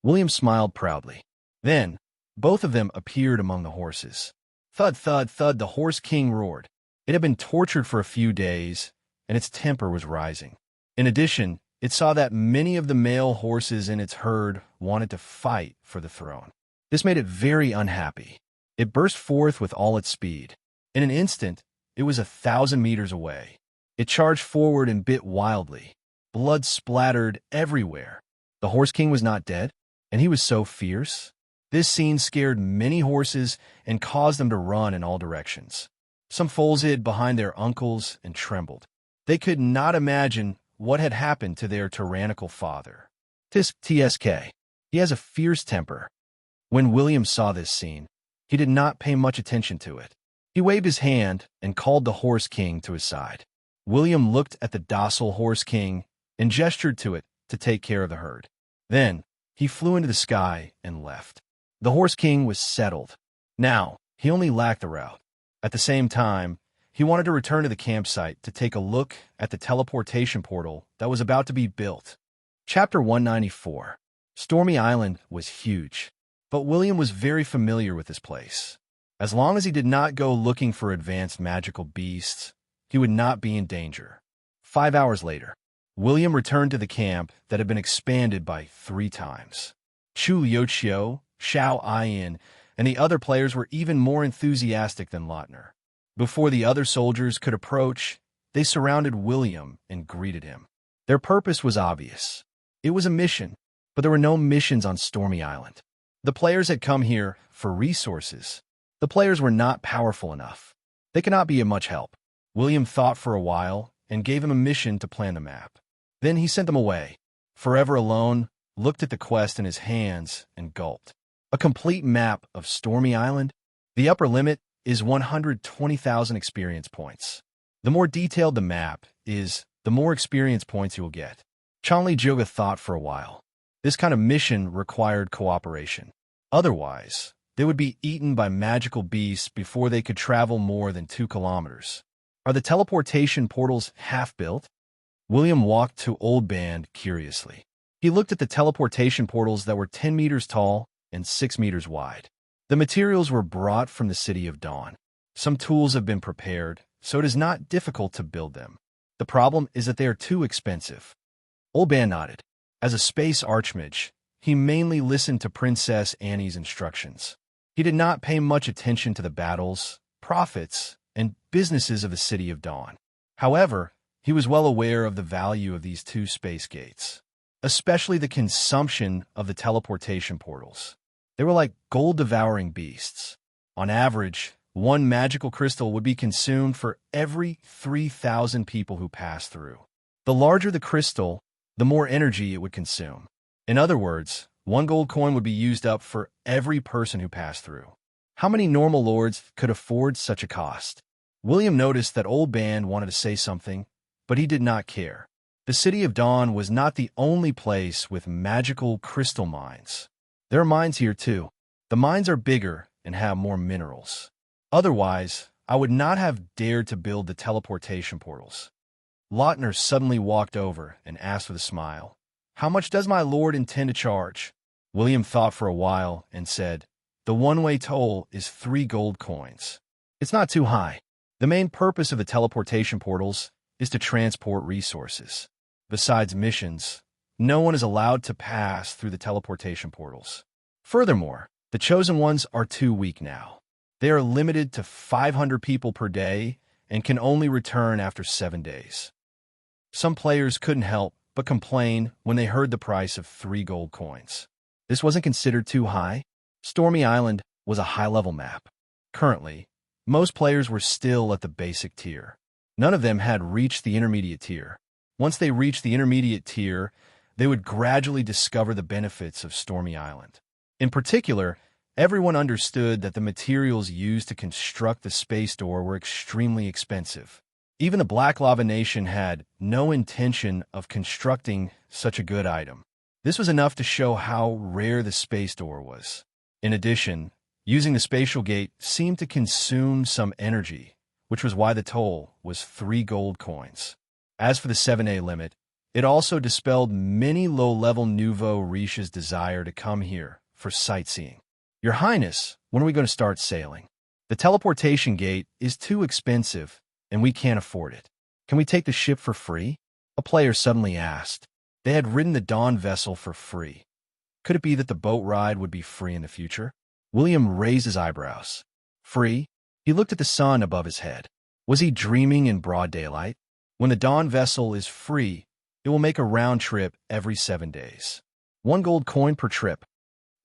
William smiled proudly. Then, both of them appeared among the horses. Thud, thud, thud, the Horse King roared. It had been tortured for a few days, and its temper was rising. In addition, it saw that many of the male horses in its herd wanted to fight for the throne. This made it very unhappy. It burst forth with all its speed. In an instant, it was 1,000 meters away. It charged forward and bit wildly. Blood splattered everywhere. The Horse King was not dead, and he was so fierce. This scene scared many horses and caused them to run in all directions. Some foals hid behind their uncles and trembled. They could not imagine what had happened to their tyrannical father. Tsk. He has a fierce temper. When William saw this scene, he did not pay much attention to it. He waved his hand and called the Horse King to his side. William looked at the docile Horse King and gestured to it to take care of the herd. Then, he flew into the sky and left. The Horse King was settled. Now, he only lacked the route. At the same time, he wanted to return to the campsite to take a look at the teleportation portal that was about to be built. Chapter 194. Stormy Island was huge, but William was very familiar with this place. As long as he did not go looking for advanced magical beasts, he would not be in danger. 5 hours later, William returned to the camp that had been expanded by 3 times. Chu Liuqiu, Xiao Aiyin, and the other players were even more enthusiastic than Lautner. Before the other soldiers could approach, they surrounded William and greeted him. Their purpose was obvious. It was a mission, but there were no missions on Stormy Island. The players had come here for resources. The players were not powerful enough. They could not be of much help. William thought for a while and gave him a mission to plan the map. Then he sent them away. Forever Alone looked at the quest in his hands and gulped. A complete map of Stormy Island? The upper limit is 120,000 experience points. The more detailed the map is, the more experience points you will get. Chanli Joga thought for a while. This kind of mission required cooperation. Otherwise, they would be eaten by magical beasts before they could travel more than 2 kilometers. Are the teleportation portals half-built? William walked to Old Band curiously. He looked at the teleportation portals that were 10 meters tall and 6 meters wide. The materials were brought from the City of Dawn. Some tools have been prepared, so it is not difficult to build them. The problem is that they are too expensive. Old Band nodded. As a space archmage, he mainly listened to Princess Annie's instructions. He did not pay much attention to the battles, profits, and businesses of the City of Dawn. However, he was well aware of the value of these 2 space gates, especially the consumption of the teleportation portals. They were like gold-devouring beasts. On average, 1 magical crystal would be consumed for every 3,000 people who passed through. The larger the crystal, the more energy it would consume. In other words, 1 gold coin would be used up for every person who passed through. How many normal lords could afford such a cost? William noticed that Old Band wanted to say something, but he did not care. The City of Dawn was not the only place with magical crystal mines. There are mines here too. The mines are bigger and have more minerals. Otherwise, I would not have dared to build the teleportation portals. Lautner suddenly walked over and asked with a smile, "How much does my lord intend to charge?" William thought for a while and said, The one-way toll is 3 gold coins. It's not too high. The main purpose of the teleportation portals is to transport resources. Besides missions, no one is allowed to pass through the teleportation portals. Furthermore, the Chosen Ones are too weak now. They are limited to 500 people per day and can only return after 7 days. Some players couldn't help but complain when they heard the price of 3 gold coins. This wasn't considered too high. Stormy Island was a high-level map. Currently, most players were still at the basic tier. None of them had reached the intermediate tier. Once they reached the intermediate tier, they would gradually discover the benefits of Stormy Island. In particular, everyone understood that the materials used to construct the space door were extremely expensive. Even the Black Lava Nation had no intention of constructing such a good item. This was enough to show how rare the space door was. In addition, using the spatial gate seemed to consume some energy, which was why the toll was 3 gold coins. As for the 7A limit, it also dispelled many low-level nouveau riches' desire to come here for sightseeing. Your Highness, when are we going to start sailing? The teleportation gate is too expensive, and we can't afford it. Can we take the ship for free? A player suddenly asked. They had ridden the Dawn vessel for free. Could it be that the boat ride would be free in the future? William raised his eyebrows. Free? He looked at the sun above his head. Was he dreaming in broad daylight? When the Dawn vessel is free, it will make a round trip every 7 days. 1 gold coin per trip.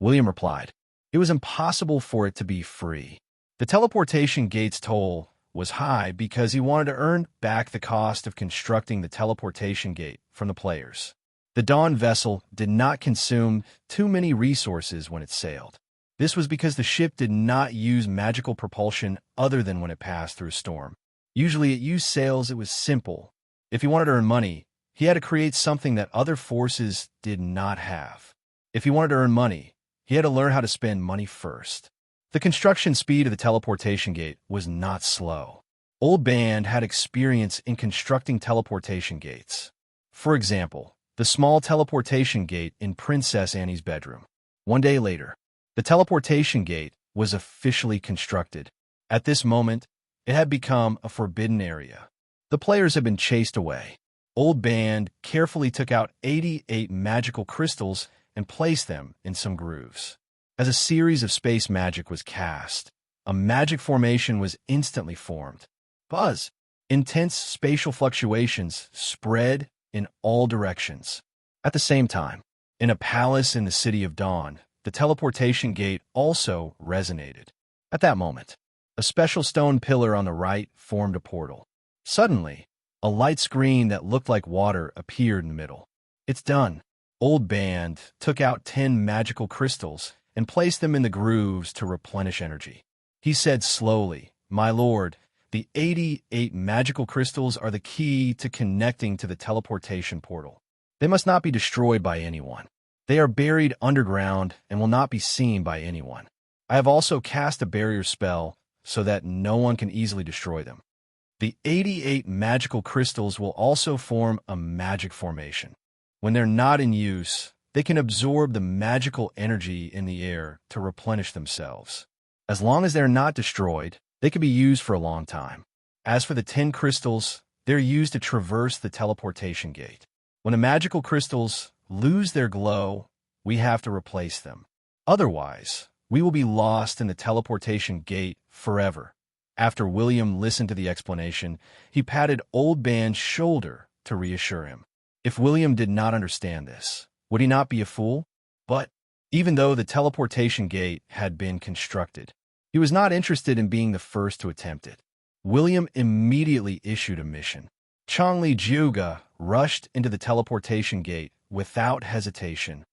William replied. It was impossible for it to be free. The teleportation gate's toll was high because he wanted to earn back the cost of constructing the teleportation gate from the players. The Dawn vessel did not consume too many resources when it sailed. This was because the ship did not use magical propulsion other than when it passed through a storm. Usually it used sails. It was simple. If he wanted to earn money, he had to create something that other forces did not have. If he wanted to earn money, he had to learn how to spend money first. The construction speed of the teleportation gate was not slow. Old Band had experience in constructing teleportation gates. For example, the small teleportation gate in Princess Annie's bedroom. 1 day later, the teleportation gate was officially constructed. At this moment, it had become a forbidden area. The players had been chased away. Old Band carefully took out 88 magical crystals and placed them in some grooves. As a series of space magic was cast, a magic formation was instantly formed. Buzz! Intense spatial fluctuations spread in all directions. At the same time, in a palace in the City of Dawn, the teleportation gate also resonated. At that moment, a special stone pillar on the right formed a portal. Suddenly, a light screen that looked like water appeared in the middle. It's done. Old Band took out 10 magical crystals and placed them in the grooves to replenish energy. He said slowly, My lord, the 88 magical crystals are the key to connecting to the teleportation portal. They must not be destroyed by anyone. They are buried underground and will not be seen by anyone. I have also cast a barrier spell so that no one can easily destroy them. The 88 magical crystals will also form a magic formation. When they're not in use, they can absorb the magical energy in the air to replenish themselves. As long as they're not destroyed, they can be used for a long time. As for the 10 crystals, they're used to traverse the teleportation gate. When the magical crystals lose their glow, we have to replace them. Otherwise, we will be lost in the teleportation gate forever. After William listened to the explanation, he patted Old Band's shoulder to reassure him. If William did not understand this, would he not be a fool? But even though the teleportation gate had been constructed, he was not interested in being the first to attempt it. William immediately issued a mission. Changli Jiuga rushed into the teleportation gate without hesitation.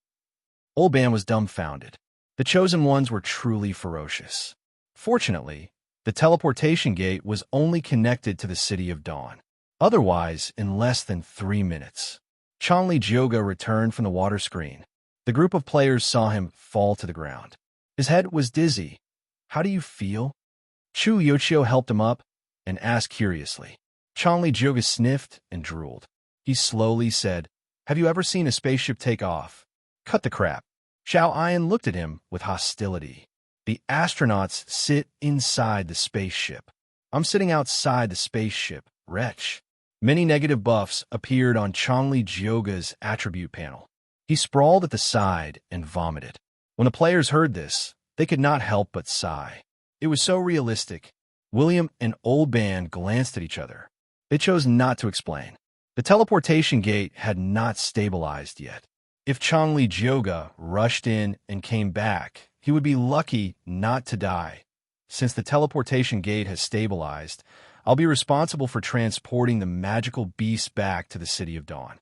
Old Ban was dumbfounded. The Chosen Ones were truly ferocious. Fortunately, the teleportation gate was only connected to the City of Dawn. Otherwise, in less than 3 minutes, Changli Jiuga returned from the water screen. The group of players saw him fall to the ground. His head was dizzy. How do you feel? Chu Yochio helped him up and asked curiously. Changli Jiuga sniffed and drooled. He slowly said, Have you ever seen a spaceship take off? Cut the crap. Xiao Ayan looked at him with hostility. The astronauts sit inside the spaceship. I'm sitting outside the spaceship, wretch. Many negative buffs appeared on Changli Jyoga's attribute panel. He sprawled at the side and vomited. When the players heard this, they could not help but sigh. It was so realistic. William and Old Band glanced at each other. They chose not to explain. The teleportation gate had not stabilized yet. If Changli Jyoga rushed in and came back, he would be lucky not to die. Since the teleportation gate has stabilized, I'll be responsible for transporting the magical beast back to the City of Dawn.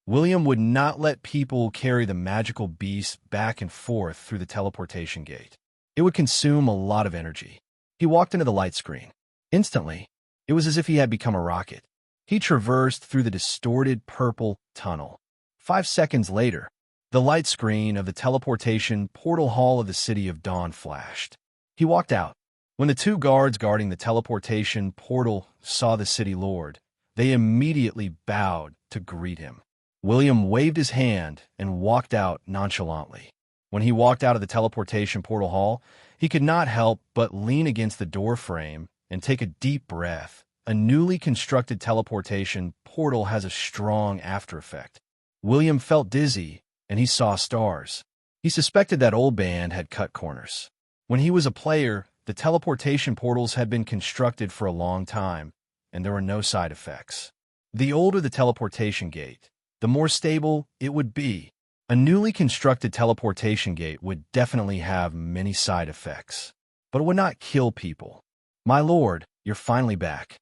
William would not let people carry the magical beast back and forth through the teleportation gate. It would consume a lot of energy. He walked into the light screen. Instantly, it was as if he had become a rocket. He traversed through the distorted purple tunnel. 5 seconds later, the light screen of the teleportation portal hall of the City of Dawn flashed. He walked out. When the 2 guards guarding the teleportation portal saw the city lord, they immediately bowed to greet him. William waved his hand and walked out nonchalantly. When he walked out of the teleportation portal hall, he could not help but lean against the door frame and take a deep breath. A newly constructed teleportation portal has a strong after effect. William felt dizzy, and he saw stars. He suspected that Old Band had cut corners. When he was a player, the teleportation portals had been constructed for a long time, and there were no side effects. The older the teleportation gate, the more stable it would be. A newly constructed teleportation gate would definitely have many side effects, but it would not kill people. My lord, you're finally back.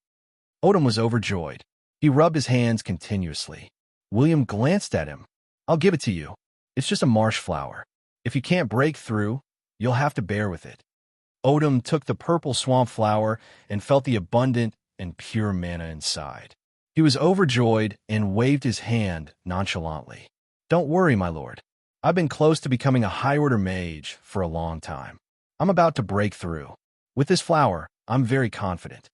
Odom was overjoyed. He rubbed his hands continuously. William glanced at him. I'll give it to you. It's just a marsh flower. If you can't break through, you'll have to bear with it. Odom took the purple swamp flower and felt the abundant and pure mana inside. He was overjoyed and waved his hand nonchalantly. Don't worry, my lord. I've been close to becoming a high-order mage for a long time. I'm about to break through. With this flower, I'm very confident.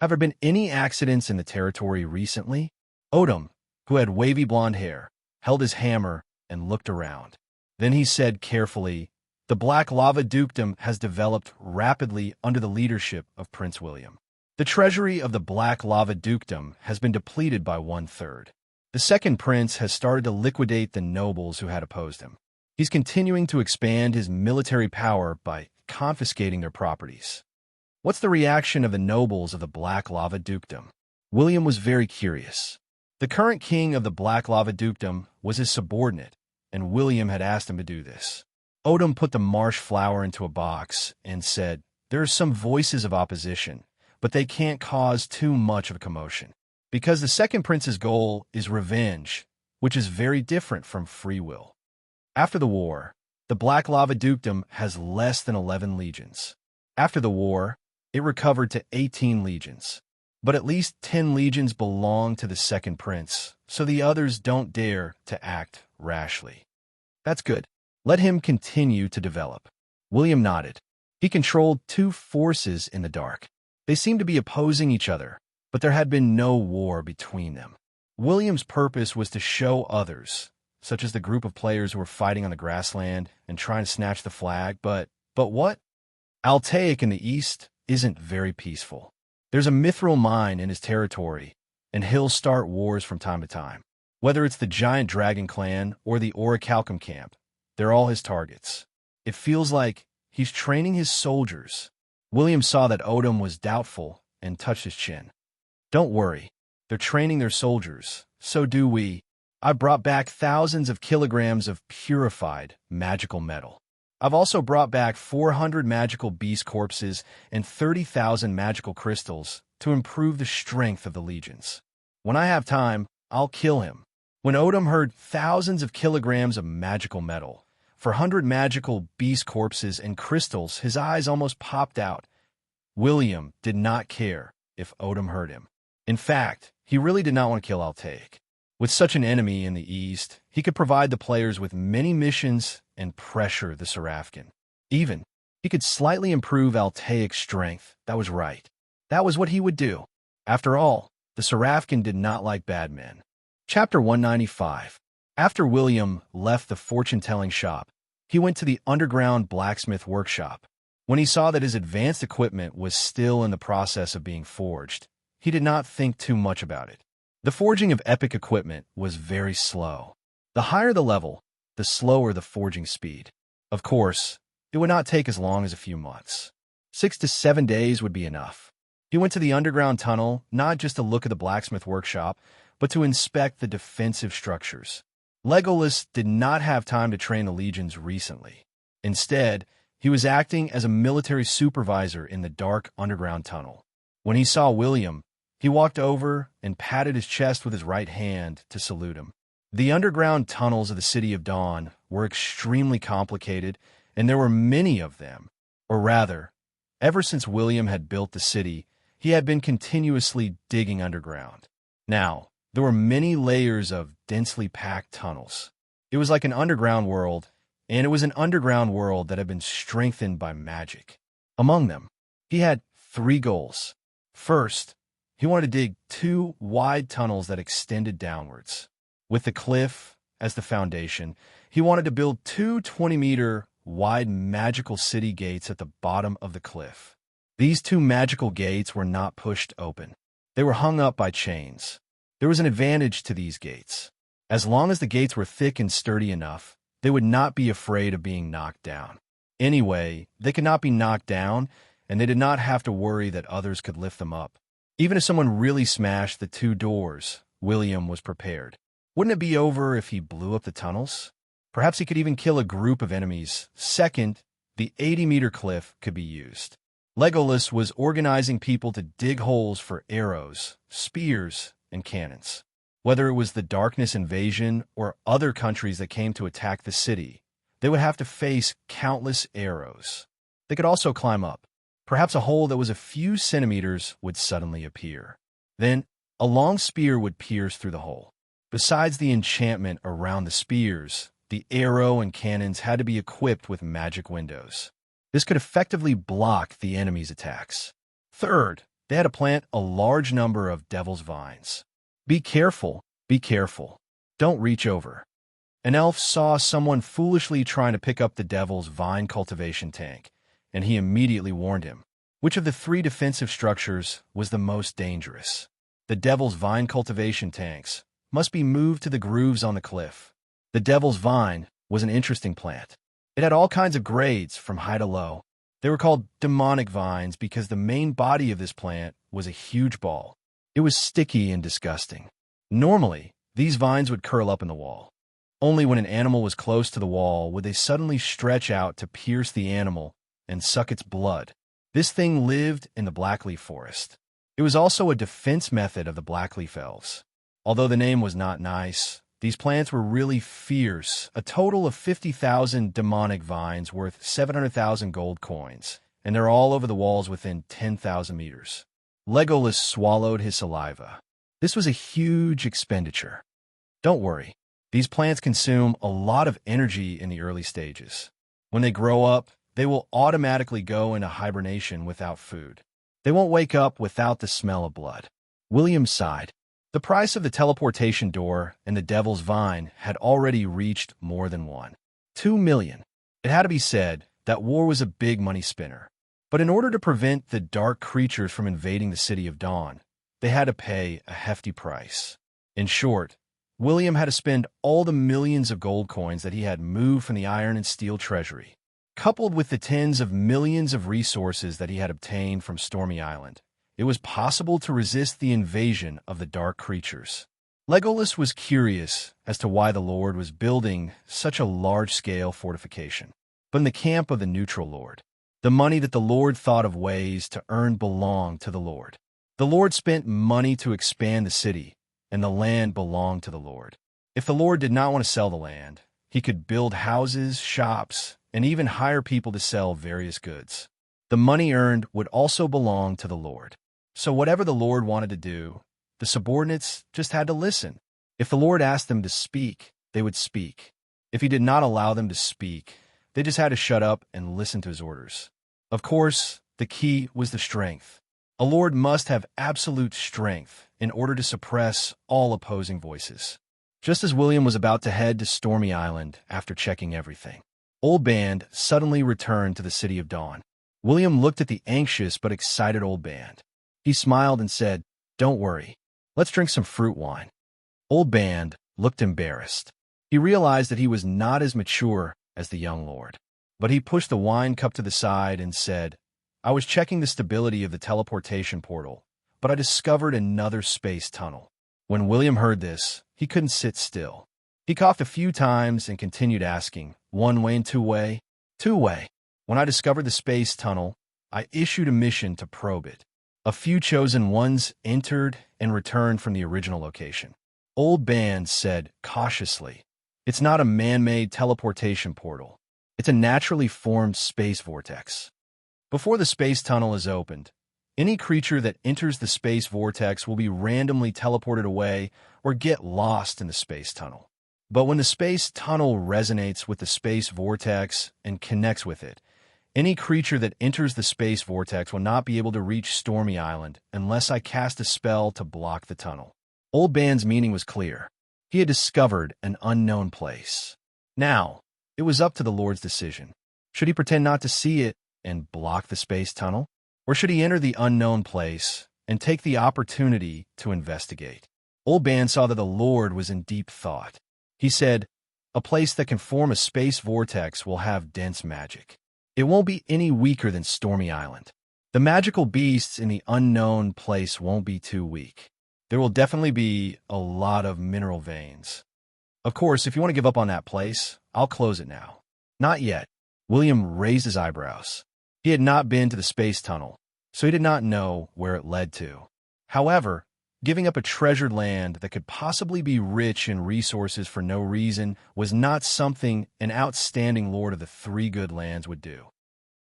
Have there been any accidents in the territory recently? Odom, who had wavy blonde hair, held his hammer and looked around. Then he said carefully, the Black Lava Dukedom has developed rapidly under the leadership of Prince William. The treasury of the Black Lava Dukedom has been depleted by 1/3. The second prince has started to liquidate the nobles who had opposed him. He's continuing to expand his military power by confiscating their properties. What's the reaction of the nobles of the Black Lava Dukedom? William was very curious. The current king of the Black Lava Dukedom was his subordinate, and William had asked him to do this. Odom put the marsh flower into a box and said, there are some voices of opposition, but they can't cause too much of a commotion. Because the second prince's goal is revenge, which is very different from free will. After the war, the Black Lava Dukedom has less than 11 legions. After the war, it recovered to 18 legions. But at least 10 legions belong to the second prince, so the others don't dare to act rashly. That's good. Let him continue to develop. William nodded. He controlled 2 forces in the dark. They seemed to be opposing each other, but there had been no war between them. William's purpose was to show others, such as the group of players who were fighting on the grassland and trying to snatch the flag, but what? Altaic in the east isn't very peaceful. There's a mithril mine in his territory, and he'll start wars from time to time. Whether it's the Giant Dragon Clan or the Orichalcum camp, they're all his targets. It feels like he's training his soldiers. William saw that Odom was doubtful and touched his chin. Don't worry, they're training their soldiers. So do we. I brought back thousands of kilograms of purified magical metal. I've also brought back 400 magical beast corpses and 30,000 magical crystals to improve the strength of the legions. When I have time, I'll kill him. When Odom heard thousands of kilograms of magical metal, 400 magical beast corpses and crystals, his eyes almost popped out. William did not care if Odom hurt him. In fact, he really did not want to kill Altaic. With such an enemy in the east, he could provide the players with many missions and pressure the Seraphin. Even, he could slightly improve Altaic's strength. That was right. That was what he would do. After all, the Seraphin did not like bad men. Chapter 195. After William left the fortune-telling shop, he went to the underground blacksmith workshop. When he saw that his advanced equipment was still in the process of being forged, he did not think too much about it. The forging of epic equipment was very slow. The higher the level, the slower the forging speed. Of course, it would not take as long as a few months. 6 to 7 days would be enough. He went to the underground tunnel, not just to look at the blacksmith workshop, but to inspect the defensive structures. Legolas did not have time to train the legions recently. Instead, he was acting as a military supervisor in the dark underground tunnel. When he saw William, he walked over and patted his chest with his right hand to salute him. The underground tunnels of the City of Dawn were extremely complicated, and there were many of them. Or rather, ever since William had built the city, he had been continuously digging underground. Now, there were many layers of densely packed tunnels. It was like an underground world, and it was an underground world that had been strengthened by magic. Among them, he had 3 goals. First, he wanted to dig 2 wide tunnels that extended downwards. With the cliff as the foundation, he wanted to build 2 20-meter wide magical city gates at the bottom of the cliff. These 2 magical gates were not pushed open. They were hung up by chains. There was an advantage to these gates. As long as the gates were thick and sturdy enough, they would not be afraid of being knocked down. Anyway, they could not be knocked down, and they did not have to worry that others could lift them up. Even if someone really smashed the 2 doors, William was prepared. Wouldn't it be over if he blew up the tunnels? Perhaps he could even kill a group of enemies. Second, the 80-meter cliff could be used. Legolas was organizing people to dig holes for arrows, spears, and cannons. Whether it was the Darkness invasion or other countries that came to attack the city, they would have to face countless arrows. They could also climb up. Perhaps a hole that was a few centimeters would suddenly appear. Then, a long spear would pierce through the hole. Besides the enchantment around the spears, the arrow and cannons had to be equipped with magic windows. This could effectively block the enemy's attacks. Third, they had to plant a large number of devil's vines. Be careful, be careful. Don't reach over. An elf saw someone foolishly trying to pick up the devil's vine cultivation tank, and he immediately warned him. Which of the 3 defensive structures was the most dangerous? The devil's vine cultivation tanks must be moved to the grooves on the cliff. The devil's vine was an interesting plant. It had all kinds of grades from high to low. They were called demonic vines because the main body of this plant was a huge ball. It was sticky and disgusting. Normally, these vines would curl up in the wall. Only when an animal was close to the wall would they suddenly stretch out to pierce the animal and suck its blood. This thing lived in the blackleaf forest. It was also a defense method of the blackleaf elves. Although the name was not nice, these plants were really fierce. A total of 50,000 demonic vines worth 700,000 gold coins, and they're all over the walls within 10,000 meters. Legolas swallowed his saliva. This was a huge expenditure. Don't worry, these plants consume a lot of energy in the early stages. When they grow up, they will automatically go into hibernation without food. They won't wake up without the smell of blood. William sighed. The price of the teleportation door and the devil's vine had already reached more than 2 million. It had to be said that war was a big money spinner. But in order to prevent the dark creatures from invading the City of Dawn, they had to pay a hefty price. In short, William had to spend all the millions of gold coins that he had moved from the iron and steel treasury, coupled with the tens of millions of resources that he had obtained from Stormy Island. It was possible to resist the invasion of the dark creatures. Legolas was curious as to why the Lord was building such a large-scale fortification. But in the camp of the neutral Lord, the money that the Lord thought of ways to earn belonged to the Lord. The Lord spent money to expand the city, and the land belonged to the Lord. If the Lord did not want to sell the land, he could build houses, shops, and even hire people to sell various goods. The money earned would also belong to the Lord. So whatever the Lord wanted to do, the subordinates just had to listen. If the Lord asked them to speak, they would speak. If he did not allow them to speak, they just had to shut up and listen to his orders. Of course, the key was the strength. A lord must have absolute strength in order to suppress all opposing voices. Just as William was about to head to Stormy Island after checking everything, Old Band suddenly returned to the City of Dawn. William looked at the anxious but excited old band. He smiled and said, "Don't worry. Let's drink some fruit wine." Old band looked embarrassed. He realized that he was not as mature as the young lord. But he pushed the wine cup to the side and said, "I was checking the stability of the teleportation portal, but I discovered another space tunnel." When William heard this, he couldn't sit still. He coughed a few times and continued asking, "One way and two way?" "Two way. When I discovered the space tunnel, I issued a mission to probe it. A few chosen ones entered and returned from the original location." Old Band said cautiously, "It's not a man-made teleportation portal. It's a naturally formed space vortex. Before the space tunnel is opened, any creature that enters the space vortex will be randomly teleported away or get lost in the space tunnel. But when the space tunnel resonates with the space vortex and connects with it, any creature that enters the space vortex will not be able to reach Stormy Island unless I cast a spell to block the tunnel." Old Band's meaning was clear. He had discovered an unknown place. Now, it was up to the Lord's decision. Should he pretend not to see it and block the space tunnel? Or should he enter the unknown place and take the opportunity to investigate? Old Band saw that the Lord was in deep thought. He said, "A place that can form a space vortex will have dense magic. It won't be any weaker than Stormy Island. The magical beasts in the unknown place won't be too weak. There will definitely be a lot of mineral veins. Of course, if you want to give up on that place, I'll close it now." "Not yet." William raised his eyebrows. He had not been to the space tunnel, so he did not know where it led to. However, giving up a treasured land that could possibly be rich in resources for no reason was not something an outstanding lord of the three good lands would do.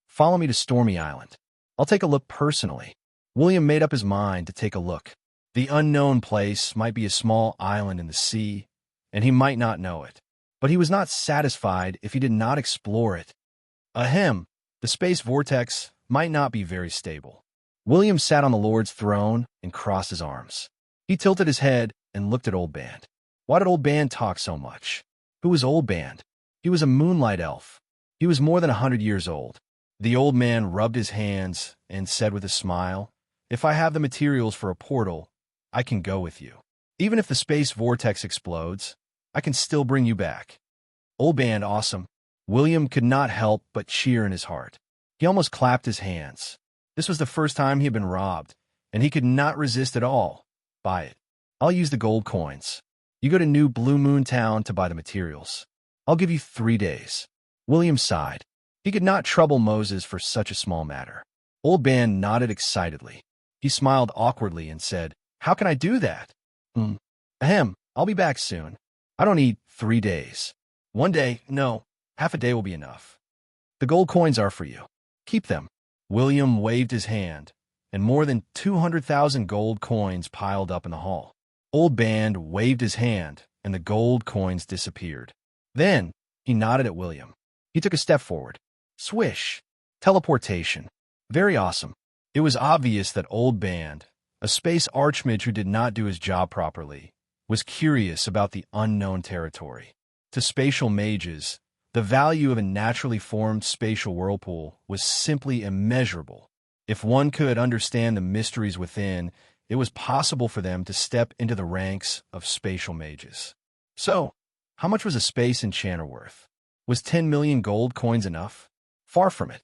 "Follow me to Stormy Island. I'll take a look personally." William made up his mind to take a look. The unknown place might be a small island in the sea, and he might not know it. But he was not satisfied if he did not explore it. Ahem, the space vortex might not be very stable. William sat on the Lord's throne and crossed his arms. He tilted his head and looked at Old Band. Why did Old Band talk so much? Who was Old Band? He was a moonlight elf. He was more than 100 years old. The old man rubbed his hands and said with a smile, "If I have the materials for a portal, I can go with you. Even if the space vortex explodes, I can still bring you back." Old Band, awesome. William could not help but cheer in his heart. He almost clapped his hands. This was the first time he had been robbed, and he could not resist at all. "Buy it. I'll use the gold coins. You go to New Blue Moon Town to buy the materials. I'll give you 3 days." William sighed. He could not trouble Moses for such a small matter. Old Band nodded excitedly. He smiled awkwardly and said, "How can I do that?" Ahem, I'll be back soon. I don't need 3 days. 1 day, no, half a day will be enough. The gold coins are for you. Keep them." William waved his hand, and more than 200,000 gold coins piled up in the hall. Old Band waved his hand, and the gold coins disappeared. Then he nodded at William. He took a step forward. Swish! Teleportation. Very awesome. It was obvious that Old Band, a space archmage who did not do his job properly, was curious about the unknown territory. To spatial mages, the value of a naturally formed spatial whirlpool was simply immeasurable. If one could understand the mysteries within, it was possible for them to step into the ranks of spatial mages. So, how much was a space enchanter worth? Was 10 million gold coins enough? Far from it.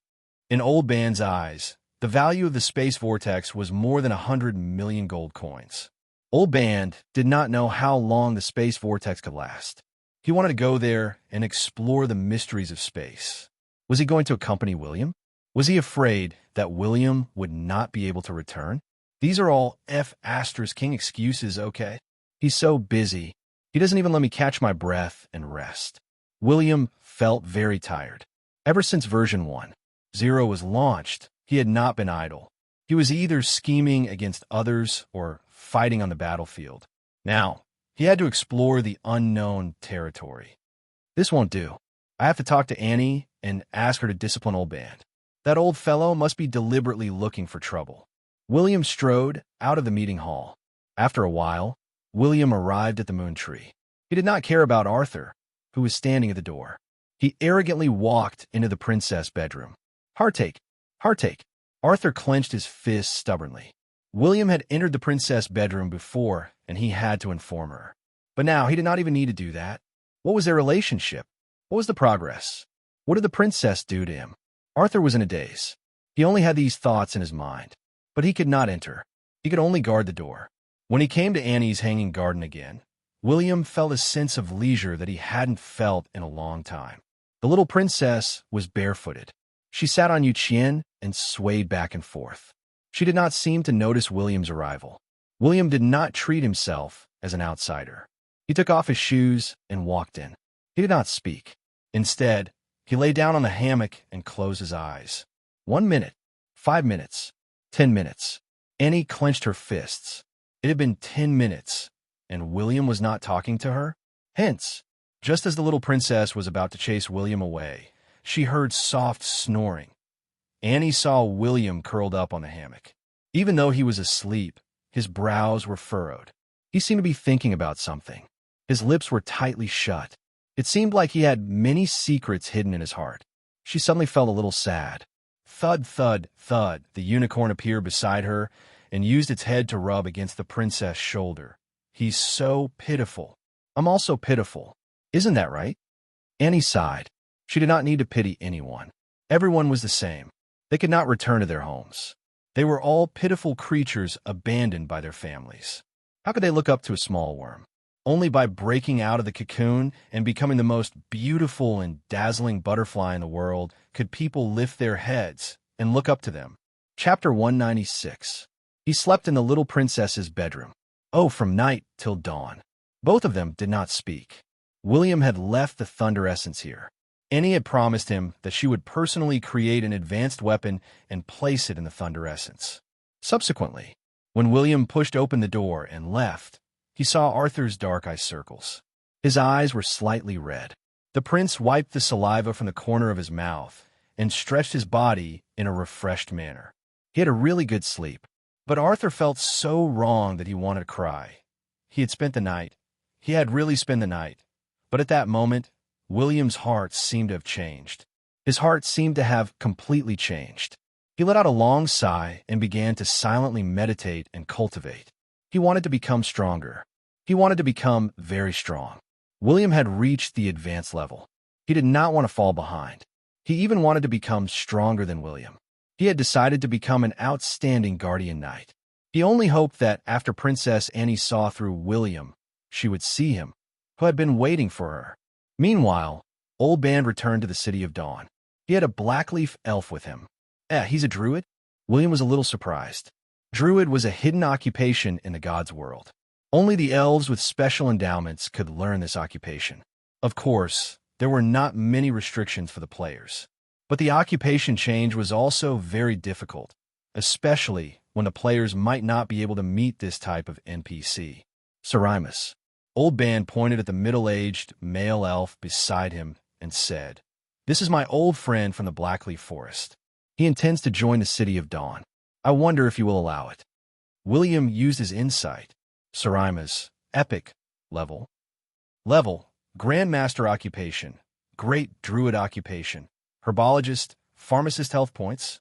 In Old Band's eyes, the value of the space vortex was more than 100 million gold coins. Old Band did not know how long the space vortex could last. He wanted to go there and explore the mysteries of space. Was he going to accompany William? Was he afraid that William would not be able to return? These are all F***ing excuses, okay? He's so busy. He doesn't even let me catch my breath and rest. William felt very tired. Ever since version 1.0 was launched, he had not been idle. He was either scheming against others or fighting on the battlefield. Now, he had to explore the unknown territory. This won't do. I have to talk to Annie and ask her to discipline Old Band. That old fellow must be deliberately looking for trouble. William strode out of the meeting hall. After a while, William arrived at the moon tree. He did not care about Arthur, who was standing at the door. He arrogantly walked into the princess' bedroom. Heartache, Heartache. Arthur clenched his fist stubbornly. William had entered the princess' bedroom before, and he had to inform her. But now he did not even need to do that. What was their relationship? What was the progress? What did the princess do to him? Arthur was in a daze. He only had these thoughts in his mind. But he could not enter. He could only guard the door. When he came to Annie's hanging garden again, William felt a sense of leisure that he hadn't felt in a long time. The little princess was barefooted. She sat on Yuqian and swayed back and forth. She did not seem to notice William's arrival. William did not treat himself as an outsider. He took off his shoes and walked in. He did not speak. Instead, he lay down on the hammock and closed his eyes. 1 minute, 5 minutes, 10 minutes. Annie clenched her fists. It had been 10 minutes, and William was not talking to her? Hence, just as the little princess was about to chase William away, she heard soft snoring. Annie saw William curled up on the hammock. Even though he was asleep, his brows were furrowed. He seemed to be thinking about something. His lips were tightly shut. It seemed like he had many secrets hidden in his heart. She suddenly felt a little sad. Thud, thud, thud, the unicorn appeared beside her and used its head to rub against the princess' shoulder. He's so pitiful. I'm also pitiful. Isn't that right? Annie sighed. She did not need to pity anyone. Everyone was the same. They could not return to their homes. They were all pitiful creatures abandoned by their families. How could they look up to a small worm? Only by breaking out of the cocoon and becoming the most beautiful and dazzling butterfly in the world could people lift their heads and look up to them. Chapter 196. He slept in the little princess's bedroom. Oh, from night till dawn. Both of them did not speak. William had left the thunder essence here. Annie had promised him that she would personally create an advanced weapon and place it in the thunder essence. Subsequently, when William pushed open the door and left, he saw Arthur's dark eye circles. His eyes were slightly red. The prince wiped the saliva from the corner of his mouth and stretched his body in a refreshed manner. He had a really good sleep, but Arthur felt so wrong that he wanted to cry. He had spent the night. He had really spent the night. But at that moment, William's heart seemed to have changed. His heart seemed to have completely changed. He let out a long sigh and began to silently meditate and cultivate. He wanted to become stronger. He wanted to become very strong. William had reached the advanced level. He did not want to fall behind. He even wanted to become stronger than William. He had decided to become an outstanding guardian knight. He only hoped that after Princess Annie saw through William, she would see him, who had been waiting for her. Meanwhile, Old Band returned to the City of Dawn. He had a blackleaf elf with him. He's a druid? William was a little surprised. Druid was a hidden occupation in the gods' world. Only the elves with special endowments could learn this occupation. Of course, there were not many restrictions for the players. But the occupation change was also very difficult, especially when the players might not be able to meet this type of NPC. Serene. Old Band pointed at the middle-aged male elf beside him and said, "This is my old friend from the Blackleaf Forest. He intends to join the City of Dawn. I wonder if you will allow it." William used his insight. Serene's epic level. Grandmaster occupation. Great druid occupation. Herbologist, pharmacist health points.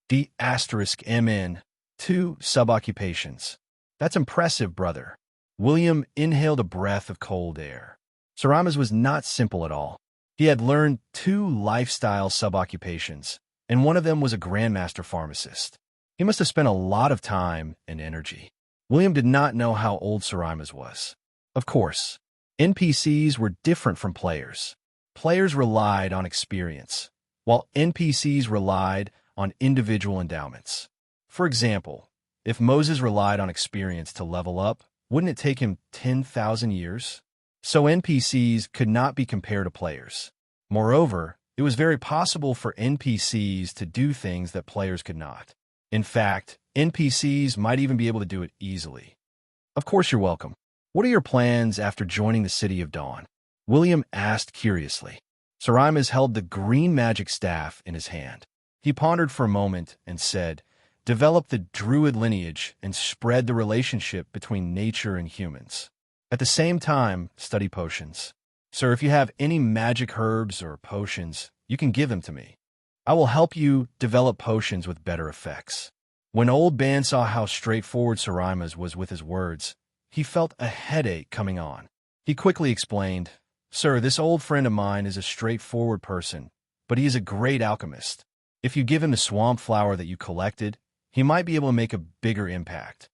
D*MN. 2 sub-occupations. That's impressive, brother. William inhaled a breath of cold air. Serene's was not simple at all. He had learned 2 lifestyle sub-occupations, and one of them was a grandmaster pharmacist. He must have spent a lot of time and energy. William did not know how old Serene's was. Of course, NPCs were different from players. Players relied on experience, while NPCs relied on individual endowments. For example, if Moses relied on experience to level up, wouldn't it take him 10,000 years? So NPCs could not be compared to players. Moreover, it was very possible for NPCs to do things that players could not. In fact, NPCs might even be able to do it easily. Of course you're welcome. What are your plans after joining the City of Dawn? William asked curiously. Serene held the green magic staff in his hand. He pondered for a moment and said, "Develop the druid lineage and spread the relationship between nature and humans. At the same time, study potions. Sir, if you have any magic herbs or potions, you can give them to me. I will help you develop potions with better effects." When Old Ban saw how straightforward Sarimas was with his words, he felt a headache coming on. He quickly explained, "Sir, this old friend of mine is a straightforward person, but he is a great alchemist. If you give him the swamp flower that you collected, he might be able to make a bigger impact."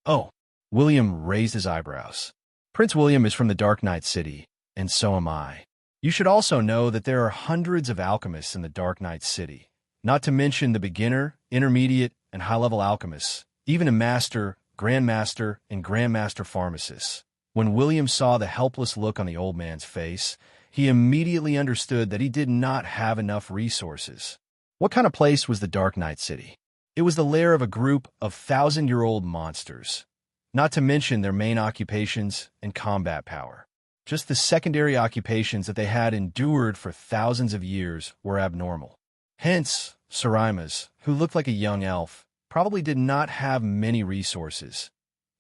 "Oh," William raised his eyebrows. "Prince William is from the Dark Knight City, and so am I. You should also know that there are hundreds of alchemists in the Dark Knight City, not to mention the beginner, intermediate, and high-level alchemists, even a master, grandmaster, and grandmaster pharmacists." When William saw the helpless look on the old man's face, he immediately understood that he did not have enough resources. What kind of place was the Dark Knight City? It was the lair of a group of thousand-year-old monsters, not to mention their main occupations and combat power. Just the secondary occupations that they had endured for thousands of years were abnormal. Hence, Sarimas, who looked like a young elf, probably did not have many resources.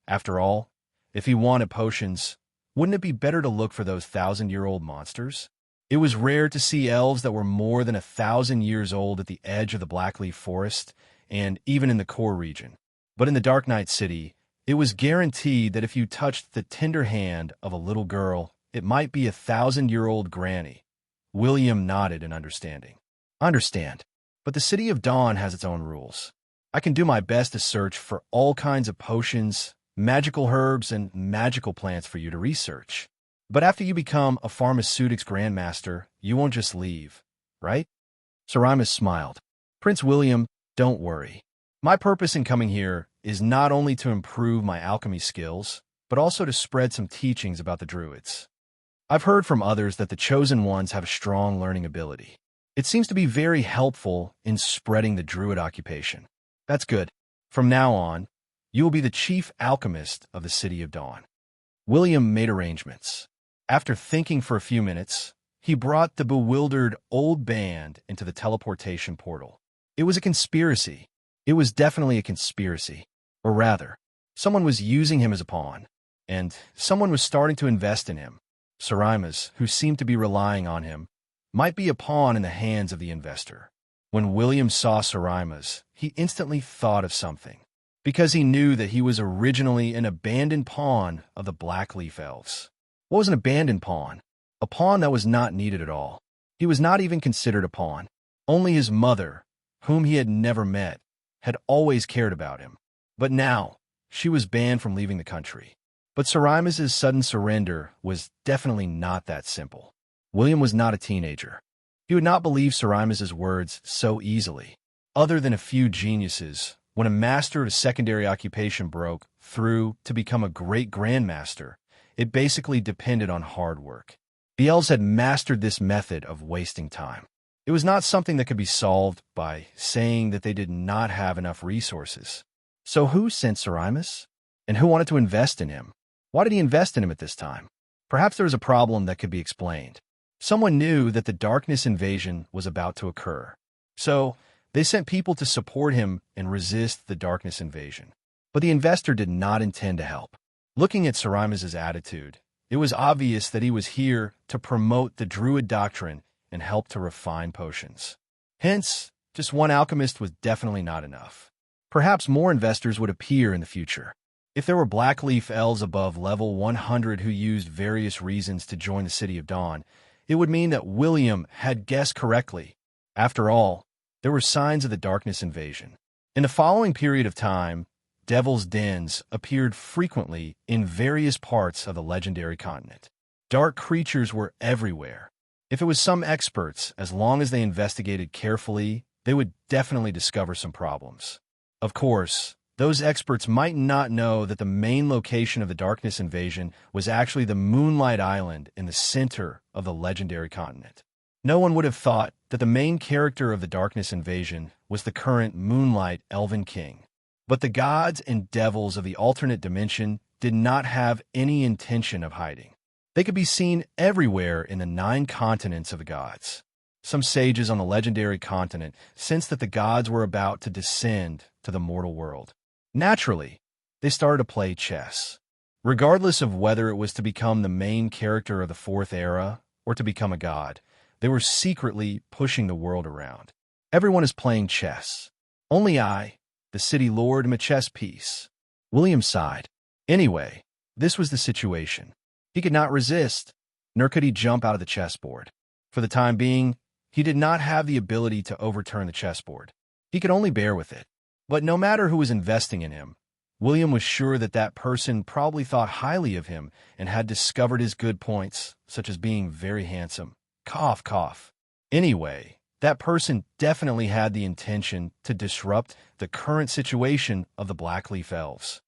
After all, if he wanted potions, wouldn't it be better to look for those thousand-year-old monsters? It was rare to see elves that were more than 1,000 years old at the edge of the Blackleaf Forest, and even in the core region. But in the Dark Knight City, it was guaranteed that if you touched the tender hand of a little girl, it might be 1,000-year-old granny. William nodded in understanding. "I understand, but the City of Dawn has its own rules. I can do my best to search for all kinds of potions, magical herbs, and magical plants for you to research. But after you become a pharmaceutics grandmaster, you won't just leave, right?" Sarimas smiled. "Prince William, don't worry. My purpose in coming here is not only to improve my alchemy skills, but also to spread some teachings about the Druids. I've heard from others that the Chosen Ones have a strong learning ability. It seems to be very helpful in spreading the Druid occupation. That's good. From now on, you will be the chief alchemist of the City of Dawn." William made arrangements. After thinking for a few minutes, he brought the bewildered old band into the teleportation portal. It was a conspiracy. It was definitely a conspiracy. Or rather, someone was using him as a pawn, and someone was starting to invest in him. Sarimas, who seemed to be relying on him, might be a pawn in the hands of the investor. When William saw Sarimas, he instantly thought of something, because he knew that he was originally an abandoned pawn of the Blackleaf Elves. What was an abandoned pawn? A pawn that was not needed at all. He was not even considered a pawn. Only his mother, whom he had never met, had always cared about him. But now, she was banned from leaving the country. But Sarimas' sudden surrender was definitely not that simple. William was not a teenager. He would not believe Sarimas' words so easily. Other than a few geniuses, when a master of a secondary occupation broke through to become a great grandmaster, it basically depended on hard work. The elves had mastered this method of wasting time. It was not something that could be solved by saying that they did not have enough resources. So who sent Sarimas? And who wanted to invest in him? Why did he invest in him at this time? Perhaps there was a problem that could be explained. Someone knew that the darkness invasion was about to occur. So they sent people to support him and resist the darkness invasion. But the investor did not intend to help. Looking at Sarimas' attitude, it was obvious that he was here to promote the Druid doctrine and help to refine potions. Hence, just one alchemist was definitely not enough. Perhaps more investors would appear in the future. If there were Blackleaf Elves above level 100 who used various reasons to join the City of Dawn, it would mean that William had guessed correctly. After all, there were signs of the darkness invasion. In the following period of time, devil's dens appeared frequently in various parts of the legendary continent. Dark creatures were everywhere. If it was some experts, as long as they investigated carefully, they would definitely discover some problems. Of course, those experts might not know that the main location of the darkness invasion was actually the Moonlight Island in the center of the legendary continent. No one would have thought that the main character of the darkness invasion was the current Moonlight Elven King. But the gods and devils of the alternate dimension did not have any intention of hiding. They could be seen everywhere in the 9 continents of the gods. Some sages on the legendary continent sensed that the gods were about to descend to the mortal world. Naturally, they started to play chess. Regardless of whether it was to become the main character of the 4th era or to become a god, they were secretly pushing the world around. Everyone is playing chess. Only I, the city lord, am a chess piece. William sighed. Anyway, this was the situation. He could not resist, nor could he jump out of the chessboard. For the time being, he did not have the ability to overturn the chessboard. He could only bear with it. But no matter who was investing in him, William was sure that that person probably thought highly of him and had discovered his good points, such as being very handsome. Cough, cough. Anyway, that person definitely had the intention to disrupt the current situation of the Blackleaf Elves.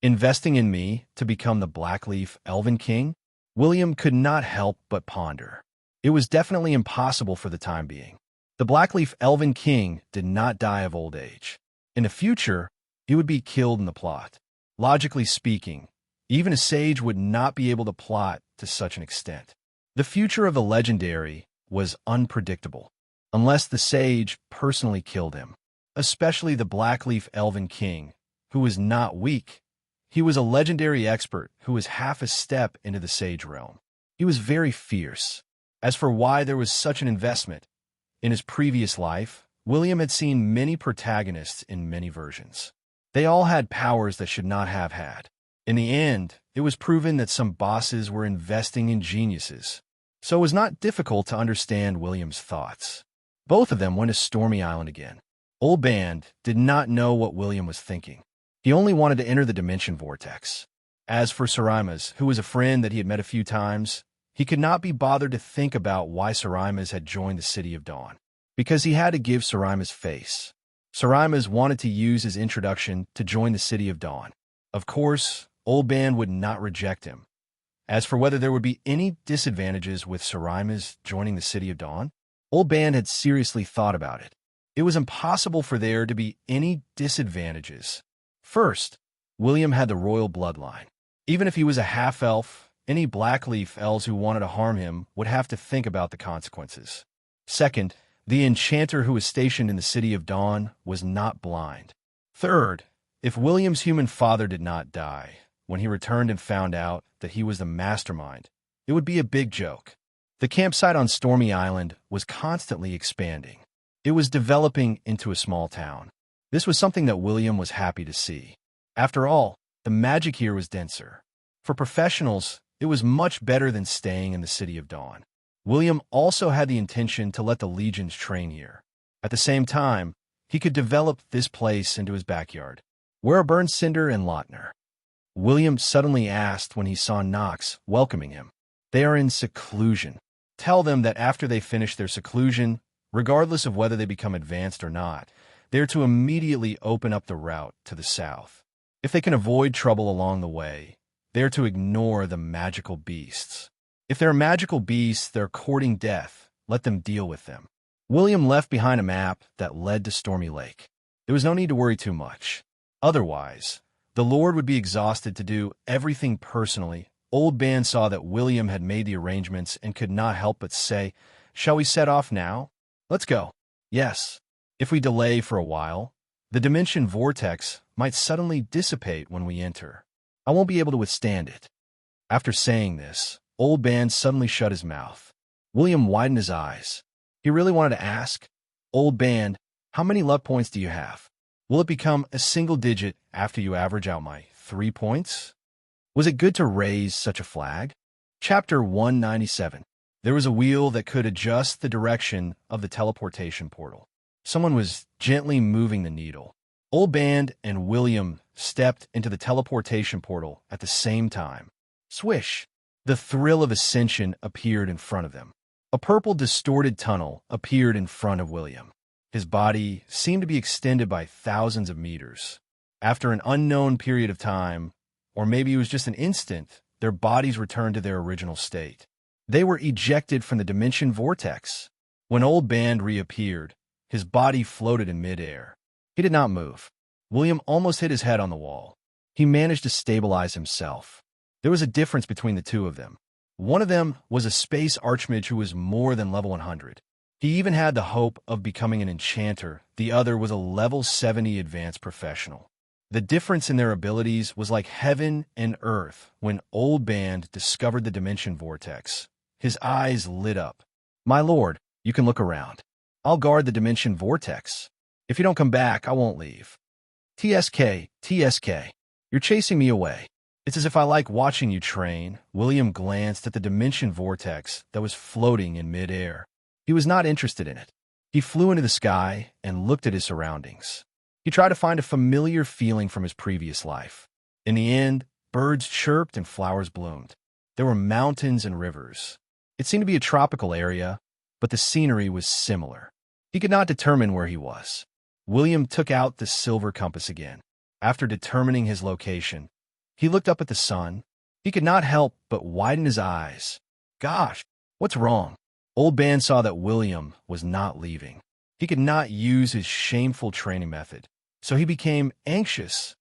Investing in me to become the Blackleaf Elven King? William could not help but ponder. It was definitely impossible for the time being. The Blackleaf Elven King did not die of old age. In the future, he would be killed in the plot. Logically speaking, even a sage would not be able to plot to such an extent. The future of the legendary was unpredictable, unless the sage personally killed him, especially the Blackleaf Elven King, who was not weak. He was a legendary expert who was half a step into the sage realm. He was very fierce. As for why there was such an investment, in his previous life, William had seen many protagonists in many versions. They all had powers that should not have had. In the end, it was proven that some bosses were investing in geniuses. So it was not difficult to understand William's thoughts. Both of them went to Stormy Island again. Old Band did not know what William was thinking. He only wanted to enter the dimension vortex. As for Sarimas, who was a friend that he had met a few times, he could not be bothered to think about why Sarimas had joined the City of Dawn, because he had to give Sarimas face. Sarimas wanted to use his introduction to join the City of Dawn. Of course, Old Band would not reject him. As for whether there would be any disadvantages with Sarimas joining the City of Dawn, Old Band had seriously thought about it. It was impossible for there to be any disadvantages. First, William had the royal bloodline. Even if he was a half-elf, any Blackleaf elves who wanted to harm him would have to think about the consequences. Second, the enchanter who was stationed in the City of Dawn was not blind. Third, if William's human father did not die, when he returned and found out that he was the mastermind, it would be a big joke. The campsite on Stormy Island was constantly expanding. It was developing into a small town. This was something that William was happy to see. After all, the magic here was denser. For professionals, it was much better than staying in the City of Dawn. William also had the intention to let the legions train here. At the same time, he could develop this place into his backyard. Where are Burncinder and Lautner? William suddenly asked when he saw Nox welcoming him. They are in seclusion. Tell them that after they finish their seclusion, regardless of whether they become advanced or not, they are to immediately open up the route to the south. If they can avoid trouble along the way, they are to ignore the magical beasts. If there are magical beasts that are courting death, let them deal with them. William left behind a map that led to Stormy Lake. There was no need to worry too much. Otherwise, the Lord would be exhausted to do everything personally. Old Band saw that William had made the arrangements and could not help but say, "Shall we set off now? Let's go." Yes. If we delay for a while, the dimension vortex might suddenly dissipate when we enter. I won't be able to withstand it. After saying this, Old Band suddenly shut his mouth. William widened his eyes. He really wanted to ask, "Old Band, how many luck points do you have? Will it become a single digit after you average out my 3 points? Was it good to raise such a flag?" Chapter 197. There was a wheel that could adjust the direction of the teleportation portal. Someone was gently moving the needle. Old Band and William stepped into the teleportation portal at the same time. Swish! The thrill of ascension appeared in front of them. A purple distorted tunnel appeared in front of William. His body seemed to be extended by thousands of meters. After an unknown period of time, or maybe it was just an instant, their bodies returned to their original state. They were ejected from the dimension vortex. When Old Band reappeared, his body floated in midair. He did not move. William almost hit his head on the wall. He managed to stabilize himself. There was a difference between the two of them. One of them was a space archmage who was more than level 100. He even had the hope of becoming an enchanter. The other was a level 70 advanced professional. The difference in their abilities was like heaven and earth when Old Band discovered the dimension vortex. His eyes lit up. "My lord, you can look around." I'll guard the dimension vortex. If you don't come back, I won't leave. TSK, TSK. You're chasing me away. It's as if I like watching you train. William glanced at the dimension vortex that was floating in midair. He was not interested in it. He flew into the sky and looked at his surroundings. He tried to find a familiar feeling from his previous life. In the end, birds chirped and flowers bloomed. There were mountains and rivers. It seemed to be a tropical area, but the scenery was similar. He could not determine where he was. William took out the silver compass again. After determining his location, he looked up at the sun. He could not help but widen his eyes. Gosh, what's wrong? Old Ben saw that William was not leaving. He could not use his shameful training method, so he became anxious.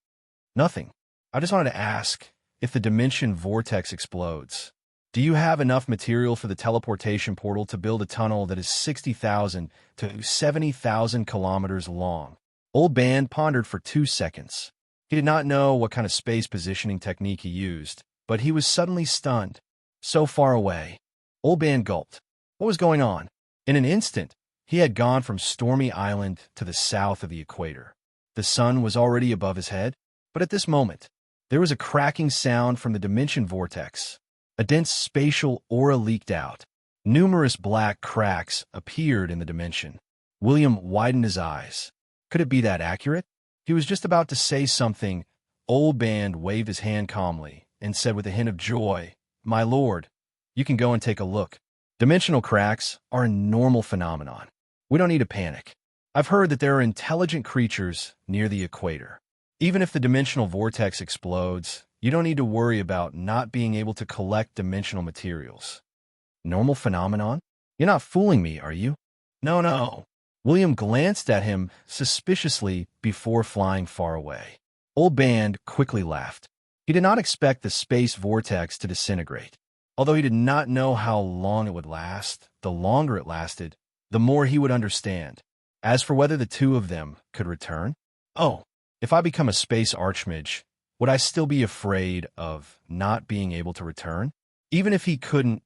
Nothing. I just wanted to ask, if the dimension vortex explodes, do you have enough material for the teleportation portal to build a tunnel that is 60,000 to 70,000 kilometers long? Old Ben pondered for 2 seconds. He did not know what kind of space positioning technique he used, but he was suddenly stunned. So far away. Old Ben gulped. What was going on? In an instant, he had gone from Stormy Island to the south of the equator. The sun was already above his head, but at this moment, there was a cracking sound from the dimension vortex. A dense spatial aura leaked out. Numerous black cracks appeared in the dimension. William widened his eyes. Could it be that accurate? He was just about to say something. Old Ben waved his hand calmly and said with a hint of joy, "My lord, you can go and take a look. Dimensional cracks are a normal phenomenon. We don't need to panic. I've heard that there are intelligent creatures near the equator. Even if the dimensional vortex explodes, you don't need to worry about not being able to collect dimensional materials." Normal phenomenon? You're not fooling me, are you? No. William glanced at him suspiciously before flying far away. Old Ben quickly laughed. He did not expect the space vortex to disintegrate. Although he did not know how long it would last, the longer it lasted, the more he would understand. As for whether the two of them could return, if I become a space archmage, would I still be afraid of not being able to return? Even if he couldn't,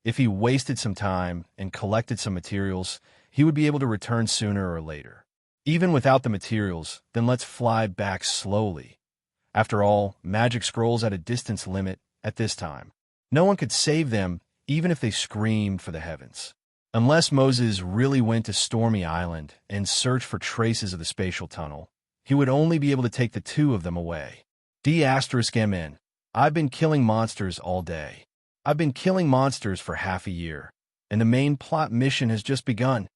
if he wasted some time and collected some materials, he would be able to return sooner or later. Even without the materials, then let's fly back slowly. After all, magic scrolls at a distance limit at this time. No one could save them even if they screamed for the heavens. Unless Moses really went to Stormy Island and searched for traces of the spatial tunnel, he would only be able to take the two of them away. D*MN. I've been killing monsters all day. I've been killing monsters for half a year, and the main plot mission has just begun.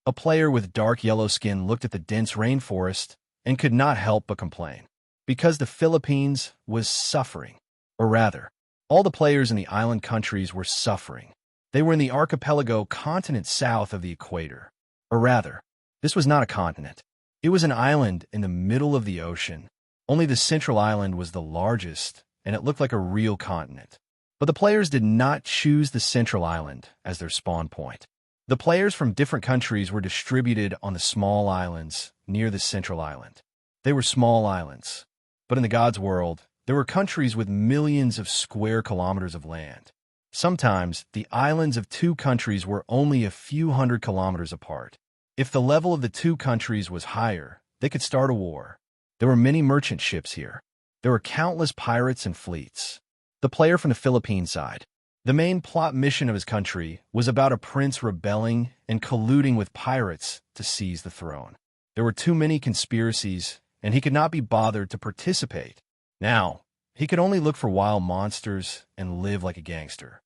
A player with dark yellow skin looked at the dense rainforest and could not help but complain. Because the Philippines was suffering. Or rather, all the players in the island countries were suffering. They were in the archipelago continent south of the equator. Or rather, this was not a continent. It was an island in the middle of the ocean. Only the central island was the largest, and it looked like a real continent. But the players did not choose the central island as their spawn point. The players from different countries were distributed on the small islands near the central island. They were small islands. But in the God's world, there were countries with millions of square kilometers of land. Sometimes, the islands of two countries were only a few hundred kilometers apart. If the level of the two countries was higher, they could start a war. There were many merchant ships here. There were countless pirates and fleets. The player from the Philippine side. The main plot mission of his country was about a prince rebelling and colluding with pirates to seize the throne. There were too many conspiracies, and he could not be bothered to participate. Now, he could only look for wild monsters and live like a gangster.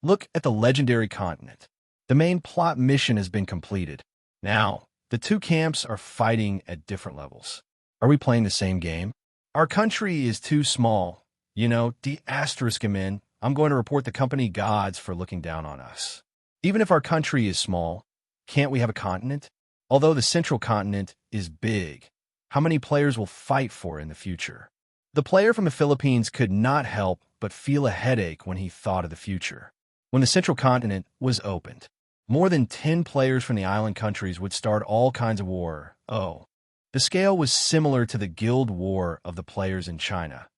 Look at the legendary continent. The main plot mission has been completed. Now, the two camps are fighting at different levels. Are we playing the same game? Our country is too small. D*MN. I'm going to report the company gods for looking down on us. Even if our country is small, can't we have a continent? Although the central continent is big, how many players will fight for in the future? The player from the Philippines could not help but feel a headache when he thought of the future. When the central continent was opened, more than 10 players from the island countries would start all kinds of war. The scale was similar to the guild war of the players in China.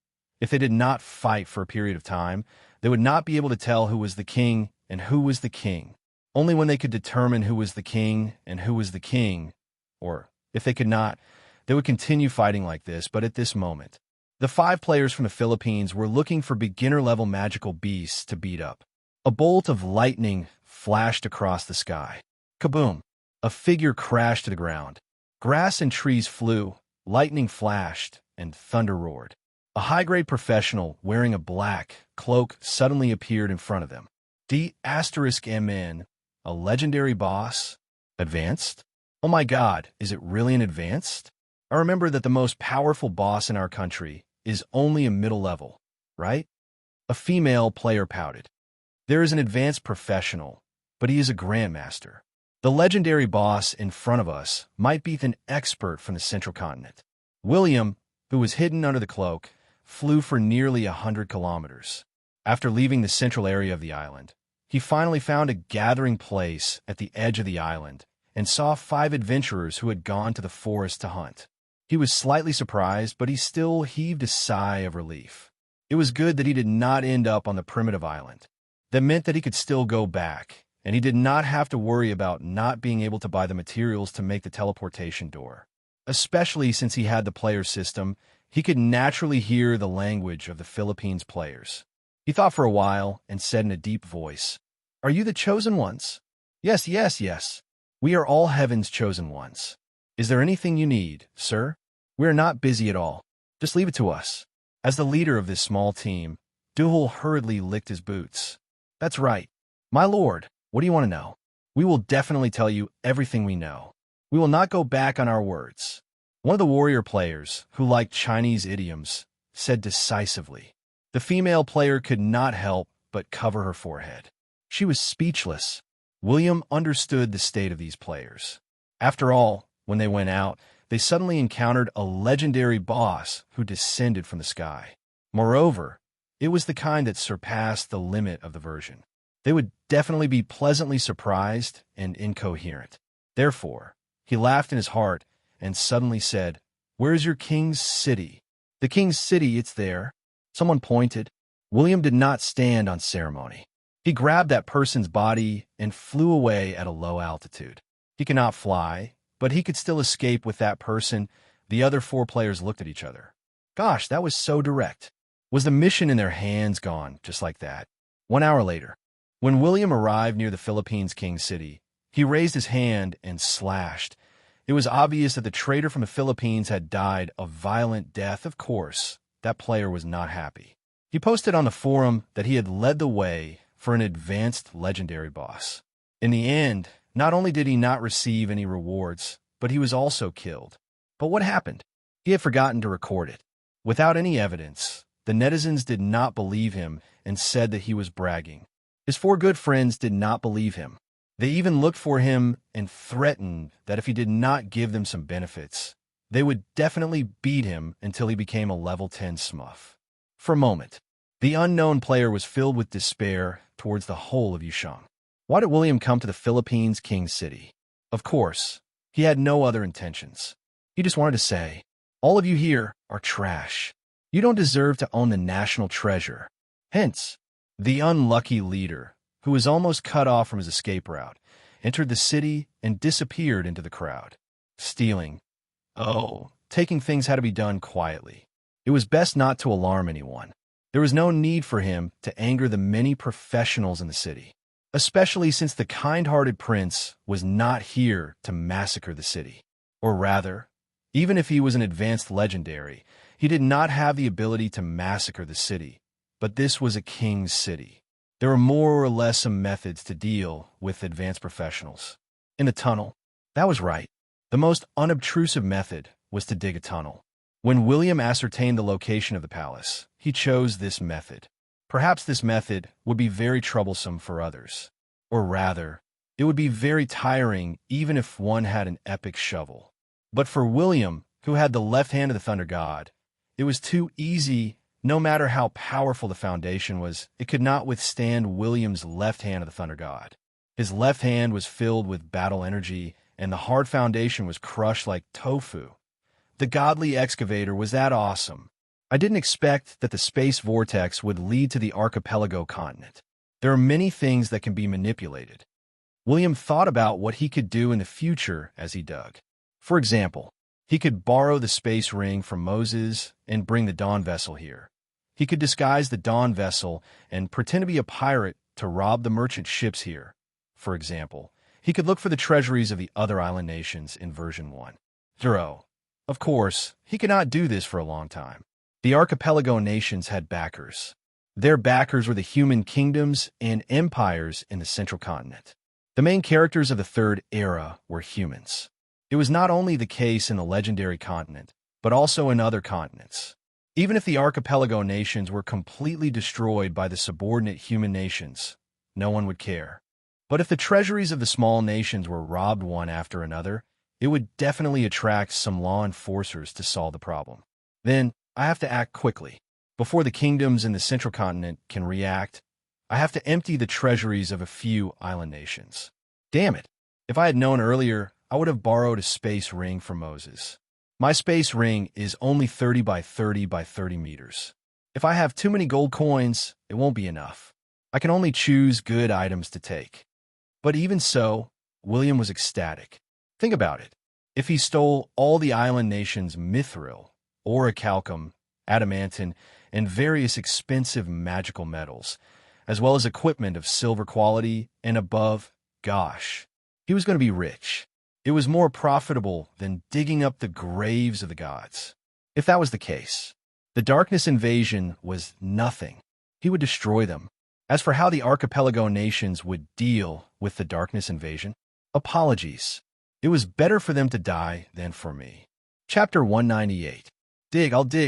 If they did not fight for a period of time, they would not be able to tell who was the king and who was the king. Only when they could determine who was the king and who was the king, or if they could not, they would continue fighting like this. But at this moment, the 5 players from the Philippines were looking for beginner-level magical beasts to beat up. A bolt of lightning flashed across the sky. Kaboom! A figure crashed to the ground. Grass and trees flew, lightning flashed, and thunder roared. A high-grade professional wearing a black cloak suddenly appeared in front of them. D*MN, a legendary boss? Advanced? Oh my god, is it really an advanced? I remember that the most powerful boss in our country is only a middle level, right? A female player pouted. There is an advanced professional, but he is a grandmaster. The legendary boss in front of us might be an expert from the central continent. William, who was hidden under the cloak, flew for nearly 100 kilometers. After leaving the central area of the island, he finally found a gathering place at the edge of the island and saw 5 adventurers who had gone to the forest to hunt. He was slightly surprised, but he still heaved a sigh of relief. It was good that he did not end up on the primitive island. That meant that he could still go back, and he did not have to worry about not being able to buy the materials to make the teleportation door. Especially since he had the player system, he could naturally hear the language of the Philippines players. He thought for a while and said in a deep voice, "Are you the chosen ones?" "Yes, yes, yes. We are all heaven's chosen ones. Is there anything you need, sir? We are not busy at all. Just leave it to us." As the leader of this small team, Duhul hurriedly licked his boots. "That's right. My lord, what do you want to know? We will definitely tell you everything we know. We will not go back on our words." One of the warrior players, who liked Chinese idioms, said decisively. The female player could not help but cover her forehead. She was speechless. William understood the state of these players. After all, when they went out, they suddenly encountered a legendary boss who descended from the sky. Moreover, it was the kind that surpassed the limit of the version. They would definitely be pleasantly surprised and incoherent. Therefore, he laughed in his heart and suddenly said, "Where's your king's city?" "The king's city, it's there." Someone pointed. William did not stand on ceremony. He grabbed that person's body and flew away at a low altitude. He could not fly, but he could still escape with that person. The other 4 players looked at each other. Gosh, that was so direct. Was the mission in their hands gone just like that? 1 hour later, when William arrived near the Philippines' King City, he raised his hand and slashed. It was obvious that the traitor from the Philippines had died a violent death. Of course, that player was not happy. He posted on the forum that he had led the way for an advanced legendary boss. In the end, not only did he not receive any rewards, but he was also killed. But what happened? He had forgotten to record it. Without any evidence, the netizens did not believe him and said that he was bragging. His 4 good friends did not believe him. They even looked for him and threatened that if he did not give them some benefits, they would definitely beat him until he became a level 10 smurf. For a moment, the unknown player was filled with despair towards the whole of Yusheng. Why did William come to the Philippines' King City? Of course, he had no other intentions. He just wanted to say, "All of you here are trash. You don't deserve to own the national treasure." Hence, the unlucky leader, who was almost cut off from his escape route, entered the city and disappeared into the crowd. Stealing. Oh, taking things had to be done quietly. It was best not to alarm anyone. There was no need for him to anger the many professionals in the city, especially since the kind-hearted prince was not here to massacre the city. Or rather, even if he was an advanced legendary, he did not have the ability to massacre the city. But this was a king's city. There were more or less some methods to deal with advanced professionals. In the tunnel, that was right. The most unobtrusive method was to dig a tunnel. When William ascertained the location of the palace, he chose this method. Perhaps this method would be very troublesome for others. Or rather, it would be very tiring even if one had an epic shovel. But for William, who had the left hand of the Thunder God, it was too easy. No matter how powerful the foundation was, it could not withstand William's left hand of the Thunder God. His left hand was filled with battle energy, and the hard foundation was crushed like tofu. The godly excavator was that awesome. I didn't expect that the space vortex would lead to the archipelago continent. There are many things that can be manipulated. William thought about what he could do in the future as he dug. For example, he could borrow the space ring from Moses and bring the Dawn vessel here. He could disguise the Dawn vessel and pretend to be a pirate to rob the merchant ships here. For example, he could look for the treasuries of the other island nations in version 1. Of course, he could not do this for a long time. The archipelago nations had backers. Their backers were the human kingdoms and empires in the central continent. The main characters of the Third Era were humans. It was not only the case in the legendary continent, but also in other continents. Even if the archipelago nations were completely destroyed by the subordinate human nations, no one would care. But if the treasuries of the small nations were robbed one after another, it would definitely attract some law enforcers to solve the problem. Then, I have to act quickly. Before the kingdoms in the central continent can react, I have to empty the treasuries of a few island nations. Damn it! If I had known earlier, I would have borrowed a space ring from Moses. My space ring is only 30 by 30 by 30 meters. If I have too many gold coins, it won't be enough. I can only choose good items to take. But even so, William was ecstatic. Think about it. If he stole all the island nations' mithril, orichalcum, adamantine, and various expensive magical metals, as well as equipment of silver quality and above, gosh, he was going to be rich. It was more profitable than digging up the graves of the gods. If that was the case, the darkness invasion was nothing. He would destroy them. As for how the archipelago nations would deal with the darkness invasion, apologies. It was better for them to die than for me. Chapter 198.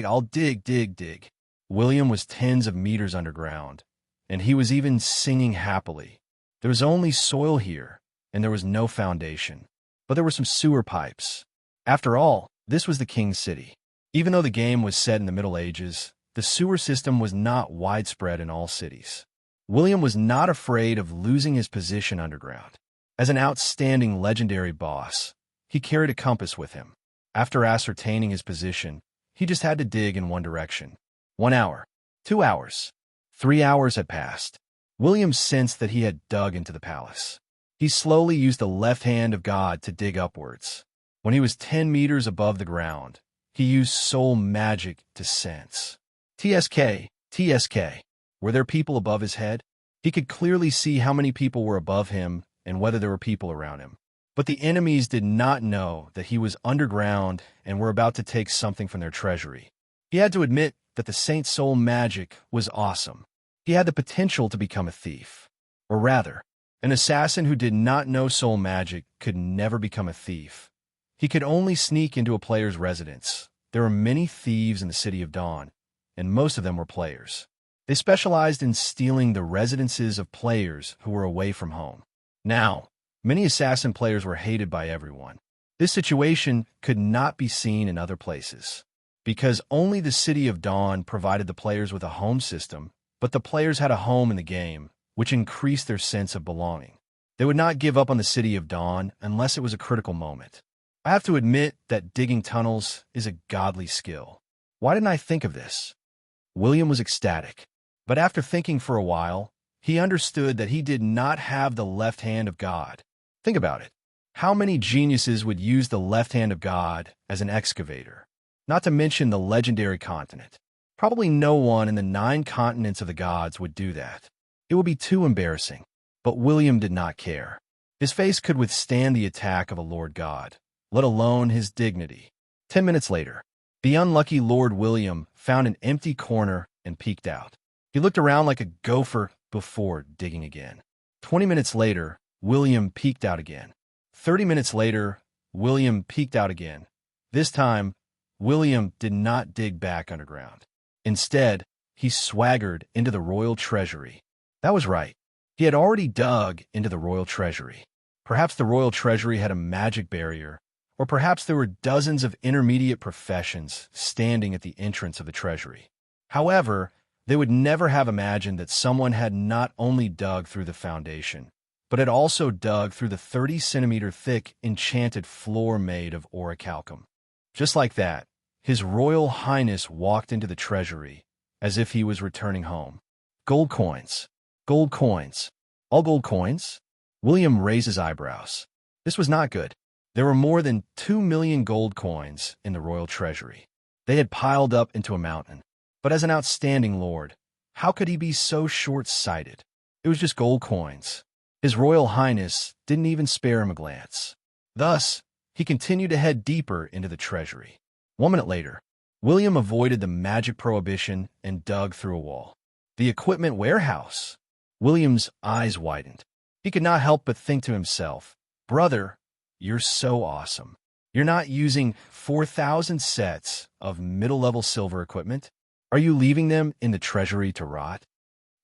I'll dig. William was tens of meters underground, and he was even singing happily. There was only soil here, and there was no foundation. But there were some sewer pipes. After all, this was the King's City. Even though the game was set in the Middle Ages, the sewer system was not widespread in all cities. William was not afraid of losing his position underground. As an outstanding legendary boss, he carried a compass with him. After ascertaining his position, he just had to dig in one direction. 1 hour, 2 hours, 3 hours had passed. William sensed that he had dug into the palace. He slowly used the left hand of God to dig upwards. When he was 10 meters above the ground, he used soul magic to sense. TSK. Were there people above his head? He could clearly see how many people were above him and whether there were people around him. But the enemies did not know that he was underground and were about to take something from their treasury. He had to admit that the Saint's soul magic was awesome. He had the potential to become a thief. Or rather, an assassin who did not know soul magic could never become a thief. He could only sneak into a player's residence. There were many thieves in the City of Dawn, and most of them were players. They specialized in stealing the residences of players who were away from home. Now, many assassin players were hated by everyone. This situation could not be seen in other places, because only the City of Dawn provided the players with a home system, but the players had a home in the game, which increased their sense of belonging. They would not give up on the City of Dawn unless it was a critical moment. I have to admit that digging tunnels is a godly skill. Why didn't I think of this? William was ecstatic, but after thinking for a while, he understood that he did not have the left hand of God. Think about it. How many geniuses would use the left hand of God as an excavator? Not to mention the legendary continent. Probably no one in the 9 continents of the gods would do that. It would be too embarrassing. But William did not care. His face could withstand the attack of a Lord God, let alone his dignity. 10 minutes later, the unlucky Lord William found an empty corner and peeked out. He looked around like a gopher before digging again. 20 minutes later, William peeked out again. 30 minutes later, William peeked out again. This time, William did not dig back underground. Instead, he swaggered into the royal treasury. That was right. He had already dug into the royal treasury. Perhaps the royal treasury had a magic barrier, or perhaps there were dozens of intermediate professions standing at the entrance of the treasury. However, they would never have imagined that someone had not only dug through the foundation, but had also dug through the 30-centimeter thick enchanted floor made of orichalcum. Just like that, His Royal Highness walked into the treasury as if he was returning home. Gold coins. Gold coins. All gold coins? William raised his eyebrows. This was not good. There were more than 2 million gold coins in the royal treasury. They had piled up into a mountain. But as an outstanding lord, how could he be so short-sighted? It was just gold coins. His Royal Highness didn't even spare him a glance. Thus, he continued to head deeper into the treasury. 1 minute later, William avoided the magic prohibition and dug through a wall. The equipment warehouse. William's eyes widened. He could not help but think to himself, "Brother, you're so awesome. You're not using 4,000 sets of middle-level silver equipment? Are you leaving them in the treasury to rot?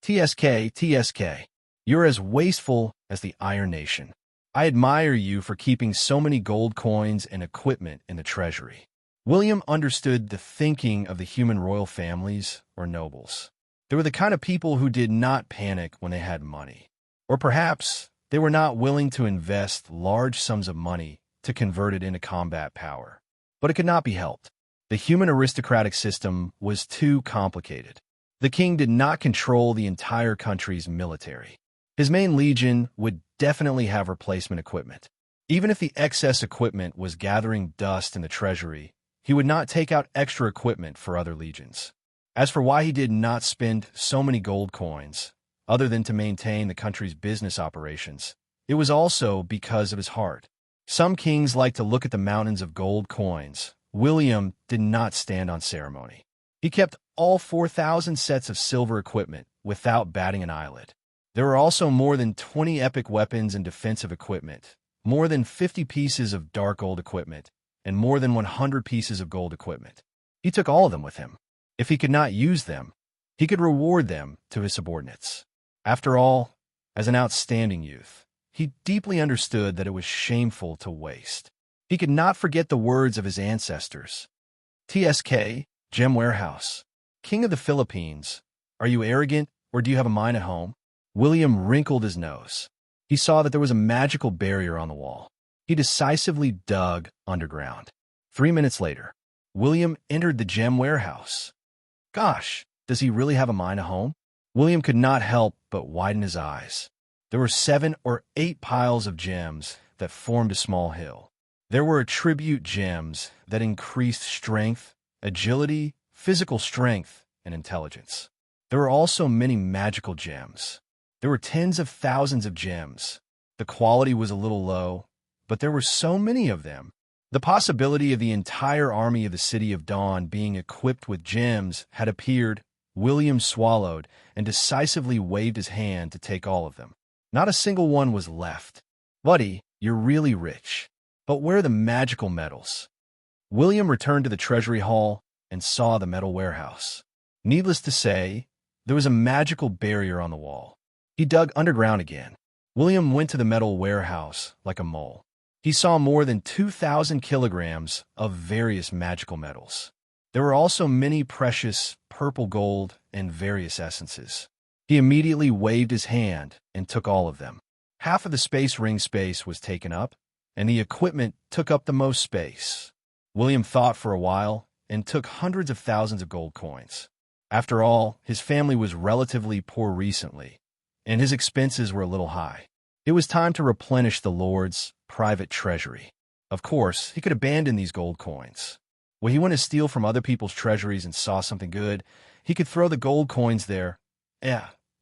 TSK, you're as wasteful as the Iron Nation. I admire you for keeping so many gold coins and equipment in the treasury." William understood the thinking of the human royal families or nobles. They were the kind of people who did not panic when they had money. Or perhaps they were not willing to invest large sums of money to convert it into combat power. But it could not be helped. The human aristocratic system was too complicated. The king did not control the entire country's military. His main legion would definitely have replacement equipment. Even if the excess equipment was gathering dust in the treasury, he would not take out extra equipment for other legions. As for why he did not spend so many gold coins, other than to maintain the country's business operations, it was also because of his heart. Some kings like to look at the mountains of gold coins. William did not stand on ceremony. He kept all 4,000 sets of silver equipment without batting an eyelid. There were also more than 20 epic weapons and defensive equipment, more than 50 pieces of dark gold equipment, and more than 100 pieces of gold equipment. He took all of them with him. If he could not use them, he could reward them to his subordinates. After all, as an outstanding youth, he deeply understood that it was shameful to waste. He could not forget the words of his ancestors. TSK, Gem Warehouse. King of the Philippines, are you arrogant or do you have a mine at home? William wrinkled his nose. He saw that there was a magical barrier on the wall. He decisively dug underground. 3 minutes later, William entered the gem warehouse. Gosh, does he really have a mine at home? William could not help but widen his eyes. There were 7 or 8 piles of gems that formed a small hill. There were attribute gems that increased strength, agility, physical strength, and intelligence. There were also many magical gems. There were tens of thousands of gems. The quality was a little low, but there were so many of them. The possibility of the entire army of the City of Dawn being equipped with gems had appeared. William swallowed and decisively waved his hand to take all of them. Not a single one was left. Buddy, you're really rich. But where are the magical metals? William returned to the treasury hall and saw the metal warehouse. Needless to say, there was a magical barrier on the wall. He dug underground again. William went to the metal warehouse like a mole. He saw more than 2,000 kilograms of various magical metals. There were also many precious purple gold and various essences. He immediately waved his hand and took all of them. Half of the space ring space was taken up, and the equipment took up the most space. William thought for a while and took hundreds of thousands of gold coins. After all, his family was relatively poor recently, and his expenses were a little high. It was time to replenish the Lord's private treasury. Of course, he could abandon these gold coins. When he went to steal from other people's treasuries and saw something good, he could throw the gold coins there.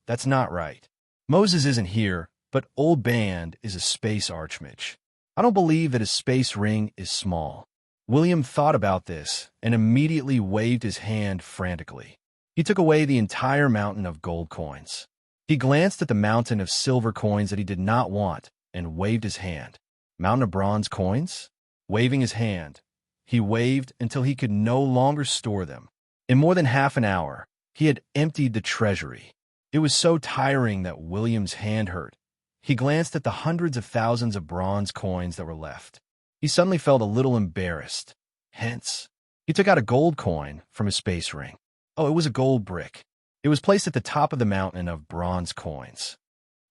That's not right. Moses isn't here, but Old Band is a space archmage. I don't believe that his space ring is small. William thought about this and immediately waved his hand frantically. He took away the entire mountain of gold coins. He glanced at the mountain of silver coins that he did not want and waved his hand. Mountain of bronze coins? Waving his hand, he waved until he could no longer store them. In more than half an hour, he had emptied the treasury. It was so tiring that William's hand hurt. He glanced at the hundreds of thousands of bronze coins that were left. He suddenly felt a little embarrassed. Hence, he took out a gold coin from his space ring. Oh, it was a gold brick. It was placed at the top of the mountain of bronze coins.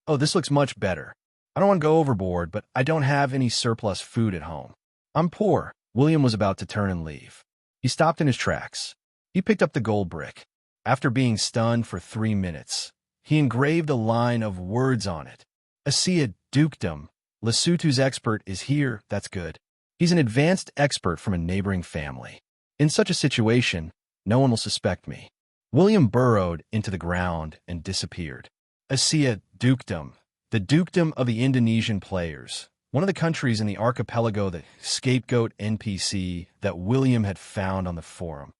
Oh, this looks much better. I don't want to go overboard, but I don't have any surplus food at home. I'm poor. William was about to turn and leave. He stopped in his tracks. He picked up the gold brick. After being stunned for 3 minutes, he engraved a line of words on it. Asia Dukedom. Lesotho's expert is here, that's good. He's an advanced expert from a neighboring family. In such a situation, no one will suspect me. William burrowed into the ground and disappeared. Asia Dukedom. The dukedom of the Indonesian players. One of the countries in the archipelago, the scapegoat NPC that William had found on the forum.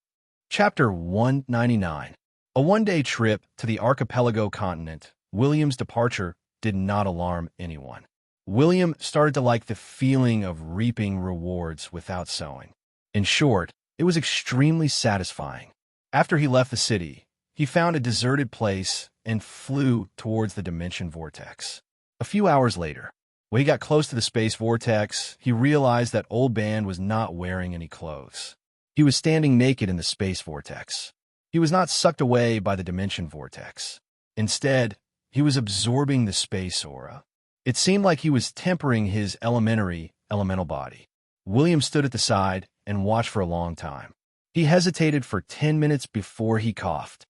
Chapter 199. A one-day trip to the archipelago continent. William's departure did not alarm anyone. William started to like the feeling of reaping rewards without sowing. In short, it was extremely satisfying. After he left the city, he found a deserted place and flew towards the dimension vortex. A few hours later, when he got close to the space vortex, he realized that Old Band was not wearing any clothes. He was standing naked in the space vortex. He was not sucked away by the dimension vortex. Instead, he was absorbing the space aura. It seemed like he was tempering his elemental body. William stood at the side and watched for a long time. He hesitated for 10 minutes before he coughed.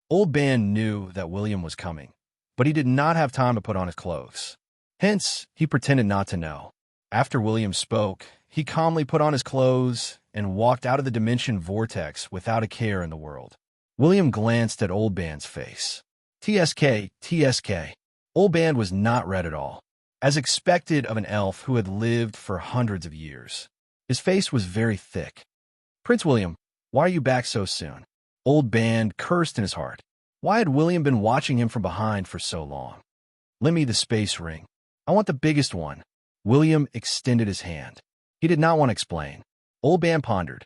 Old Band knew that William was coming, but he did not have time to put on his clothes. Hence, he pretended not to know. After William spoke, he calmly put on his clothes and walked out of the dimension vortex without a care in the world. William glanced at Old Band's face. TSK. Old Band was not red at all, as expected of an elf who had lived for hundreds of years. His face was very thick. Prince William, why are you back so soon? Old Band cursed in his heart. Why had William been watching him from behind for so long? Lend me the space ring. I want the biggest one. William extended his hand. He did not want to explain. Old Band pondered.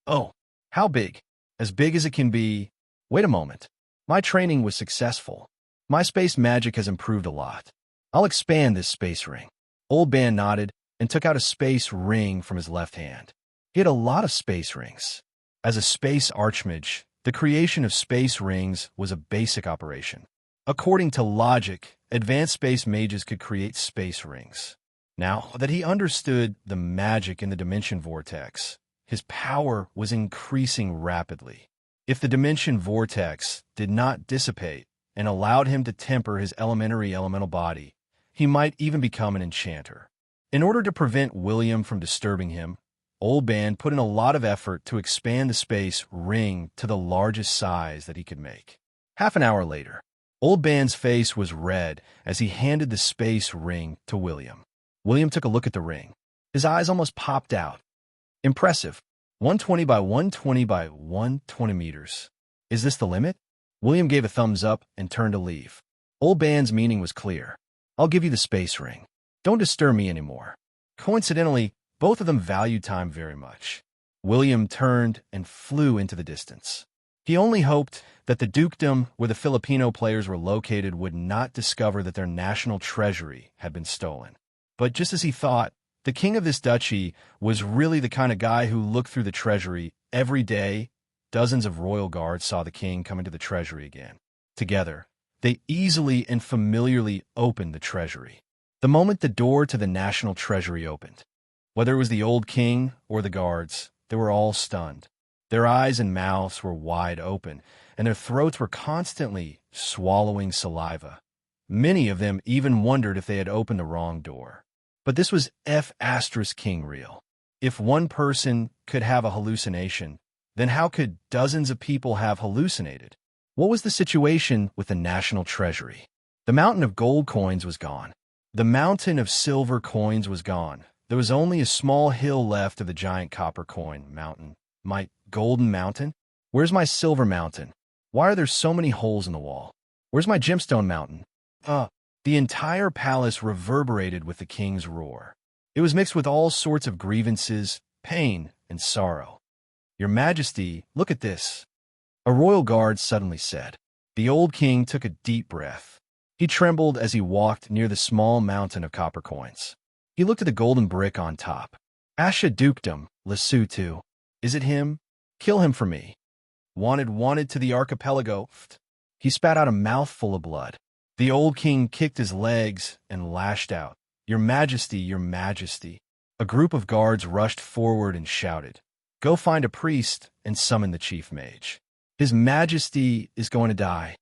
Oh, how big? As big as it can be. Wait a moment. My training was successful. My space magic has improved a lot. I'll expand this space ring. Old Band nodded and took out a space ring from his left hand. He had a lot of space rings. As a space archmage, the creation of space rings was a basic operation. According to logic, advanced space mages could create space rings. Now that he understood the magic in the dimension vortex, his power was increasing rapidly. If the dimension vortex did not dissipate and allowed him to temper his elemental body, he might even become an enchanter. In order to prevent William from disturbing him, Old Band put in a lot of effort to expand the space ring to the largest size that he could make. Half an hour later, Old Band's face was red as he handed the space ring to William. William took a look at the ring. His eyes almost popped out. Impressive. 120 by 120 by 120 meters. Is this the limit? William gave a thumbs up and turned to leave. Old Band's meaning was clear. I'll give you the space ring. Don't disturb me anymore. Coincidentally, both of them valued time very much. William turned and flew into the distance. He only hoped that the dukedom where the Filipino players were located would not discover that their national treasury had been stolen. But just as he thought, the king of this duchy was really the kind of guy who looked through the treasury every day. Dozens of royal guards saw the king come into the treasury again. Together, they easily and familiarly opened the treasury. The moment the door to the national treasury opened, whether it was the old king or the guards, they were all stunned. Their eyes and mouths were wide open, and their throats were constantly swallowing saliva. Many of them even wondered if they had opened the wrong door. But this was King real. If one person could have a hallucination, then how could dozens of people have hallucinated? What was the situation with the national treasury? The mountain of gold coins was gone. The mountain of silver coins was gone. There was only a small hill left of the giant copper coin mountain. My golden mountain? Where's my silver mountain? Why are there so many holes in the wall? Where's my gemstone mountain? The entire palace reverberated with the king's roar. It was mixed with all sorts of grievances, pain, and sorrow. Your Majesty, look at this. A royal guard suddenly said. The old king took a deep breath. He trembled as he walked near the small mountain of copper coins. He looked at the golden brick on top. Asha Dukedom, Lesotho. Is it him? Kill him for me. Wanted to the archipelago. He spat out a mouthful of blood. The old king kicked his legs and lashed out. Your Majesty, your Majesty. A group of guards rushed forward and shouted, Go find a priest and summon the chief mage. His Majesty is going to die.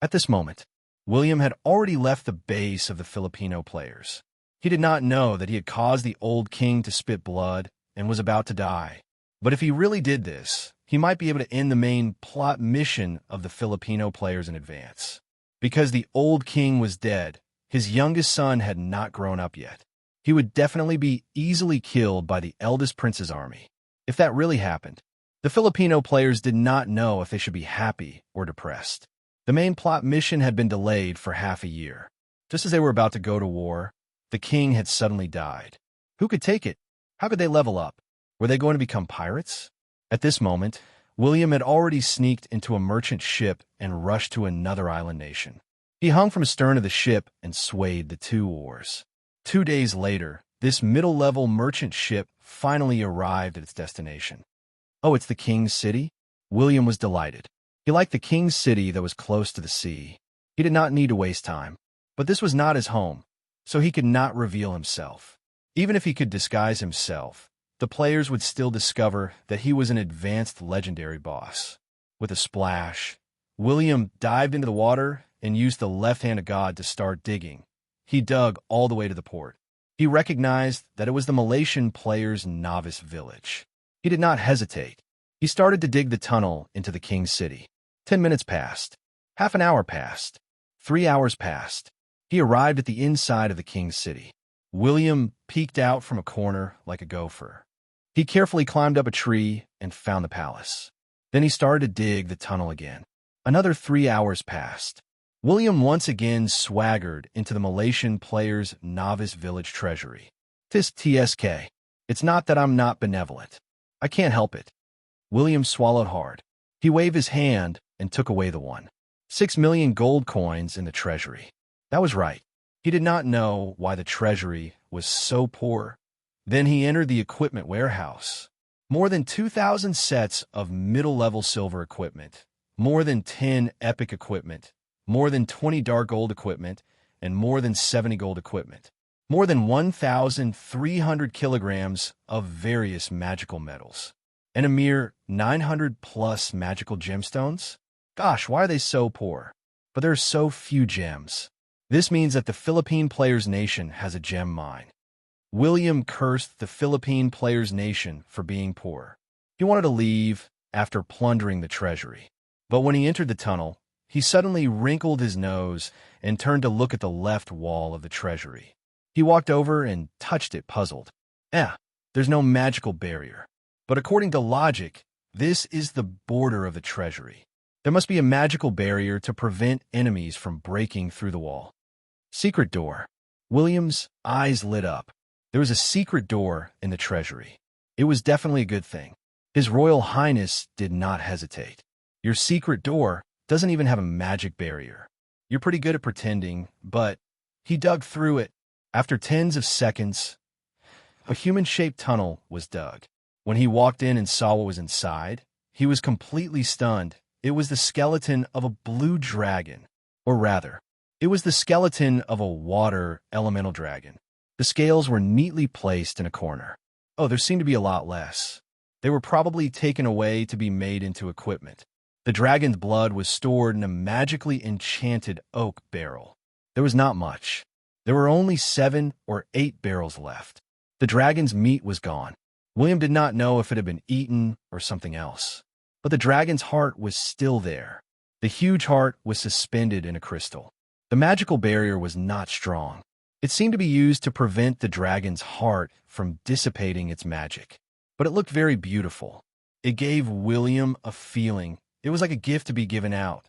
At this moment, William had already left the base of the Filipino players. He did not know that he had caused the old king to spit blood and was about to die. But if he really did this, he might be able to end the main plot mission of the Filipino players in advance. Because the old king was dead, his youngest son had not grown up yet. He would definitely be easily killed by the eldest prince's army. If that really happened, the Filipino players did not know if they should be happy or depressed. The main plot mission had been delayed for half a year. Just as they were about to go to war, the king had suddenly died. Who could take it? How could they level up? Were they going to become pirates? At this moment, William had already sneaked into a merchant ship and rushed to another island nation. He hung from the stern of the ship and swayed the two oars. 2 days later, this middle-level merchant ship finally arrived at its destination. Oh, it's the king's city? William was delighted. He liked the king's city that was close to the sea. He did not need to waste time. But this was not his home, so he could not reveal himself. Even if he could disguise himself, the players would still discover that he was an advanced legendary boss. With a splash, William dived into the water and used the left hand of God to start digging. He dug all the way to the port. He recognized that it was the Malaysian players' novice village. He did not hesitate. He started to dig the tunnel into the king's city. 10 minutes passed. Half an hour passed. 3 hours passed. He arrived at the inside of the king's city. William peeked out from a corner like a gopher. He carefully climbed up a tree and found the palace. Then he started to dig the tunnel again. Another 3 hours passed. William once again swaggered into the Malaysian players' novice village treasury. TSK. It's not that I'm not benevolent. I can't help it. William swallowed hard. He waved his hand and took away the 6 million gold coins in the treasury. That was right. He did not know why the treasury was so poor. Then he entered the equipment warehouse. More than 2,000 sets of middle-level silver equipment, more than 10 epic equipment, more than 20 dark gold equipment, and more than 70 gold equipment. More than 1,300 kilograms of various magical metals. And a mere 900-plus magical gemstones? Gosh, why are they so poor? But there are so few gems. This means that the Philippine Players Nation has a gem mine. William cursed the Philippine Players Nation for being poor. He wanted to leave after plundering the treasury. But when he entered the tunnel, he suddenly wrinkled his nose and turned to look at the left wall of the treasury. He walked over and touched it, puzzled. There's no magical barrier. But according to logic, this is the border of the treasury. There must be a magical barrier to prevent enemies from breaking through the wall. Secret door. William's eyes lit up. There was a secret door in the treasury. It was definitely a good thing. His Royal Highness did not hesitate. Your secret door doesn't even have a magic barrier. You're pretty good at pretending, but he dug through it. After tens of seconds, a human-shaped tunnel was dug. When he walked in and saw what was inside, he was completely stunned. It was the skeleton of a blue dragon. Or rather, it was the skeleton of a water elemental dragon. The scales were neatly placed in a corner. Oh, there seemed to be a lot less. They were probably taken away to be made into equipment. The dragon's blood was stored in a magically enchanted oak barrel. There was not much. There were only 7 or 8 barrels left. The dragon's meat was gone. William did not know if it had been eaten or something else. But the dragon's heart was still there. The huge heart was suspended in a crystal. The magical barrier was not strong. It seemed to be used to prevent the dragon's heart from dissipating its magic. But it looked very beautiful. It gave William a feeling. It was like a gift to be given out.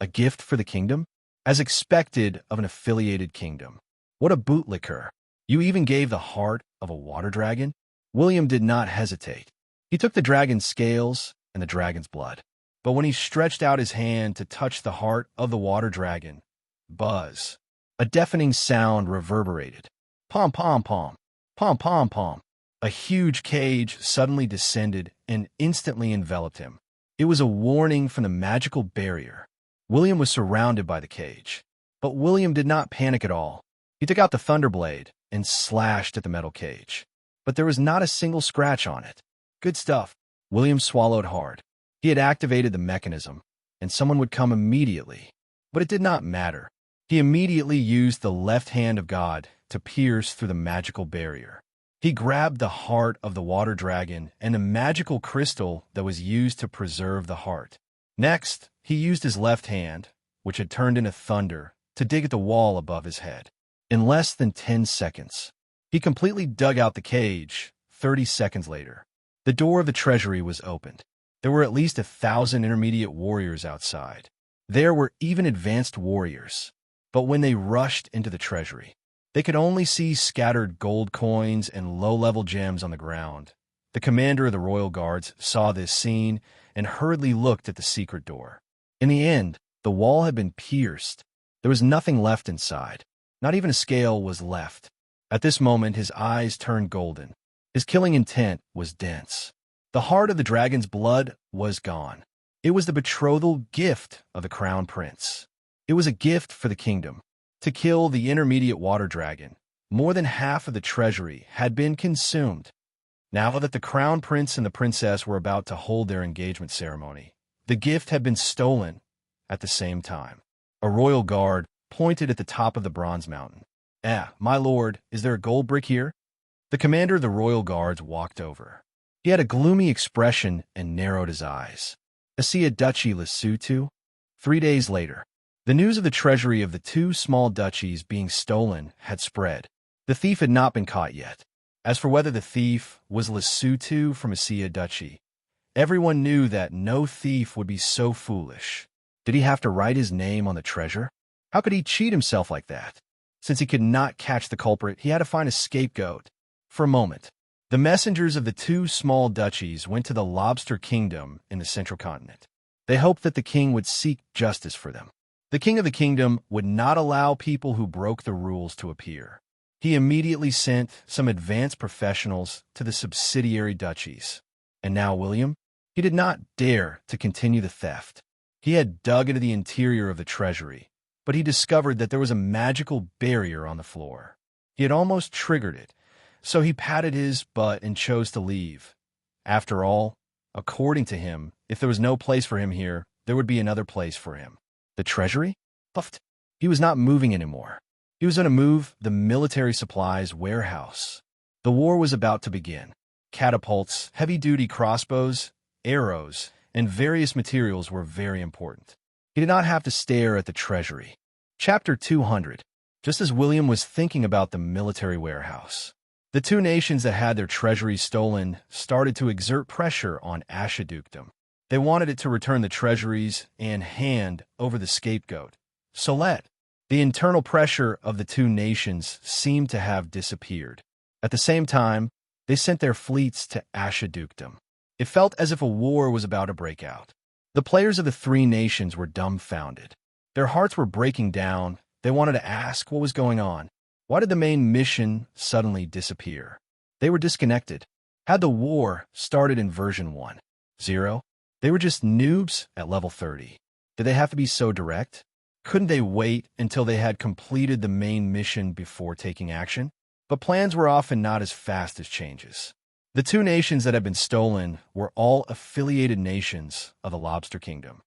A gift for the kingdom? As expected of an affiliated kingdom. What a bootlicker. You even gave the heart of a water dragon? William did not hesitate. He took the dragon's scales and the dragon's blood. But when he stretched out his hand to touch the heart of the water dragon, buzz. A deafening sound reverberated. Pom, pom, pom. Pom, pom, pom. A huge cage suddenly descended and instantly enveloped him. It was a warning from the magical barrier. William was surrounded by the cage. But William did not panic at all. He took out the thunderblade and slashed at the metal cage. But there was not a single scratch on it. Good stuff. William swallowed hard. He had activated the mechanism, and someone would come immediately. But it did not matter. He immediately used the left hand of God to pierce through the magical barrier. He grabbed the heart of the water dragon and the magical crystal that was used to preserve the heart. Next, he used his left hand, which had turned into thunder, to dig at the wall above his head. In less than 10 seconds, he completely dug out the cage. 30 seconds later, the door of the treasury was opened. There were at least 1,000 intermediate warriors outside. There were even advanced warriors. But when they rushed into the treasury, they could only see scattered gold coins and low-level gems on the ground. The commander of the royal guards saw this scene and hurriedly looked at the secret door. In the end, the wall had been pierced. There was nothing left inside. Not even a scale was left. At this moment, his eyes turned golden. His killing intent was dense. The heart of the dragon's blood was gone. It was the betrothal gift of the crown prince. It was a gift for the kingdom. To kill the intermediate water dragon, more than half of the treasury had been consumed. Now that the crown prince and the princess were about to hold their engagement ceremony, the gift had been stolen at the same time. A royal guard pointed at the top of the bronze mountain. My lord, is there a gold brick here?" The commander of the royal guards walked over. He had a gloomy expression and narrowed his eyes. "Asia Duchy Lesotho?" 3 days later, the news of the treasury of the 2 small duchies being stolen had spread. The thief had not been caught yet. As for whether the thief was Lesotho from Asia Duchy, everyone knew that no thief would be so foolish. Did he have to write his name on the treasure? How could he cheat himself like that? Since he could not catch the culprit, he had to find a scapegoat. For a moment, the messengers of the 2 small duchies went to the Lobster Kingdom in the central continent. They hoped that the king would seek justice for them. The king of the kingdom would not allow people who broke the rules to appear. He immediately sent some advanced professionals to the subsidiary duchies. And now William? He did not dare to continue the theft. He had dug into the interior of the treasury, but he discovered that there was a magical barrier on the floor. He had almost triggered it, so he patted his butt and chose to leave. After all, according to him, if there was no place for him here, there would be another place for him. The treasury? Puffed. He was not moving anymore. He was going to move the military supplies warehouse. The war was about to begin. Catapults, heavy-duty crossbows, arrows, and various materials were very important. He did not have to stare at the treasury. Chapter 200. Just as William was thinking about the military warehouse, the 2 nations that had their treasuries stolen started to exert pressure on Archdukedom. They wanted it to return the treasuries and hand over the scapegoat, Solet. The internal pressure of the 2 nations seemed to have disappeared. At the same time, they sent their fleets to Archdukedom. It felt as if a war was about to break out. The players of the 3 nations were dumbfounded. Their hearts were breaking down. They wanted to ask what was going on. Why did the main mission suddenly disappear? They were disconnected. Had the war started in version 1.0? They were just noobs at level 30. Did they have to be so direct? Couldn't they wait until they had completed the main mission before taking action? But plans were often not as fast as changes. The 2 nations that had been stolen were all affiliated nations of the Lobster Kingdom.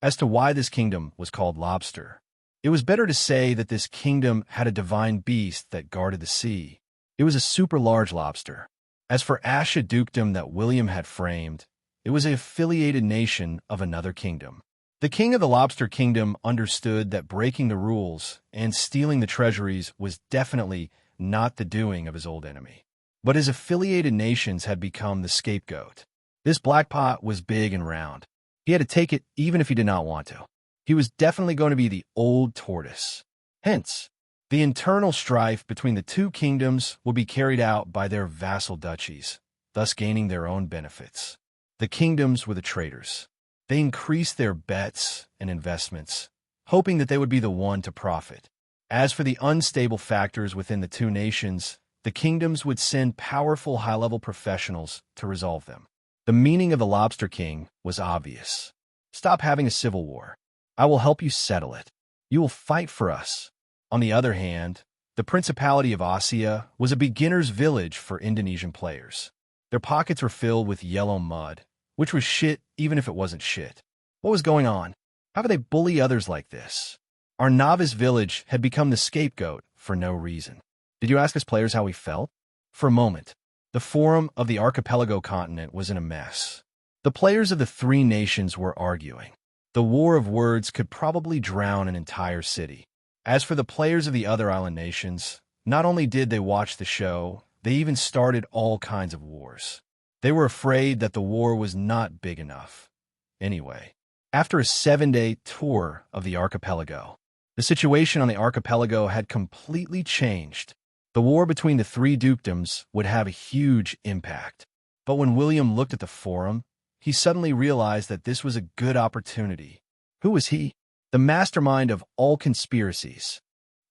As to why this kingdom was called Lobster, it was better to say that this kingdom had a divine beast that guarded the sea. It was a super large lobster. As for Archdukedom that William had framed, it was an affiliated nation of another kingdom. The king of the Lobster Kingdom understood that breaking the rules and stealing the treasuries was definitely not the doing of his old enemy. But his affiliated nations had become the scapegoat. This black pot was big and round. He had to take it even if he did not want to. He was definitely going to be the old tortoise. Hence, the internal strife between the 2 kingdoms would be carried out by their vassal duchies, thus gaining their own benefits. The kingdoms were the traitors. They increased their bets and investments, hoping that they would be the one to profit. As for the unstable factors within the 2 nations, the kingdoms would send powerful high-level professionals to resolve them. The meaning of the Lobster King was obvious. Stop having a civil war. I will help you settle it. You will fight for us. On the other hand, the Principality of Asia was a beginner's village for Indonesian players. Their pockets were filled with yellow mud, which was shit even if it wasn't shit. What was going on? How could they bully others like this? Our novice village had become the scapegoat for no reason. Did you ask us players how we felt? For a moment, the forum of the archipelago continent was in a mess. The players of the three nations were arguing. The war of words could probably drown an entire city. As for the players of the other island nations, not only did they watch the show, they even started all kinds of wars. They were afraid that the war was not big enough. Anyway, after a 7-day tour of the archipelago, the situation on the archipelago had completely changed. The war between the three dukedoms would have a huge impact. But when William looked at the forum, he suddenly realized that this was a good opportunity. Who was he? The mastermind of all conspiracies.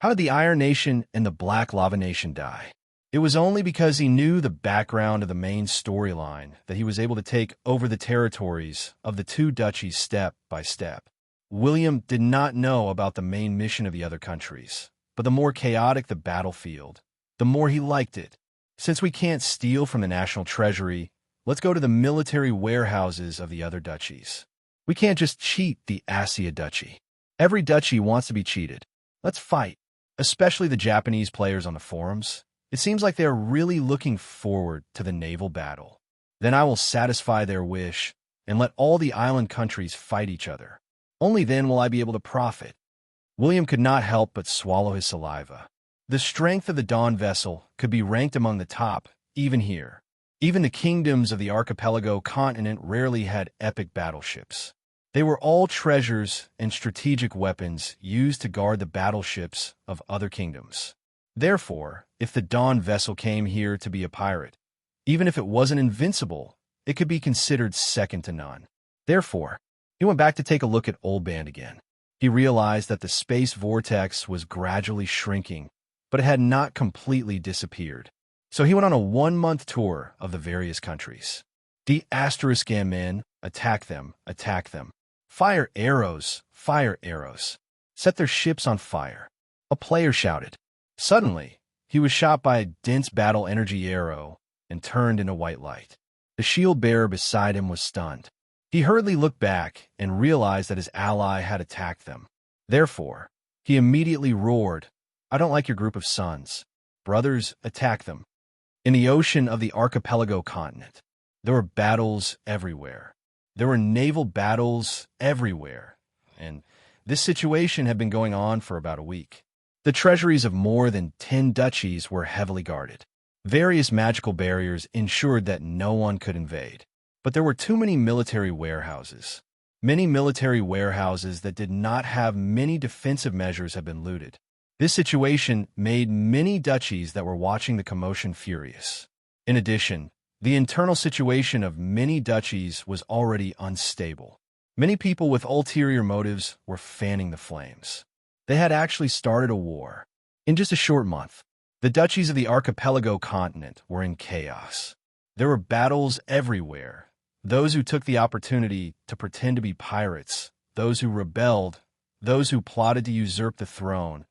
How did the Iron Nation and the Black Lava Nation die? It was only because he knew the background of the main storyline that he was able to take over the territories of the two duchies step by step. William did not know about the main mission of the other countries, but the more chaotic the battlefield, the more he liked it. Since we can't steal from the national treasury, let's go to the military warehouses of the other duchies. We can't just cheat the Asia Duchy. Every duchy wants to be cheated. Let's fight, especially the Japanese players on the forums. It seems like they are really looking forward to the naval battle. Then I will satisfy their wish and let all the island countries fight each other. Only then will I be able to profit. William could not help but swallow his saliva. The strength of the Dawn vessel could be ranked among the top, even here. Even the kingdoms of the archipelago continent rarely had epic battleships. They were all treasures and strategic weapons used to guard the battleships of other kingdoms. Therefore, if the Dawn vessel came here to be a pirate, even if it wasn't invincible, it could be considered second to none. Therefore, he went back to take a look at Old Band again. He realized that the space vortex was gradually shrinking, but it had not completely disappeared. So he went on a 1-month tour of the various countries. The asterisk men, attack them, attack them. Fire arrows, set their ships on fire. A player shouted. Suddenly, he was shot by a dense battle energy arrow and turned into white light. The shield bearer beside him was stunned. He hurriedly looked back and realized that his ally had attacked them. Therefore, he immediately roared, I don't like your group of sons. Brothers, attack them. In the ocean of the archipelago continent, there were battles everywhere. There were naval battles everywhere, and this situation had been going on for about a week. The treasuries of more than 10 duchies were heavily guarded. Various magical barriers ensured that no one could invade. But there were too many military warehouses. Many military warehouses that did not have many defensive measures had been looted. This situation made many duchies that were watching the commotion furious. In addition, the internal situation of many duchies was already unstable. Many people with ulterior motives were fanning the flames. They had actually started a war. In just a short month, the duchies of the archipelago continent were in chaos. There were battles everywhere. Those who took the opportunity to pretend to be pirates, those who rebelled, those who plotted to usurp the throne.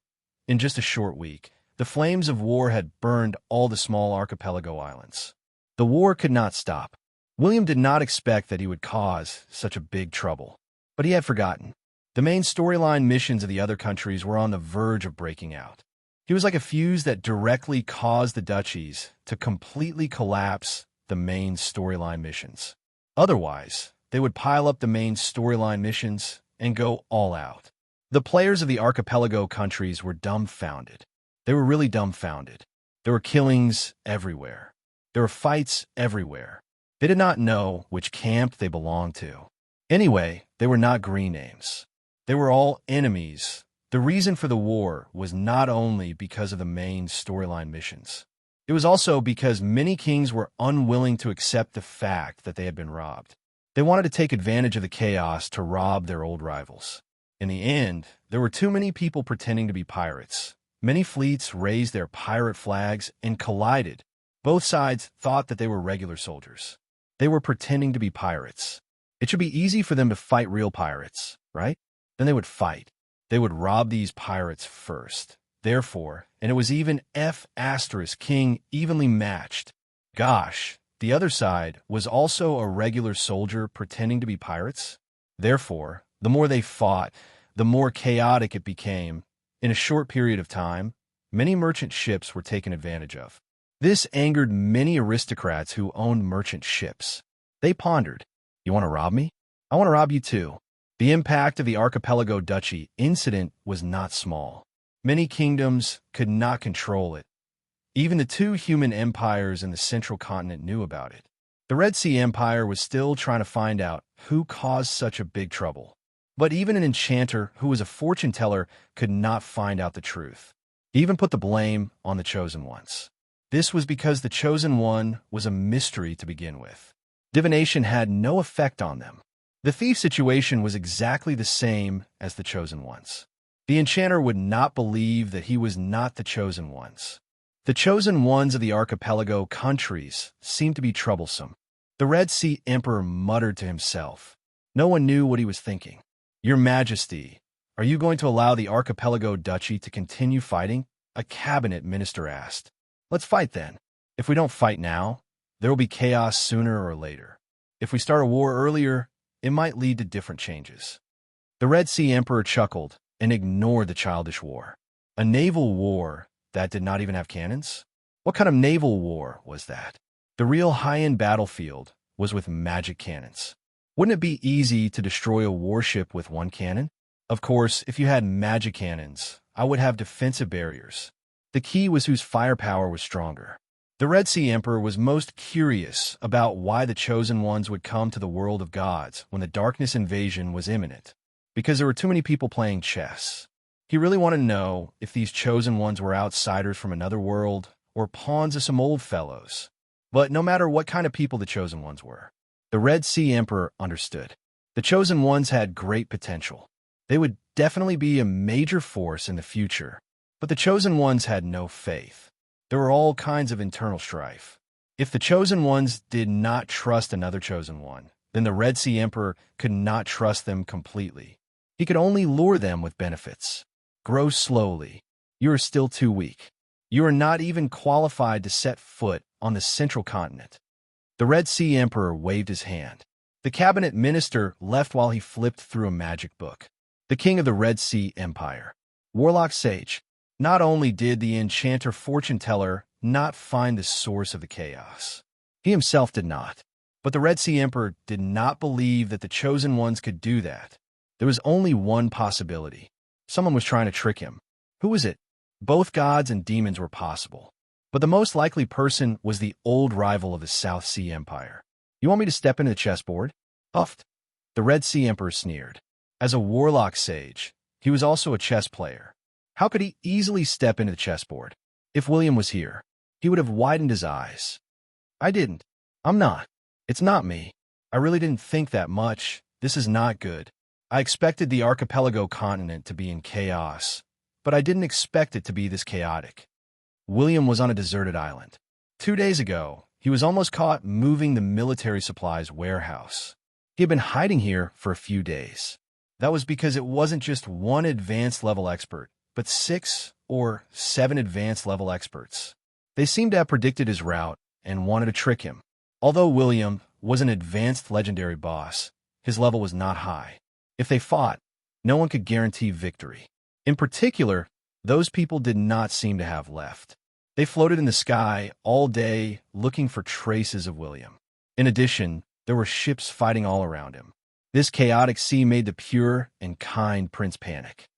In just a short week, the flames of war had burned all the small archipelago islands. The war could not stop. William did not expect that he would cause such a big trouble, but he had forgotten. The main storyline missions of the other countries were on the verge of breaking out. He was like a fuse that directly caused the duchies to completely collapse the main storyline missions. Otherwise, they would pile up the main storyline missions and go all out. The players of the archipelago countries were dumbfounded. They were really dumbfounded. There were killings everywhere. There were fights everywhere. They did not know which camp they belonged to. Anyway, they were not green names. They were all enemies. The reason for the war was not only because of the main storyline missions. It was also because many kings were unwilling to accept the fact that they had been robbed. They wanted to take advantage of the chaos to rob their old rivals. In the end, there were too many people pretending to be pirates. Many fleets raised their pirate flags and collided. Both sides thought that they were regular soldiers. They were pretending to be pirates. It should be easy for them to fight real pirates, right? Then they would fight. They would rob these pirates first. Therefore, and it was even King evenly matched. Gosh, the other side was also a regular soldier pretending to be pirates. Therefore, the more they fought, the more chaotic it became. In a short period of time, many merchant ships were taken advantage of. This angered many aristocrats who owned merchant ships. They pondered, "You want to rob me? I want to rob you too." The impact of the archipelago duchy incident was not small. Many kingdoms could not control it. Even the two human empires in the central continent knew about it. The Red Sea Empire was still trying to find out who caused such a big trouble. But even an enchanter who was a fortune teller could not find out the truth. He even put the blame on the Chosen Ones. This was because the Chosen One was a mystery to begin with. Divination had no effect on them. The thief situation was exactly the same as the Chosen Ones. The enchanter would not believe that he was not the Chosen Ones. The Chosen Ones of the archipelago countries seemed to be troublesome. The Red Sea Emperor muttered to himself. No one knew what he was thinking. "Your Majesty, are you going to allow the archipelago duchy to continue fighting?" a cabinet minister asked. "Let's fight then. If we don't fight now, there will be chaos sooner or later. If we start a war earlier, it might lead to different changes." The Red Sea Emperor chuckled and ignored the childish war. A naval war that did not even have cannons? What kind of naval war was that? The real high-end battlefield was with magic cannons. Wouldn't it be easy to destroy a warship with one cannon? Of course, if you had magic cannons, I would have defensive barriers. The key was whose firepower was stronger. The Red Sea Emperor was most curious about why the Chosen Ones would come to the world of gods when the darkness invasion was imminent, because there were too many people playing chess. He really wanted to know if these Chosen Ones were outsiders from another world or pawns of some old fellows. But no matter what kind of people the Chosen Ones were, the Red Sea Emperor understood. The Chosen Ones had great potential. They would definitely be a major force in the future. But the Chosen Ones had no faith. There were all kinds of internal strife. If the Chosen Ones did not trust another Chosen One, then the Red Sea Emperor could not trust them completely. He could only lure them with benefits. Grow slowly. You are still too weak. You are not even qualified to set foot on the central continent. The Red Sea Emperor waved his hand. The cabinet minister left while he flipped through a magic book. The king of the Red Sea Empire. Warlock Sage. Not only did the enchanter fortune teller not find the source of the chaos, he himself did not. But the Red Sea Emperor did not believe that the Chosen Ones could do that. There was only one possibility. Someone was trying to trick him. Who was it? Both gods and demons were possible. But the most likely person was the old rival of the South Sea Empire. "You want me to step into the chessboard?" Huffed. The Red Sea Emperor sneered. As a warlock sage, he was also a chess player. How could he easily step into the chessboard? If William was here, he would have widened his eyes. "I didn't. I'm not. It's not me. I really didn't think that much. This is not good. I expected the archipelago continent to be in chaos, but I didn't expect it to be this chaotic." William was on a deserted island. 2 days ago, he was almost caught moving the military supplies warehouse. He had been hiding here for a few days. That was because it wasn't just one advanced level expert, but 6 or 7 advanced level experts. They seemed to have predicted his route and wanted to trick him. Although William was an advanced legendary boss, his level was not high. If they fought, no one could guarantee victory. In particular, those people did not seem to have left. They floated in the sky all day looking for traces of William. In addition, there were ships fighting all around him. This chaotic sea made the pure and kind prince panic.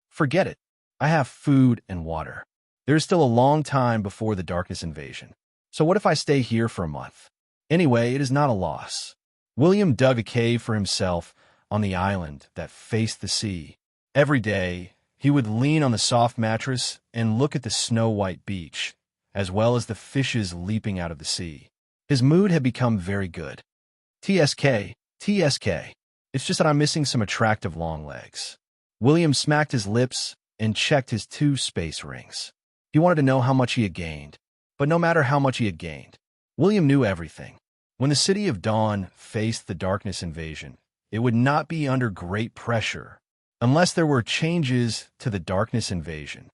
"Forget it. I have food and water. There is still a long time before the darkness invasion. So what if I stay here for a month? Anyway, it is not a loss." William dug a cave for himself on the island that faced the sea. Every day, he would lean on the soft mattress and look at the snow-white beach, as well as the fishes leaping out of the sea. His mood had become very good. TSK. It's just that I'm missing some attractive long legs. William smacked his lips and checked his 2 space rings. He wanted to know how much he had gained. But no matter how much he had gained, William knew everything. When the City of Dawn faced the darkness invasion, it would not be under great pressure unless there were changes to the darkness invasion.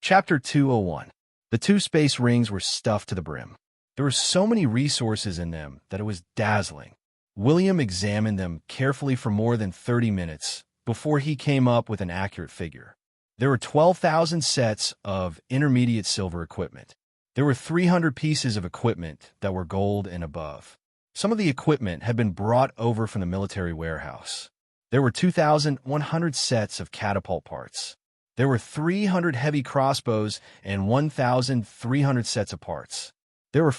Chapter 201. The 2 space rings were stuffed to the brim. There were so many resources in them that it was dazzling. William examined them carefully for more than 30 minutes before he came up with an accurate figure. There were 12,000 sets of intermediate silver equipment. There were 300 pieces of equipment that were gold and above. Some of the equipment had been brought over from the military warehouse. There were 2,100 sets of catapult parts. There were 300 heavy crossbows and 1,300 sets of parts. There were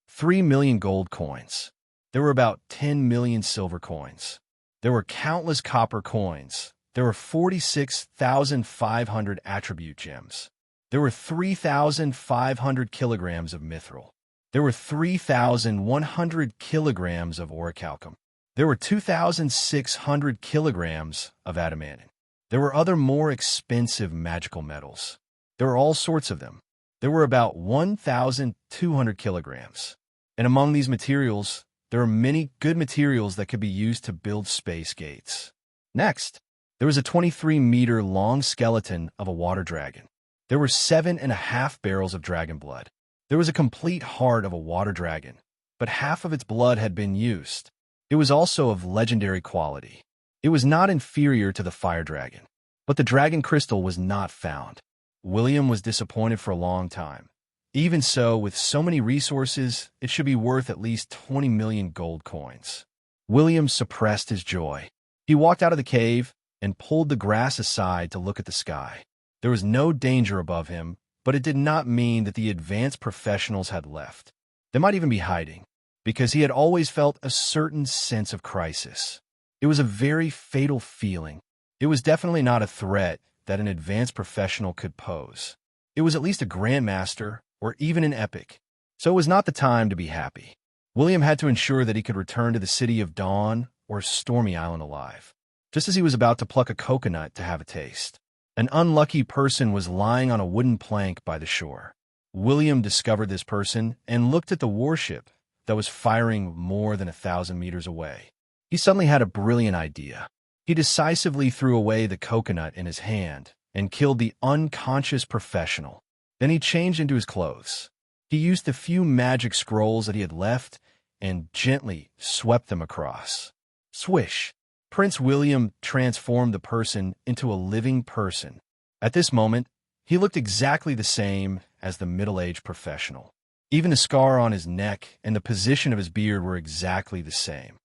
3 million gold coins. There were about 10 million silver coins. There were countless copper coins. There were 46,500 attribute gems. There were 3,500 kilograms of mithril. There were 3,100 kilograms of orichalcum. There were 2,600 kilograms of adamantine. There were other more expensive magical metals. There were all sorts of them. There were about 1,200 kilograms. And among these materials, there are many good materials that could be used to build space gates. Next, there was a 23-meter-long skeleton of a water dragon. There were 7.5 barrels of dragon blood. There was a complete heart of a water dragon, but half of its blood had been used. It was also of legendary quality. It was not inferior to the fire dragon, but the dragon crystal was not found. William was disappointed for a long time. Even so, with so many resources, it should be worth at least 20 million gold coins. William suppressed his joy. He walked out of the cave and pulled the grass aside to look at the sky. There was no danger above him, but it did not mean that the advanced professionals had left. They might even be hiding, because he had always felt a certain sense of crisis. It was a very fatal feeling. It was definitely not a threat that an advanced professional could pose. It was at least a grandmaster or even an epic, so it was not the time to be happy. William had to ensure that he could return to the City of Dawn or Stormy Island alive. Just as he was about to pluck a coconut to have a taste, an unlucky person was lying on a wooden plank by the shore. William discovered this person and looked at the warship that was firing more than 1,000 meters away. He suddenly had a brilliant idea. He decisively threw away the coconut in his hand and killed the unconscious professional. Then he changed into his clothes. He used the few magic scrolls that he had left and gently swept them across. Swish! Prince William transformed the person into a living person. At this moment, he looked exactly the same as the middle-aged professional. Even the scar on his neck and the position of his beard were exactly the same.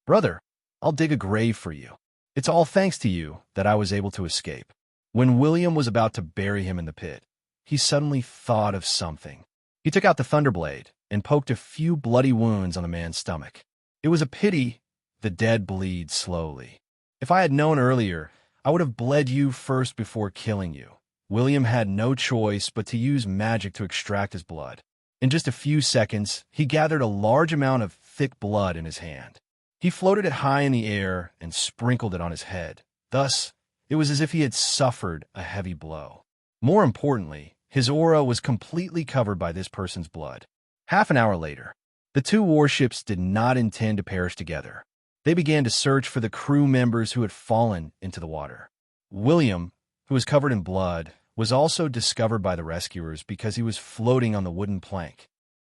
"Brother, I'll dig a grave for you. It's all thanks to you that I was able to escape." When William was about to bury him in the pit, he suddenly thought of something. He took out the thunderblade and poked a few bloody wounds on the man's stomach. It was a pity the dead bleed slowly. "If I had known earlier, I would have bled you first before killing you." William had no choice but to use magic to extract his blood. In just a few seconds, he gathered a large amount of thick blood in his hand. He floated it high in the air and sprinkled it on his head. Thus, it was as if he had suffered a heavy blow. More importantly, his aura was completely covered by this person's blood. Half an hour later, the two warships did not intend to perish together. They began to search for the crew members who had fallen into the water. William, who was covered in blood, was also discovered by the rescuers because he was floating on the wooden plank.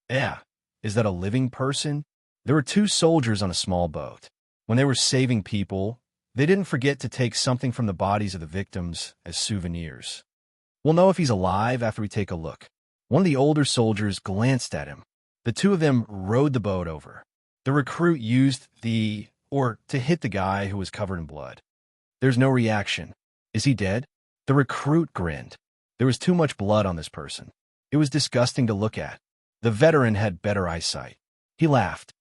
Is that a living person? There were two soldiers on a small boat. When they were saving people, they didn't forget to take something from the bodies of the victims as souvenirs. "We'll know if he's alive after we take a look." One of the older soldiers glanced at him. The two of them rowed the boat over. The recruit used to hit the guy who was covered in blood. "There's no reaction. Is he dead?" The recruit grinned. There was too much blood on this person. It was disgusting to look at. The veteran had better eyesight. He laughed.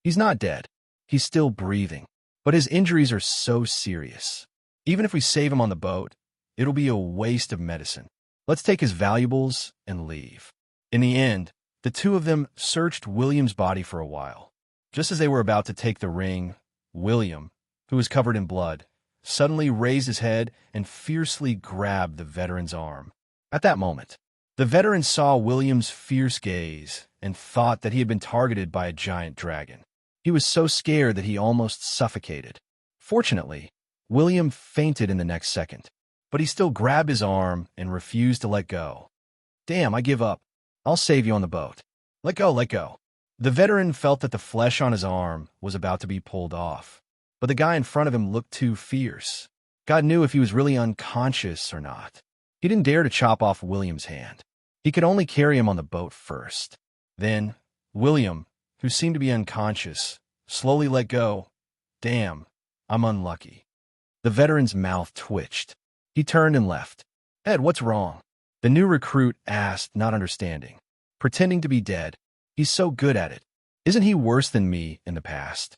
"He's not dead. He's still breathing. But his injuries are so serious. Even if we save him on the boat, it'll be a waste of medicine. Let's take his valuables and leave." In the end, the two of them searched William's body for a while. Just as they were about to take the ring, William, who was covered in blood, suddenly raised his head and fiercely grabbed the veteran's arm. At that moment, the veteran saw William's fierce gaze and thought that he had been targeted by a giant dragon. He was so scared that he almost suffocated. Fortunately, William fainted in the next second, but he still grabbed his arm and refused to let go. "Damn, I give up. I'll save you on the boat. Let go, let go." The veteran felt that the flesh on his arm was about to be pulled off, but the guy in front of him looked too fierce. God knew if he was really unconscious or not. He didn't dare to chop off William's hand. He could only carry him on the boat first. Then, William, who seemed to be unconscious, slowly let go. Damn, I'm unlucky. The veteran's mouth twitched. He turned and left. Ed, what's wrong? The new recruit asked, not understanding. Pretending to be dead. He's so good at it. Isn't he worse than me in the past?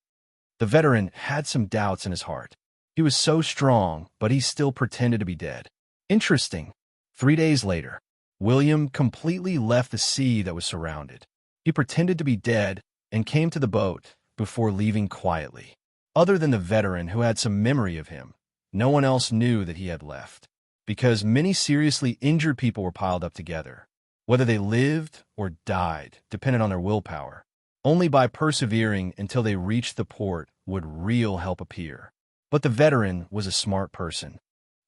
The veteran had some doubts in his heart. He was so strong, but he still pretended to be dead. Interesting. 3 days later, William completely left the sea that was surrounded. He pretended to be dead and came to the boat before leaving quietly. Other than the veteran who had some memory of him, no one else knew that he had left, because many seriously injured people were piled up together. Whether they lived or died depended on their willpower. Only by persevering until they reached the port would real help appear. But the veteran was a smart person.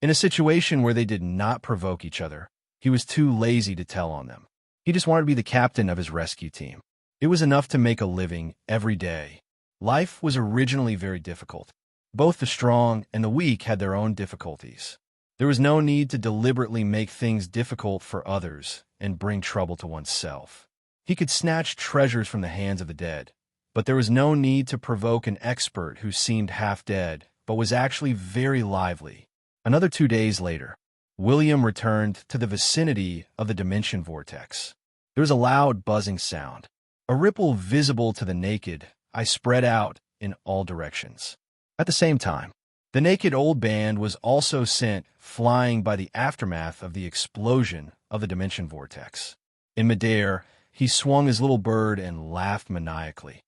In a situation where they did not provoke each other, he was too lazy to tell on them. He just wanted to be the captain of his rescue team. It was enough to make a living every day. Life was originally very difficult. Both the strong and the weak had their own difficulties. There was no need to deliberately make things difficult for others and bring trouble to oneself. He could snatch treasures from the hands of the dead, but there was no need to provoke an expert who seemed half dead but was actually very lively. Another 2 days later, William returned to the vicinity of the dimension vortex. There was a loud buzzing sound. A ripple visible to the naked eye spread out in all directions. At the same time, the naked old band was also sent flying by the aftermath of the explosion of the dimension vortex. In midair, he swung his little bird and laughed maniacally.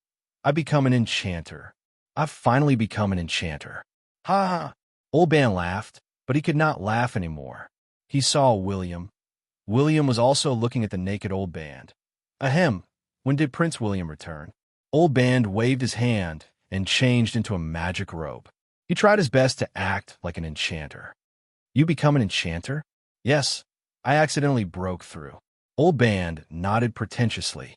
I've become an enchanter. I've finally become an enchanter. Ha ha! Old band laughed, but he could not laugh anymore. He saw William. William was also looking at the naked old band. Ahem! When did Prince William return? Old band waved his hand and changed into a magic robe. He tried his best to act like an enchanter. You become an enchanter? Yes, I accidentally broke through. Old band nodded pretentiously.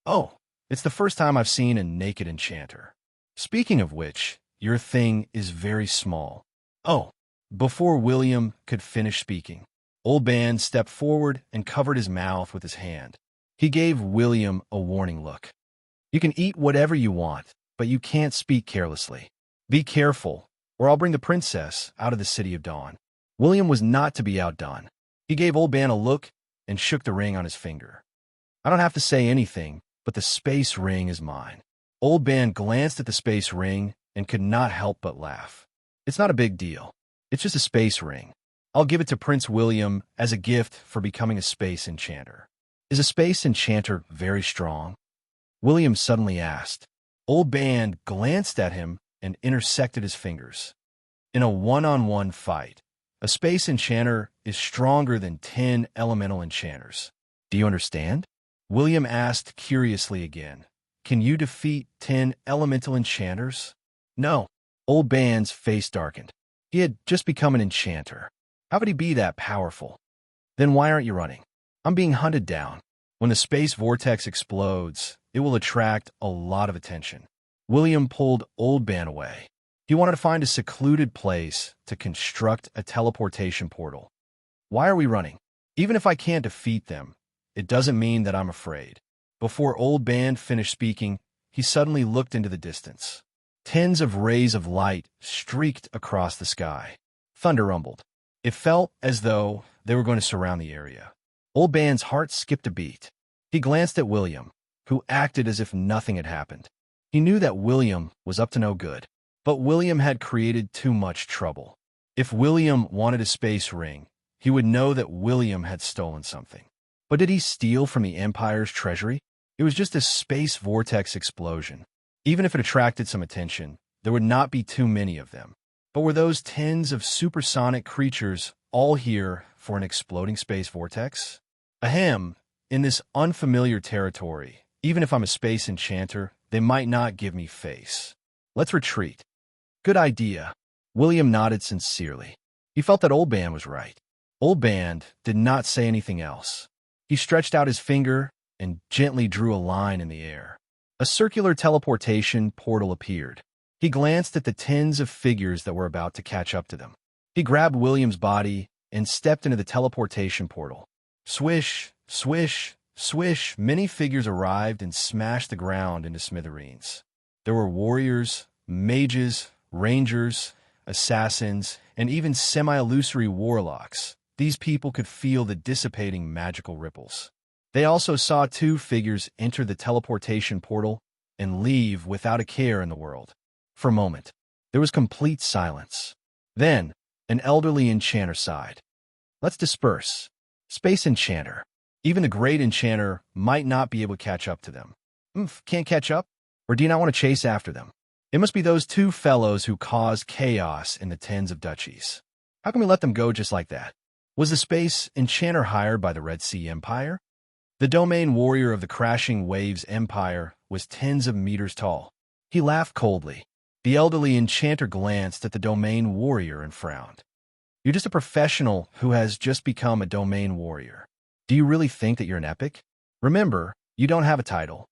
Oh, it's the first time I've seen a naked enchanter. Speaking of which, your thing is very small. Oh, before William could finish speaking, Old band stepped forward and covered his mouth with his hand. He gave William a warning look. You can eat whatever you want, but you can't speak carelessly. Be careful, or I'll bring the princess out of the City of Dawn. William was not to be outdone. He gave Old Ban a look and shook the ring on his finger. I don't have to say anything, but the space ring is mine. Old Ban glanced at the space ring and could not help but laugh. It's not a big deal. It's just a space ring. I'll give it to Prince William as a gift for becoming a space enchanter. Is a space enchanter very strong? William suddenly asked. Old Ban glanced at him and intersected his fingers. In a one-on-one fight, a space enchanter is stronger than 10 elemental enchanters. Do you understand? William asked curiously again. Can you defeat 10 elemental enchanters? No. Old Ban's face darkened. He had just become an enchanter. How could he be that powerful? Then why aren't you running? I'm being hunted down. When the space vortex explodes, it will attract a lot of attention. William pulled Old Ban away. He wanted to find a secluded place to construct a teleportation portal. Why are we running? Even if I can't defeat them, it doesn't mean that I'm afraid. Before Old Ban finished speaking, he suddenly looked into the distance. Tens of rays of light streaked across the sky. Thunder rumbled. It felt as though they were going to surround the area. Old Ban's heart skipped a beat. He glanced at William, who acted as if nothing had happened. He knew that William was up to no good, but William had created too much trouble. If William wanted a space ring, he would know that William had stolen something. But did he steal from the Empire's treasury? It was just a space vortex explosion. Even if it attracted some attention, there would not be too many of them. But were those tens of supersonic creatures all here for an exploding space vortex? Ahem, in this unfamiliar territory, even if I'm a space enchanter, they might not give me face. Let's retreat. Good idea. William nodded sincerely. He felt that Old Ban was right. Old Ban did not say anything else. He stretched out his finger and gently drew a line in the air. A circular teleportation portal appeared. He glanced at the tens of figures that were about to catch up to them. He grabbed William's body and stepped into the teleportation portal. Swish, swish, swish, many figures arrived and smashed the ground into smithereens. There were warriors, mages, rangers, assassins, and even semi-illusory warlocks. These people could feel the dissipating magical ripples. They also saw two figures enter the teleportation portal and leave without a care in the world. For a moment, there was complete silence. Then, an elderly enchanter sighed. "Let's disperse. Space enchanter. Even the great enchanter might not be able to catch up to them." Can't catch up? Or do you not want to chase after them? It must be those two fellows who caused chaos in the tens of duchies. How can we let them go just like that? Was the space enchanter hired by the Red Sea Empire? The domain warrior of the crashing waves empire was tens of meters tall. He laughed coldly. The elderly enchanter glanced at the domain warrior and frowned. "You're just a professional who has just become a domain warrior. Do you really think that you're an epic? Remember, you don't have a title."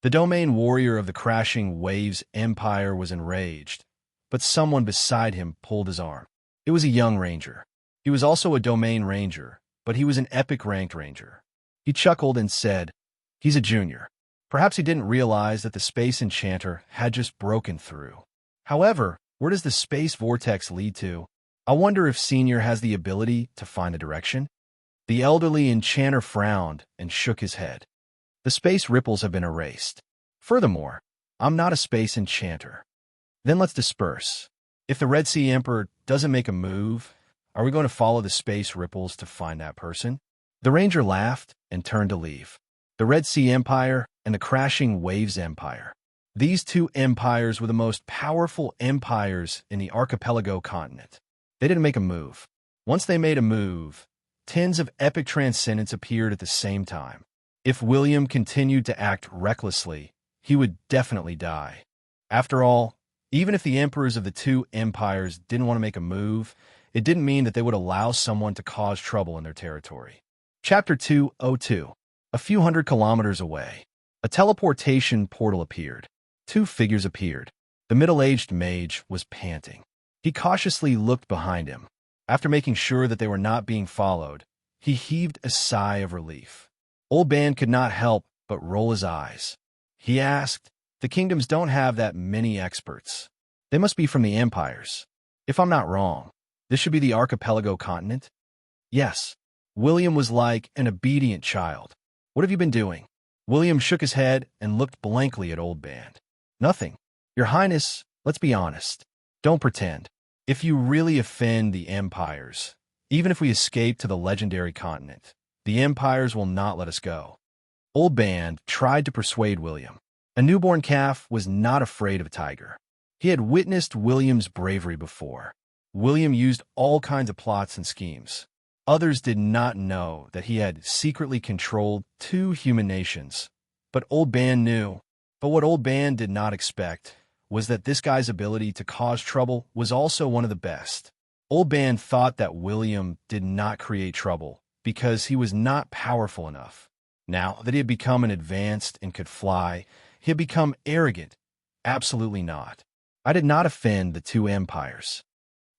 The domain warrior of the crashing waves empire was enraged, but someone beside him pulled his arm. It was a young ranger. He was also a domain ranger, but he was an epic-ranked ranger. He chuckled and said, "He's a junior." Perhaps he didn't realize that the space enchanter had just broken through. However, where does the space vortex lead to? I wonder if Senior has the ability to find a direction? The elderly enchanter frowned and shook his head. The space ripples have been erased. Furthermore, I'm not a space enchanter. Then let's disperse. If the Red Sea Emperor doesn't make a move, are we going to follow the space ripples to find that person? The ranger laughed and turned to leave. The Red Sea Empire and the crashing waves empire. These two empires were the most powerful empires in the archipelago continent. They didn't make a move. Once they made a move, tens of epic transcendents appeared at the same time. If William continued to act recklessly, he would definitely die. After all, even if the emperors of the two empires didn't want to make a move, it didn't mean that they would allow someone to cause trouble in their territory. Chapter 202. A few hundred kilometers away, a teleportation portal appeared. Two figures appeared. The middle-aged mage was panting. He cautiously looked behind him. After making sure that they were not being followed, he heaved a sigh of relief. Old Ban could not help but roll his eyes. He asked, "The kingdoms don't have that many experts. They must be from the empires. If I'm not wrong, this should be the archipelago continent?" "Yes." William was like an obedient child. "What have you been doing?" William shook his head and looked blankly at Old Band. "Nothing. Your Highness, let's be honest. Don't pretend. If you really offend the empires, even if we escape to the legendary continent, the empires will not let us go." Old Band tried to persuade William. A newborn calf was not afraid of a tiger. He had witnessed William's bravery before. William used all kinds of plots and schemes. Others did not know that he had secretly controlled two human nations. But Old Band knew. But what Old Band did not expect was that this guy's ability to cause trouble was also one of the best. Old Band thought that William did not create trouble because he was not powerful enough. Now that he had become an advanced and could fly, he had become arrogant. Absolutely not. I did not offend the two empires.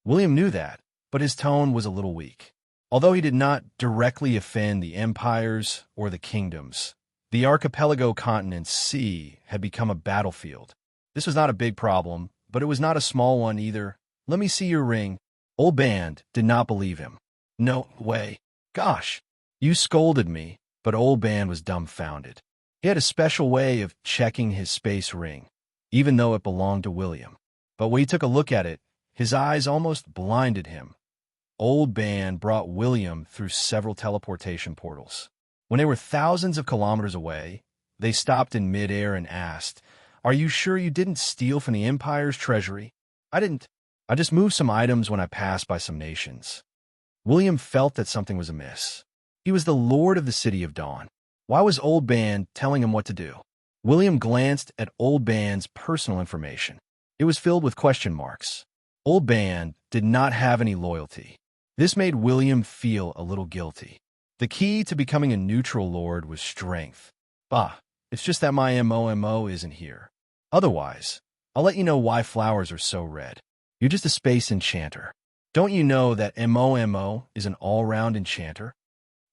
William knew that, but his tone was a little weak. Although he did not directly offend the empires or the kingdoms, the archipelago continent's sea had become a battlefield. This was not a big problem, but it was not a small one either. "Let me see your ring." Old Band did not believe him. "No way. Gosh, you scolded me." But Old Band was dumbfounded. He had a special way of checking his space ring, even though it belonged to William. But when he took a look at it, his eyes almost blinded him. Old Band brought William through several teleportation portals. When they were thousands of kilometers away, they stopped in midair and asked, "Are you sure you didn't steal from the Empire's treasury?" "I didn't. I just moved some items when I passed by some nations." William felt that something was amiss. He was the Lord of the City of Dawn. Why was Old Band telling him what to do? William glanced at Old Band's personal information. It was filled with question marks. Old Band did not have any loyalty. This made William feel a little guilty. The key to becoming a neutral lord was strength. Bah, it's just that my MOMO isn't here. Otherwise, I'll let you know why flowers are so red. You're just a space enchanter. Don't you know that MOMO is an all-round enchanter?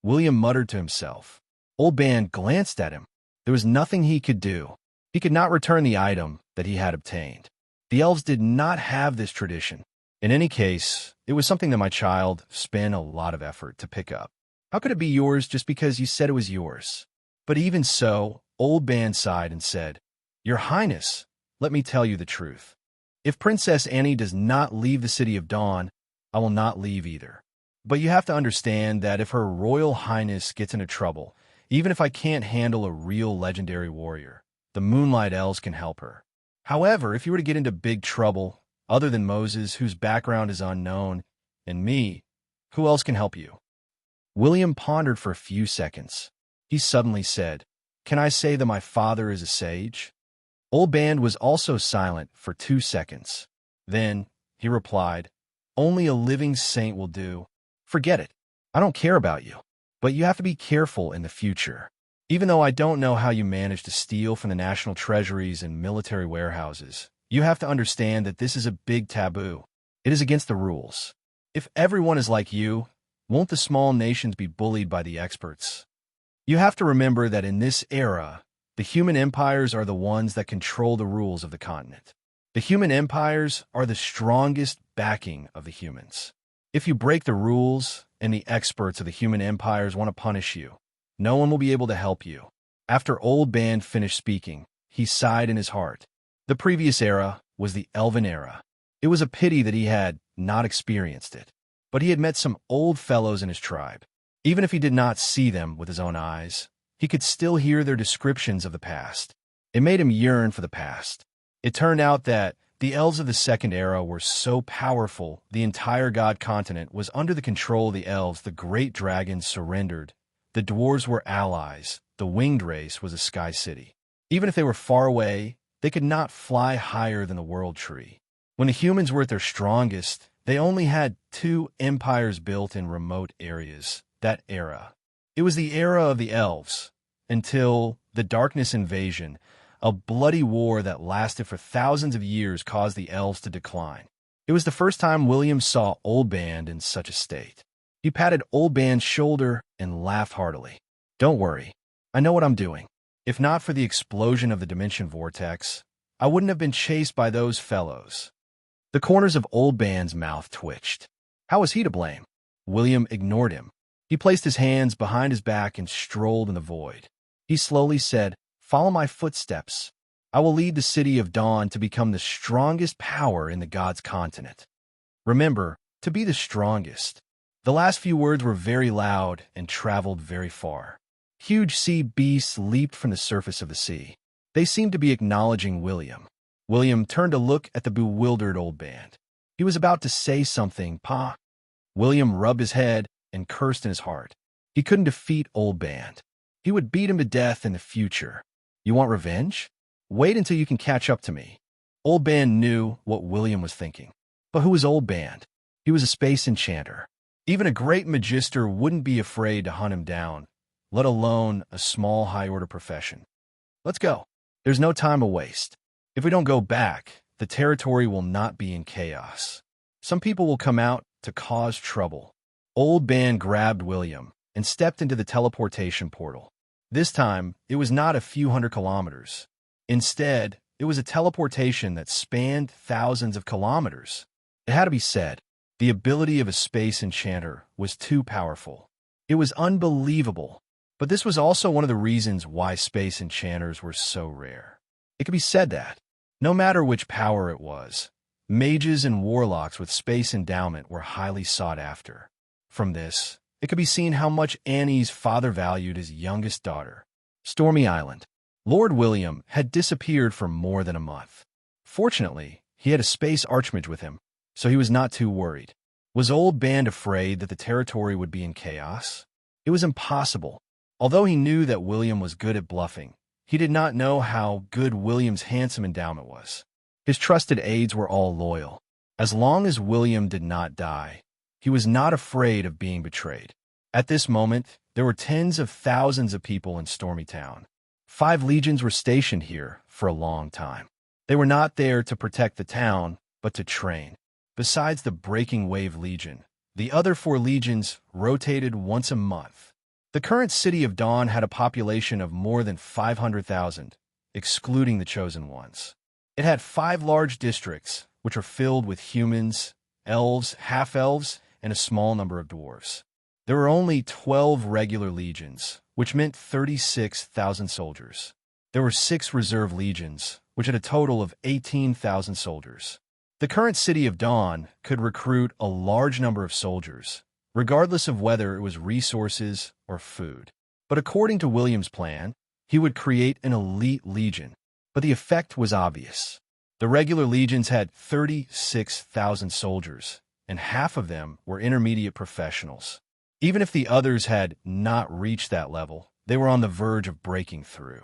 William muttered to himself. Old Ban glanced at him. There was nothing he could do. He could not return the item that he had obtained. The elves did not have this tradition. In any case, it was something that my child spent a lot of effort to pick up. How could it be yours just because you said it was yours? But even so, Old Ban sighed and said, Your Highness, let me tell you the truth. If Princess Annie does not leave the City of Dawn, I will not leave either. But you have to understand that if Her Royal Highness gets into trouble, even if I can't handle a real legendary warrior, the Moonlight Elves can help her. However, if you were to get into big trouble, other than Moses, whose background is unknown, and me, who else can help you? William pondered for a few seconds. He suddenly said, Can I say that my father is a sage? Old Ban was also silent for 2 seconds. Then, he replied, Only a living saint will do. Forget it. I don't care about you. But you have to be careful in the future. Even though I don't know how you managed to steal from the national treasuries and military warehouses, you have to understand that this is a big taboo. It is against the rules. If everyone is like you, won't the small nations be bullied by the experts? You have to remember that in this era, the human empires are the ones that control the rules of the continent. The human empires are the strongest backing of the humans. If you break the rules and the experts of the human empires want to punish you, no one will be able to help you. After Old Ban finished speaking, he sighed in his heart. The previous era was the Elven era. It was a pity that he had not experienced it, but he had met some old fellows in his tribe. Even if he did not see them with his own eyes, he could still hear their descriptions of the past. It made him yearn for the past. It turned out that the elves of the Second Era were so powerful, the entire god continent was under the control of the elves. The great dragons surrendered. The dwarves were allies. The winged race was a sky city. Even if they were far away, they could not fly higher than the world tree. When the humans were at their strongest, they only had 2 empires built in remote areas. That era. It was the era of the elves, until the Darkness Invasion, a bloody war that lasted for thousands of years, caused the elves to decline. It was the first time William saw Old Ban in such a state. He patted Old Ban's shoulder and laughed heartily. Don't worry, I know what I'm doing. If not for the explosion of the dimension vortex, I wouldn't have been chased by those fellows. The corners of Old Ban's mouth twitched. How was he to blame? William ignored him. He placed his hands behind his back and strolled in the void. He slowly said, Follow my footsteps. I will lead the City of Dawn to become the strongest power in the gods' continent. Remember, to be the strongest. The last few words were very loud and traveled very far. Huge sea beasts leaped from the surface of the sea. They seemed to be acknowledging William. William turned to look at the bewildered Old Ban. He was about to say something, Pa. William rubbed his head and cursed in his heart. He couldn't defeat Old Ban. He would beat him to death in the future. You want revenge? Wait until you can catch up to me. Old Ban knew what William was thinking. But who was Old Ban? He was a space enchanter. Even a great magister wouldn't be afraid to hunt him down, let alone a small high-order profession. Let's go. There's no time to waste. If we don't go back, the territory will not be in chaos. Some people will come out to cause trouble. Old Ban grabbed William and stepped into the teleportation portal. This time, it was not a few hundred kilometers. Instead, it was a teleportation that spanned thousands of kilometers. It had to be said, the ability of a space enchanter was too powerful. It was unbelievable. But this was also one of the reasons why space enchanters were so rare. It could be said that, no matter which power it was, mages and warlocks with space endowment were highly sought after. From this, it could be seen how much Annie's father valued his youngest daughter. Stormy Island. Lord William had disappeared for more than a month. Fortunately, he had a space archmage with him, so he was not too worried. Was Old Ban afraid that the territory would be in chaos? It was impossible. Although he knew that William was good at bluffing, he did not know how good William's handsome endowment was. His trusted aides were all loyal. As long as William did not die, he was not afraid of being betrayed. At this moment, there were tens of thousands of people in Stormy Town. 5 legions were stationed here for a long time. They were not there to protect the town, but to train. Besides the Breaking Wave Legion, the other 4 legions rotated once a month. The current City of Dawn had a population of more than 500,000, excluding the Chosen Ones. It had 5 large districts, which are filled with humans, elves, half-elves, and a small number of dwarves. There were only 12 regular legions, which meant 36,000 soldiers. There were 6 reserve legions, which had a total of 18,000 soldiers. The current City of Dawn could recruit a large number of soldiers, regardless of whether it was resources or food. But according to William's plan, he would create an elite legion. But the effect was obvious. The regular legions had 36,000 soldiers, and half of them were intermediate professionals. Even if the others had not reached that level, they were on the verge of breaking through.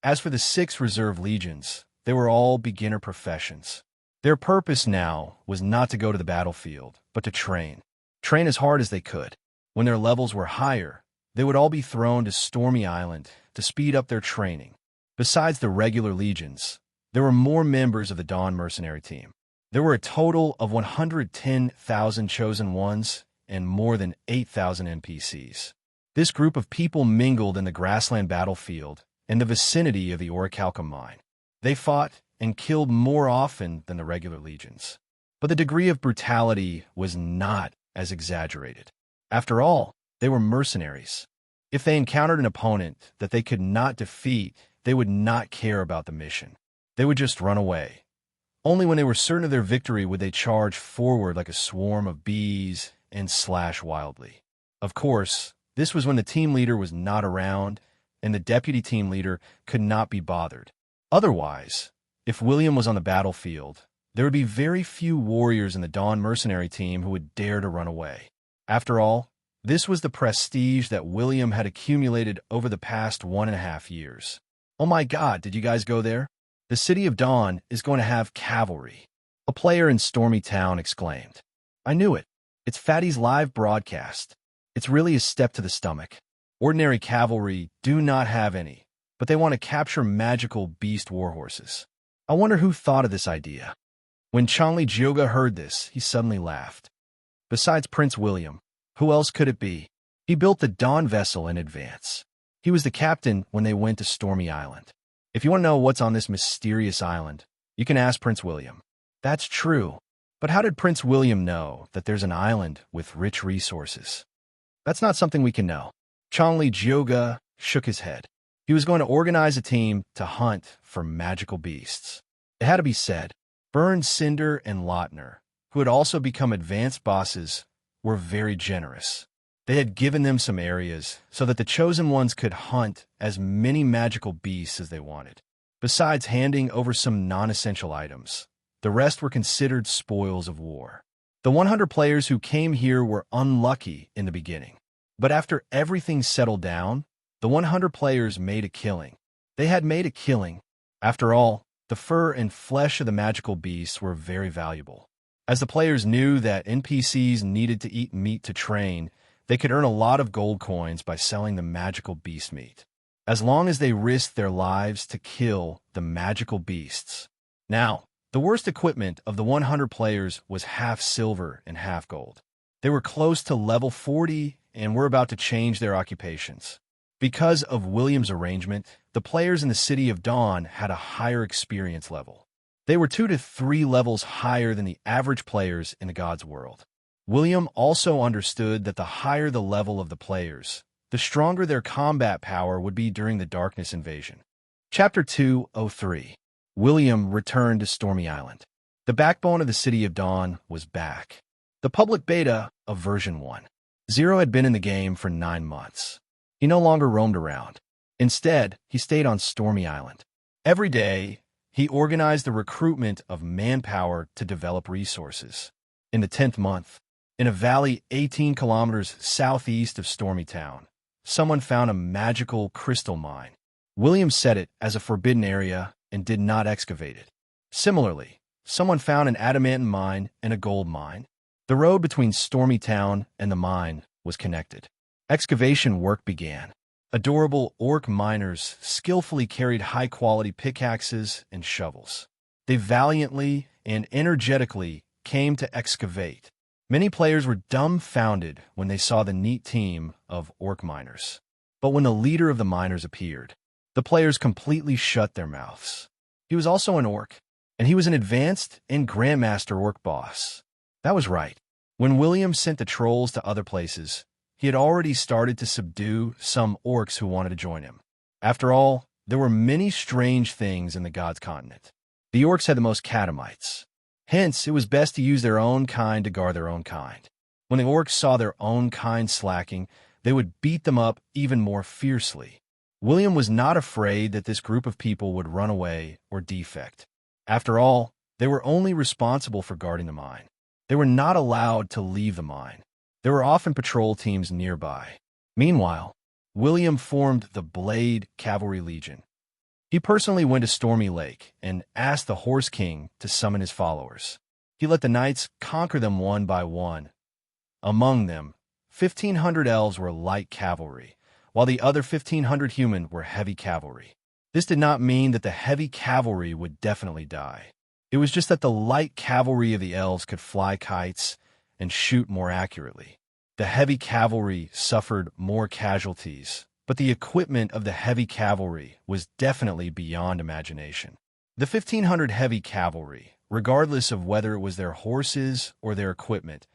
As for the 6 reserve legions, they were all beginner professions. Their purpose now was not to go to the battlefield, but to train. Train as hard as they could. When their levels were higher, they would all be thrown to Stormy Island to speed up their training. Besides the regular legions, there were more members of the Dawn mercenary team. There were a total of 110,000 Chosen Ones and more than 8,000 NPCs. This group of people mingled in the grassland battlefield in the vicinity of the Orichalcum mine. They fought and killed more often than the regular legions. But the degree of brutality was not as exaggerated. After all, they were mercenaries. If they encountered an opponent that they could not defeat, they would not care about the mission. They would just run away. Only when they were certain of their victory would they charge forward like a swarm of bees and slash wildly. Of course, this was when the team leader was not around and the deputy team leader could not be bothered. Otherwise, if William was on the battlefield, there would be very few warriors in the Dawn mercenary team who would dare to run away. After all, this was the prestige that William had accumulated over the past 1.5 years. Oh my God, did you guys go there? The City of Dawn is going to have cavalry. A player in Stormy Town exclaimed. I knew it. It's Fatty's live broadcast. It's really a step to the stomach. Ordinary cavalry do not have any, but they want to capture magical beast warhorses. I wonder who thought of this idea. When Chanli Jyoga heard this, he suddenly laughed. Besides Prince William, who else could it be? He built the Dawn vessel in advance. He was the captain when they went to Stormy Island. If you want to know what's on this mysterious island, you can ask Prince William. That's true. But how did Prince William know that there's an island with rich resources? That's not something we can know. Chanli Jyoga shook his head. He was going to organize a team to hunt for magical beasts. It had to be said, Burn, Cinder, and Lautner, who had also become advanced bosses, were very generous. They had given them some areas so that the Chosen Ones could hunt as many magical beasts as they wanted. Besides handing over some non-essential items, the rest were considered spoils of war. The 100 players who came here were unlucky in the beginning. But after everything settled down, the 100 players made a killing. They had made a killing. After all, the fur and flesh of the magical beasts were very valuable. As the players knew that NPCs needed to eat meat to train, they could earn a lot of gold coins by selling the magical beast meat, as long as they risked their lives to kill the magical beasts. Now, the worst equipment of the 100 players was half silver and half gold. They were close to level 40 and were about to change their occupations. Because of William's arrangement, the players in the City of Dawn had a higher experience level. They were 2 to 3 levels higher than the average players in the God's world. William also understood that the higher the level of the players, the stronger their combat power would be during the Darkness Invasion. Chapter 203. William returned to Stormy Island. The backbone of the City of Dawn was back. The public beta of version 1.0 had been in the game for 9 months. He no longer roamed around. Instead, he stayed on Stormy Island. Every day, he organized the recruitment of manpower to develop resources. In the 10th month, in a valley 18 kilometers southeast of Stormy Town, someone found a magical crystal mine. William set it as a forbidden area and did not excavate it. Similarly, someone found an adamant mine and a gold mine. The road between Stormy Town and the mine was connected. Excavation work began. Adorable orc miners skillfully carried high-quality pickaxes and shovels. They valiantly and energetically came to excavate. Many players were dumbfounded when they saw the neat team of orc miners. But when the leader of the miners appeared, the players completely shut their mouths. He was also an orc, and he was an advanced and grandmaster orc boss. That was right. When William sent the trolls to other places, he had already started to subdue some orcs who wanted to join him. After all, there were many strange things in the God's continent. The orcs had the most catamites. Hence, it was best to use their own kind to guard their own kind. When the orcs saw their own kind slacking, they would beat them up even more fiercely. William was not afraid that this group of people would run away or defect. After all, they were only responsible for guarding the mine. They were not allowed to leave the mine. There were often patrol teams nearby. Meanwhile, William formed the Blade Cavalry Legion. He personally went to Stormy Lake and asked the Horse King to summon his followers. He let the knights conquer them one by one. Among them, 1,500 elves were light cavalry, while the other 1,500 human were heavy cavalry. This did not mean that the heavy cavalry would definitely die. It was just that the light cavalry of the elves could fly kites and shoot more accurately. The heavy cavalry suffered more casualties, but the equipment of the heavy cavalry was definitely beyond imagination. The 1,500 heavy cavalry, regardless of whether it was their horses or their equipment,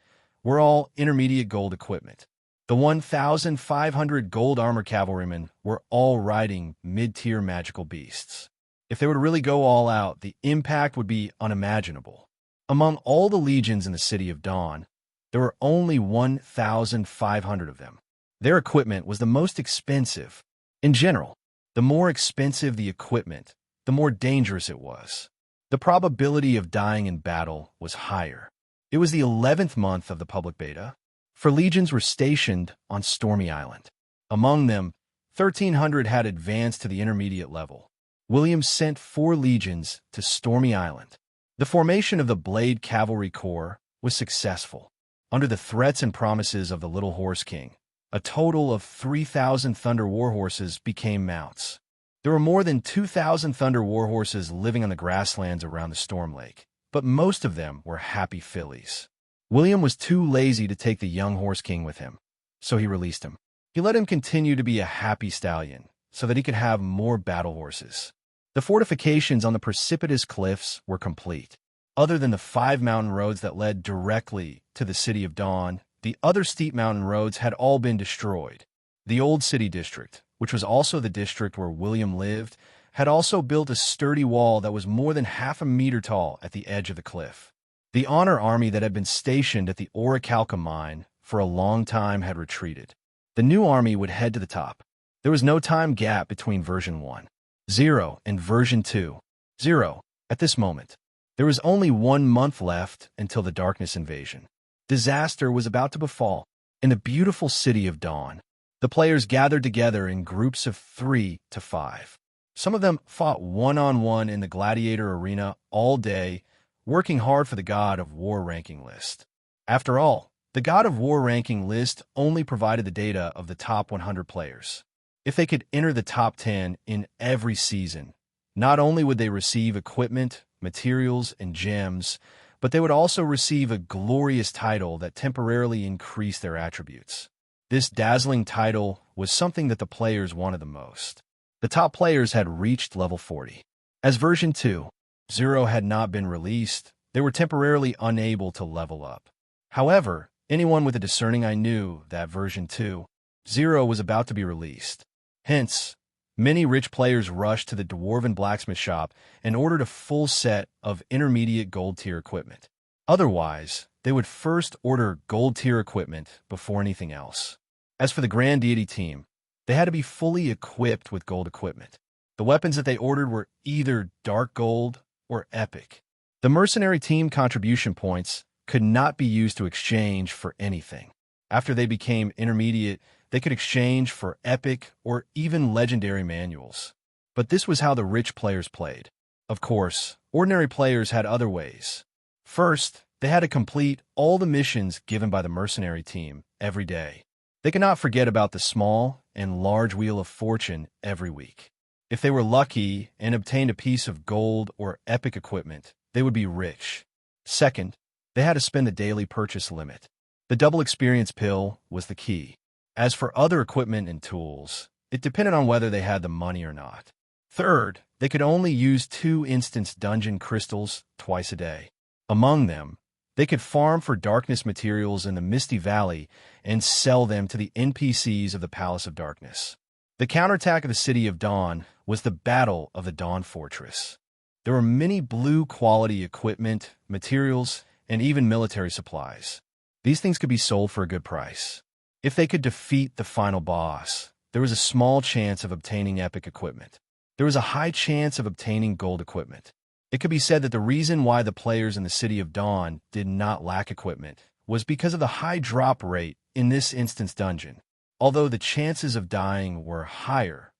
were all intermediate gold equipment. The 1,500 gold armor cavalrymen were all riding mid-tier magical beasts. If they were to really go all out, the impact would be unimaginable. Among all the legions in the City of Dawn, there were only 1,500 of them. Their equipment was the most expensive. In general, the more expensive the equipment, the more dangerous it was. The probability of dying in battle was higher. It was the 11th month of the public beta, for legions were stationed on Stormy Island. Among them, 1,300 had advanced to the intermediate level. William sent 4 legions to Stormy Island. The formation of the Blade Cavalry Corps was successful. Under the threats and promises of the Little Horse King, a total of 3,000 Thunder Warhorses became mounts. There were more than 2,000 Thunder Warhorses living on the grasslands around the Storm Lake, but most of them were happy fillies. William was too lazy to take the young Horse King with him, so he released him. He let him continue to be a happy stallion so that he could have more battle horses. The fortifications on the precipitous cliffs were complete. Other than the 5 mountain roads that led directly to the City of Dawn, the other steep mountain roads had all been destroyed. The Old City District, which was also the district where William lived, had also built a sturdy wall that was more than half a meter tall at the edge of the cliff. The Honor Army that had been stationed at the Orichalca mine for a long time had retreated. The new army would head to the top. There was no time gap between version 1.0 and version 2.0 at this moment. There was only 1 month left until the Darkness Invasion. Disaster was about to befall in the beautiful City of Dawn. The players gathered together in groups of 3 to 5. Some of them fought one-on-one in the Gladiator Arena all day, working hard for the God of War ranking list. After all, the God of War ranking list only provided the data of the top 100 players. If they could enter the top 10 in every season, not only would they receive equipment, materials, and gems, but they would also receive a glorious title that temporarily increased their attributes. This dazzling title was something that the players wanted the most. The top players had reached level 40. As version 2.0 had not been released, they were temporarily unable to level up. However, anyone with a discerning eye knew that version 2.0 was about to be released. Hence, many rich players rushed to the Dwarven blacksmith shop and ordered a full set of intermediate gold-tier equipment. Otherwise, they would first order gold-tier equipment before anything else. As for the Grand Deity team, they had to be fully equipped with gold equipment. The weapons that they ordered were either dark gold or epic. The mercenary team contribution points could not be used to exchange for anything. After they became intermediate, they could exchange for epic or even legendary manuals. But this was how the rich players played. Of course, ordinary players had other ways. First, they had to complete all the missions given by the mercenary team every day. They could not forget about the small and large wheel of fortune every week. If they were lucky and obtained a piece of gold or epic equipment, they would be rich. Second, They had to spend the daily purchase limit. The double experience pill was the key. As for other equipment and tools, it depended on whether they had the money or not. Third, they could only use 2 instance dungeon crystals twice a day. Among them, they could farm for darkness materials in the Misty Valley and sell them to the NPCs of the Palace of Darkness. The counterattack of the City of Dawn was the Battle of the Dawn Fortress. There were many blue-quality equipment, materials, and even military supplies. These things could be sold for a good price. If they could defeat the final boss, there was a small chance of obtaining epic equipment. There was a high chance of obtaining gold equipment. It could be said that the reason why the players in the City of Dawn did not lack equipment was because of the high drop rate in this instance dungeon. Although the chances of dying were higher,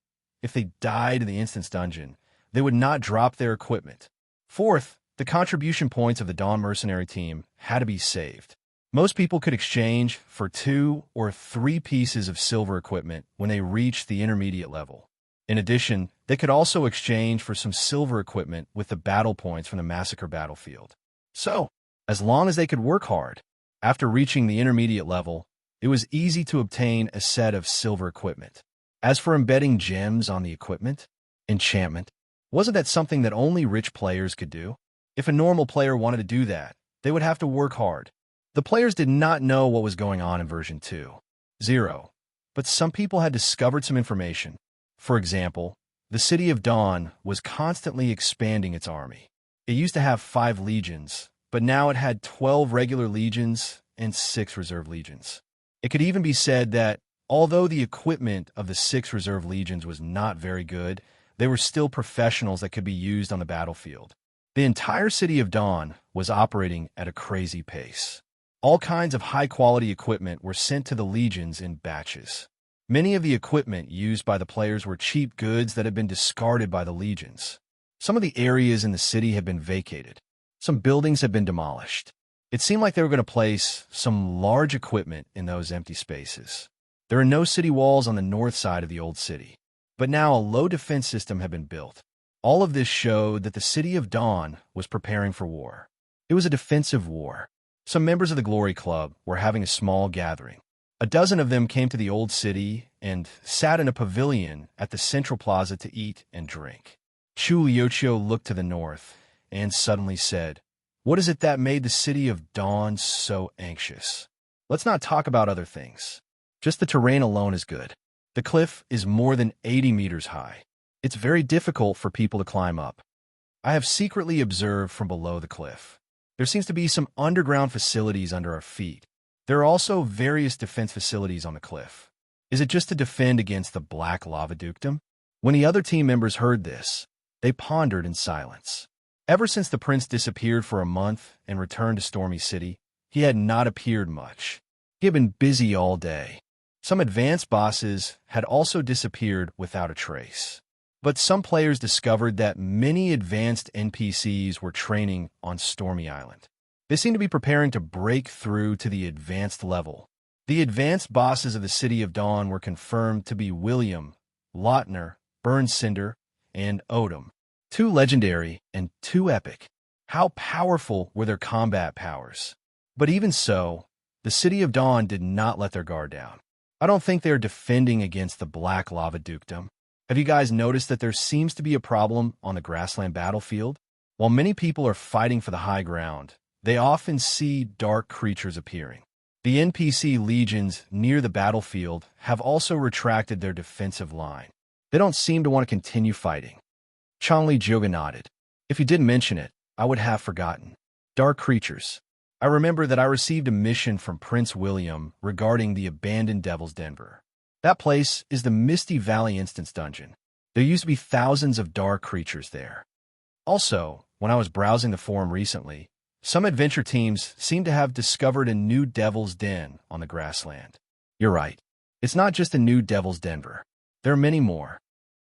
if they died in the instance dungeon, they would not drop their equipment. Fourth, the contribution points of the Dawn Mercenary team had to be saved. Most people could exchange for 2 or 3 pieces of silver equipment when they reached the intermediate level. In addition, they could also exchange for some silver equipment with the battle points from the massacre battlefield. So, as long as they could work hard, after reaching the intermediate level, it was easy to obtain a set of silver equipment. As for embedding gems on the equipment, enchantment, wasn't that something that only rich players could do? If a normal player wanted to do that, they would have to work hard. The players did not know what was going on in version 2.0, but some people had discovered some information. For example, the City of Dawn was constantly expanding its army. It used to have 5 legions, but now it had 12 regular legions and 6 reserve legions. It could even be said that, although the equipment of the 6 reserve legions was not very good, they were still professionals that could be used on the battlefield. The entire City of Dawn was operating at a crazy pace. All kinds of high-quality equipment were sent to the legions in batches. Many of the equipment used by the players were cheap goods that had been discarded by the legions. Some of the areas in the city had been vacated. Some buildings had been demolished. It seemed like they were going to place some large equipment in those empty spaces. There are no city walls on the north side of the old city, but now a low defense system had been built. All of this showed that the City of Dawn was preparing for war. It was a defensive war. Some members of the Glory Club were having a small gathering. A dozen of them came to the old city and sat in a pavilion at the central plaza to eat and drink. Chu Liuqiu looked to the north and suddenly said, "What is it that made the City of Dawn so anxious? Let's not talk about other things. Just the terrain alone is good. The cliff is more than 80 meters high. It's very difficult for people to climb up. I have secretly observed from below the cliff. There seems to be some underground facilities under our feet. There are also various defense facilities on the cliff. Is it just to defend against the black lava dukedom?" When the other team members heard this, they pondered in silence. Ever since the prince disappeared for a month and returned to Stormy City, he had not appeared much. He had been busy all day. Some advanced bosses had also disappeared without a trace. But some players discovered that many advanced NPCs were training on Stormy Island. They seemed to be preparing to break through to the advanced level. The advanced bosses of the City of Dawn were confirmed to be William, Lautner, Burnsinder, and Odom. 2 legendary and 2 epic. How powerful were their combat powers? But even so, the City of Dawn did not let their guard down. I don't think they are defending against the Black Lava Dukedom. Have you guys noticed that there seems to be a problem on the grassland battlefield? While many people are fighting for the high ground, they often see dark creatures appearing. The NPC legions near the battlefield have also retracted their defensive line. They don't seem to want to continue fighting. Changli Jioga nodded. If you didn't mention it, I would have forgotten. Dark creatures. I remember that I received a mission from Prince William regarding the abandoned Devil's Denver. That place is the Misty Valley Instance Dungeon. There used to be thousands of dark creatures there. Also, when I was browsing the forum recently, some adventure teams seem to have discovered a new Devil's Den on the grassland. You're right. It's not just a new Devil's Denver. There are many more.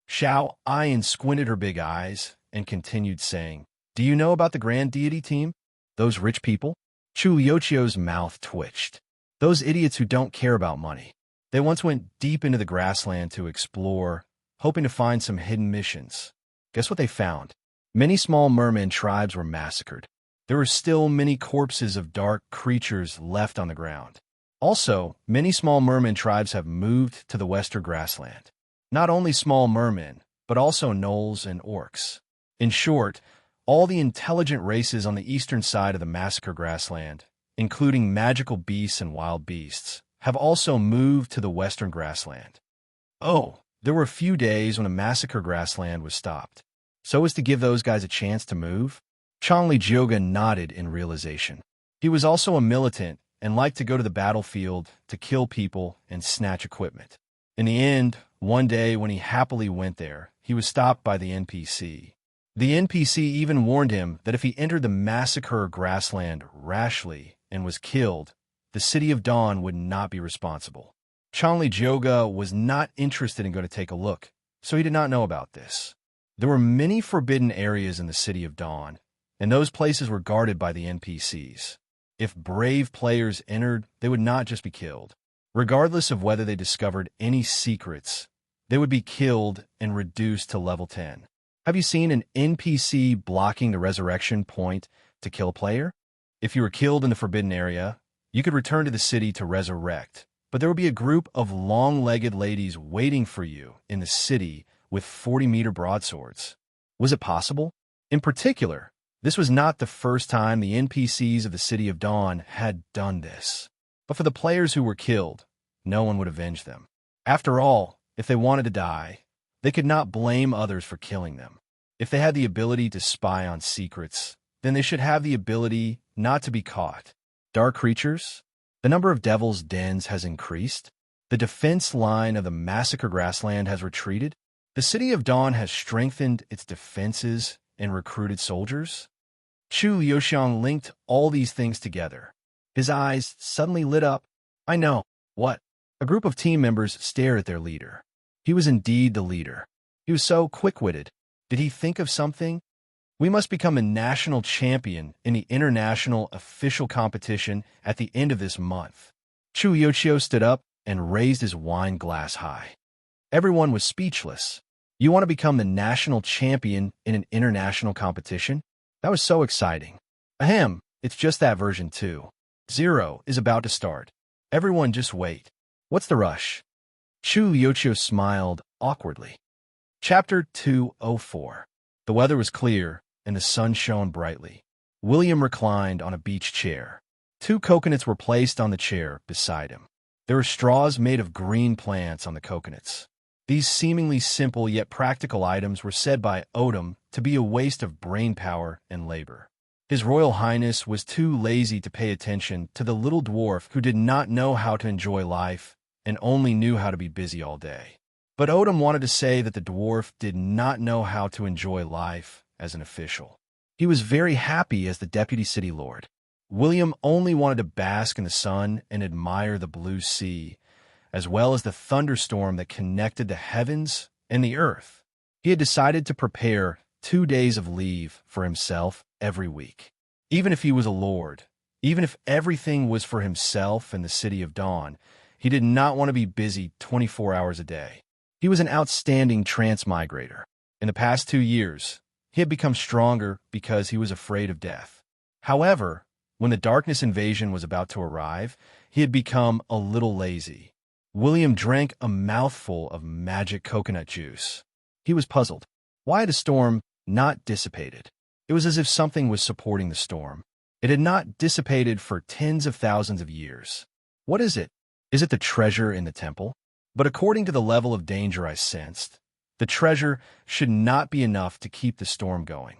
Xiao Ayan squinted her big eyes and continued saying, "Do you know about the Grand Deity team? Those rich people?" Chu Liuqiu's mouth twitched. Those idiots who don't care about money. They once went deep into the grassland to explore, hoping to find some hidden missions. Guess what they found? Many small merman tribes were massacred. there were still many corpses of dark creatures left on the ground. Also, many small merman tribes have moved to the western grassland. Not only small mermen, but also gnolls and orcs. In short, all the intelligent races on the eastern side of the massacre grassland, including magical beasts and wild beasts, have also moved to the western grassland. Oh, there were a few days when the massacre grassland was stopped. So as to give those guys a chance to move? Changli Jioga nodded in realization. He was also a militant and liked to go to the battlefield to kill people and snatch equipment. In the end, one day when he happily went there, he was stopped by the NPC. The NPC even warned him that if he entered the massacre grassland rashly and was killed, the City of Dawn would not be responsible. Changli Jioga was not interested in going to take a look, so he did not know about this. There were many forbidden areas in the City of Dawn, and those places were guarded by the NPCs. If brave players entered, they would not just be killed. Regardless of whether they discovered any secrets, they would be killed and reduced to level 10. Have you seen an NPC blocking the resurrection point to kill a player? If you were killed in the forbidden area, you could return to the city to resurrect, but there would be a group of long-legged ladies waiting for you in the city with 40-meter broadswords. Was it possible? In particular, this was not the first time the NPCs of the City of Dawn had done this. But for the players who were killed, no one would avenge them. After all, if they wanted to die, they could not blame others for killing them. If they had the ability to spy on secrets, then they should have the ability not to be caught. Dark creatures? The number of devil's dens has increased. The defense line of the massacre grassland has retreated. The City of Dawn has strengthened its defenses and recruited soldiers. Chu Liuxiang linked all these things together. His eyes suddenly lit up. I know. What? A group of team members stared at their leader. He was indeed the leader. He was so quick-witted. Did he think of something? We must become a national champion in the international official competition at the end of this month. Chu Yochio stood up and raised his wine glass high. Everyone was speechless. You want to become the national champion in an international competition? That was so exciting. Ahem, it's just that version 2.0 is about to start. Everyone just wait. What's the rush? Chu Yochio smiled awkwardly. Chapter 204. The weather was clear, and the sun shone brightly. William reclined on a beach chair. 2 coconuts were placed on the chair beside him. There were straws made of green plants on the coconuts. These seemingly simple yet practical items were said by Odom to be a waste of brain power and labor. His Royal Highness was too lazy to pay attention to the little dwarf who did not know how to enjoy life and only knew how to be busy all day. But Odom wanted to say that the dwarf did not know how to enjoy life as an official. He was very happy as the deputy city lord. William only wanted to bask in the sun and admire the blue sea, as well as the thunderstorm that connected the heavens and the earth. He had decided to prepare 2 days of leave for himself every week. Even if he was a lord, even if everything was for himself and the City of Dawn, he did not want to be busy 24 hours a day. He was an outstanding transmigrator. In the past 2 years, he had become stronger because he was afraid of death. However, when the darkness invasion was about to arrive, he had become a little lazy. William drank a mouthful of magic coconut juice. He was puzzled. Why had the storm not dissipated? It was as if something was supporting the storm. It had not dissipated for tens of thousands of years. What is it? Is it the treasure in the temple? But according to the level of danger I sensed, the treasure should not be enough to keep the storm going.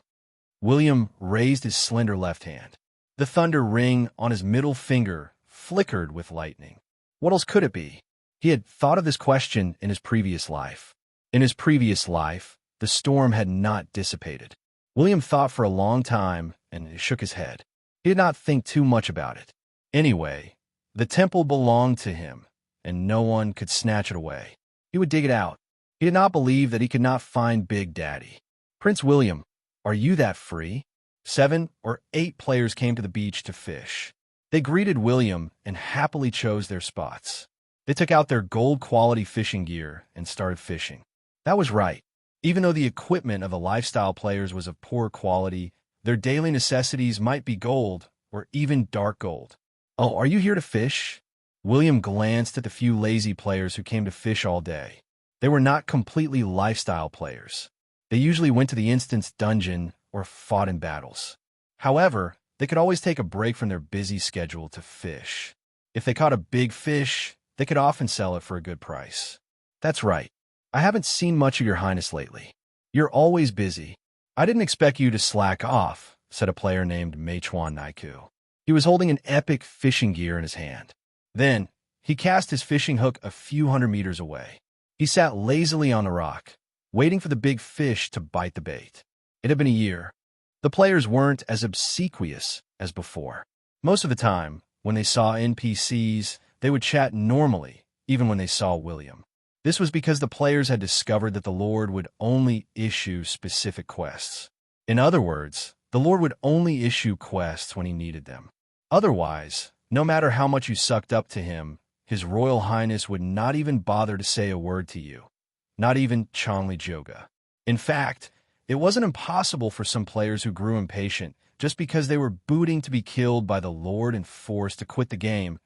William raised his slender left hand. The thunder ring on his middle finger flickered with lightning. What else could it be? He had thought of this question in his previous life. In his previous life, the storm had not dissipated. William thought for a long time and shook his head. He did not think too much about it. Anyway, the temple belonged to him, and no one could snatch it away. He would dig it out. He did not believe that he could not find Big Daddy. Prince William, are you that free? 7 or 8 players came to the beach to fish. They greeted William and happily chose their spots. They took out their gold-quality fishing gear and started fishing. That was right. Even though the equipment of the lifestyle players was of poor quality, Their daily necessities might be gold, or even dark gold. "Oh, are you here to fish?" William glanced at the few lazy players who came to fish all day. They were not completely lifestyle players. They usually went to the instance dungeon or fought in battles. However, they could always take a break from their busy schedule to fish. If they caught a big fish, they could often sell it for a good price. "That's right. I haven't seen much of your highness lately. You're always busy. I didn't expect you to slack off," said a player named Meichuan Naiku. He was holding an epic fishing gear in his hand. Then, he cast his fishing hook a few hundred meters away. He sat lazily on the rock, waiting for the big fish to bite the bait. It had been a year. The players weren't as obsequious as before. Most of the time, when they saw NPCs, they would chat normally, even when they saw William. This was because the players had discovered that the Lord would only issue specific quests. In other words, the Lord would only issue quests when he needed them. Otherwise, no matter how much you sucked up to him, His Royal Highness would not even bother to say a word to you, not even Changli Joga. In fact, it wasn't impossible for some players who grew impatient just because they were booting to be killed by the Lord and forced to quit the game.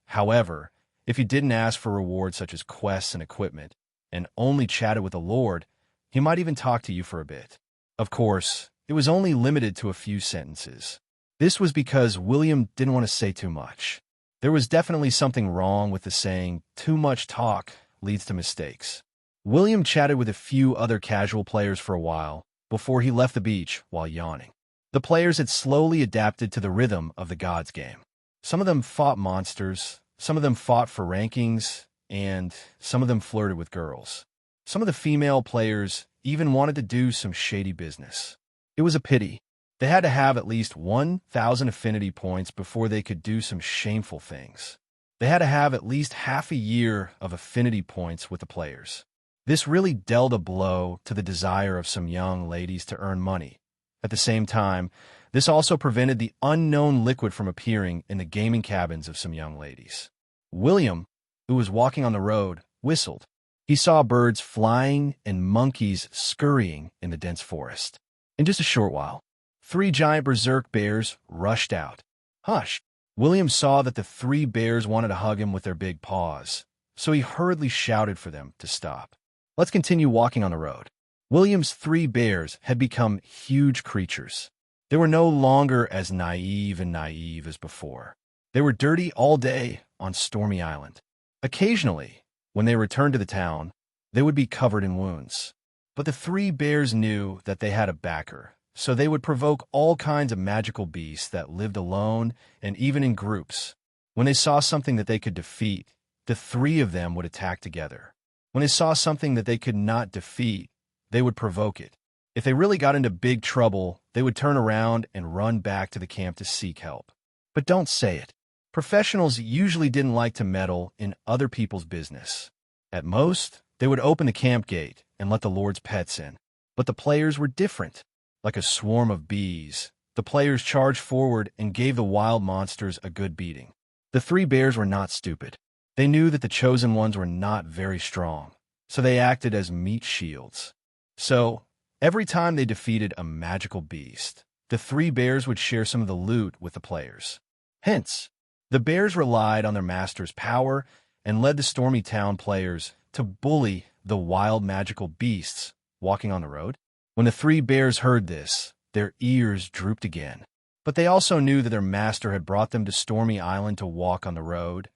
However, if you didn't ask for rewards such as quests and equipment, and only chatted with the Lord, he might even talk to you for a bit. Of course, it was only limited to a few sentences. This was because William didn't want to say too much. There was definitely something wrong with the saying, "Too much talk leads to mistakes." William chatted with a few other casual players for a while before he left the beach while yawning. The players had slowly adapted to the rhythm of the gods game. Some of them fought monsters, some of them fought for rankings, and some of them flirted with girls. Some of the female players even wanted to do some shady business. It was a pity. They had to have at least 1,000 affinity points before they could do some shameful things. They had to have at least half a year of affinity points with the players. This really dealt a blow to the desire of some young ladies to earn money. At the same time, this also prevented the unknown liquid from appearing in the gaming cabins of some young ladies. William, who was walking on the road, whistled. He saw birds flying and monkeys scurrying in the dense forest. In just a short while, 3 giant berserk bears rushed out. "Hush!" William saw that the 3 bears wanted to hug him with their big paws, so he hurriedly shouted for them to stop. Let's continue walking on the road. William's 3 bears had become huge creatures. They were no longer as naive as before. They were dirty all day on Stormy Island. Occasionally, when they returned to the town, they would be covered in wounds. But the 3 bears knew that they had a backer, so they would provoke all kinds of magical beasts that lived alone and even in groups. When they saw something that they could defeat, the 3 of them would attack together. When they saw something that they could not defeat, they would provoke it. If they really got into big trouble, they would turn around and run back to the camp to seek help. But don't say it. Professionals usually didn't like to meddle in other people's business. At most, they would open the camp gate and let the Lord's pets in. But the players were different. Like a swarm of bees, the players charged forward and gave the wild monsters a good beating. The 3 bears were not stupid. They knew that the chosen ones were not very strong, so they acted as meat shields. So, every time they defeated a magical beast, the 3 bears would share some of the loot with the players. Hence, the bears relied on their master's power and led the Stormy Town players to bully the wild magical beasts walking on the road. When the 3 bears heard this, their ears drooped again. But they also knew that their master had brought them to Stormy Island to walk on the road.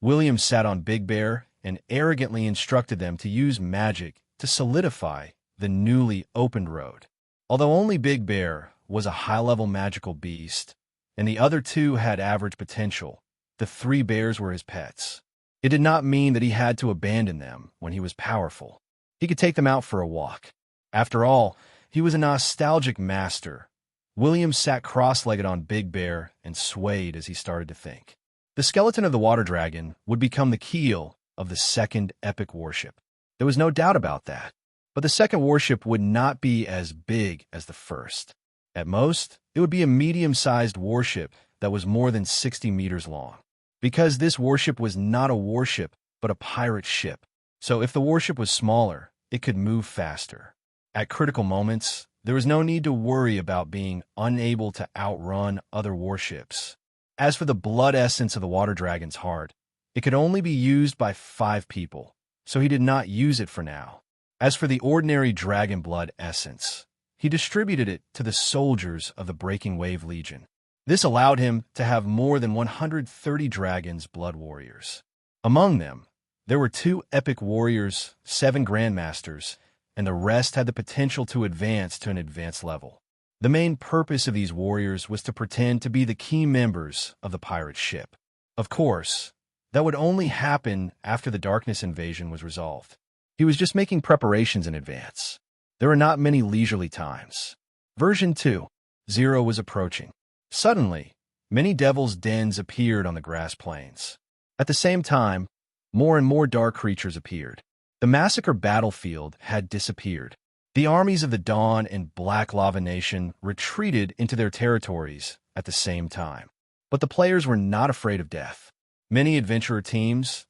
William sat on Big Bear and arrogantly instructed them to use magic to solidify the newly opened road. Although only Big Bear was a high-level magical beast, and the other 2 had average potential, the 3 bears were his pets. It did not mean that he had to abandon them when he was powerful. He could take them out for a walk. After all, he was a nostalgic master. William sat cross-legged on Big Bear and swayed as he started to think. The skeleton of the water dragon would become the keel of the second epic warship. There was no doubt about that. But the second warship would not be as big as the first. At most, it would be a medium-sized warship that was more than 60 meters long. Because this warship was not a warship, but a pirate ship. So if the warship was smaller, it could move faster. At critical moments, there was no need to worry about being unable to outrun other warships. As for the blood essence of the water dragon's heart, it could only be used by 5 people, so he did not use it for now. As for the ordinary dragon blood essence, he distributed it to the soldiers of the Breaking Wave Legion. This allowed him to have more than 130 dragons' blood warriors. Among them, there were 2 epic warriors, 7 grandmasters, and the rest had the potential to advance to an advanced level. The main purpose of these warriors was to pretend to be the key members of the pirate ship. Of course, that would only happen after the darkness invasion was resolved. He was just making preparations in advance. There were not many leisurely times. Version 2.0 was approaching. Suddenly, many devil's dens appeared on the grass plains. At the same time, more and more dark creatures appeared. The massacre battlefield had disappeared. The armies of the Dawn and Black Lava Nation retreated into their territories at the same time. But the players were not afraid of death. Many adventurer teams,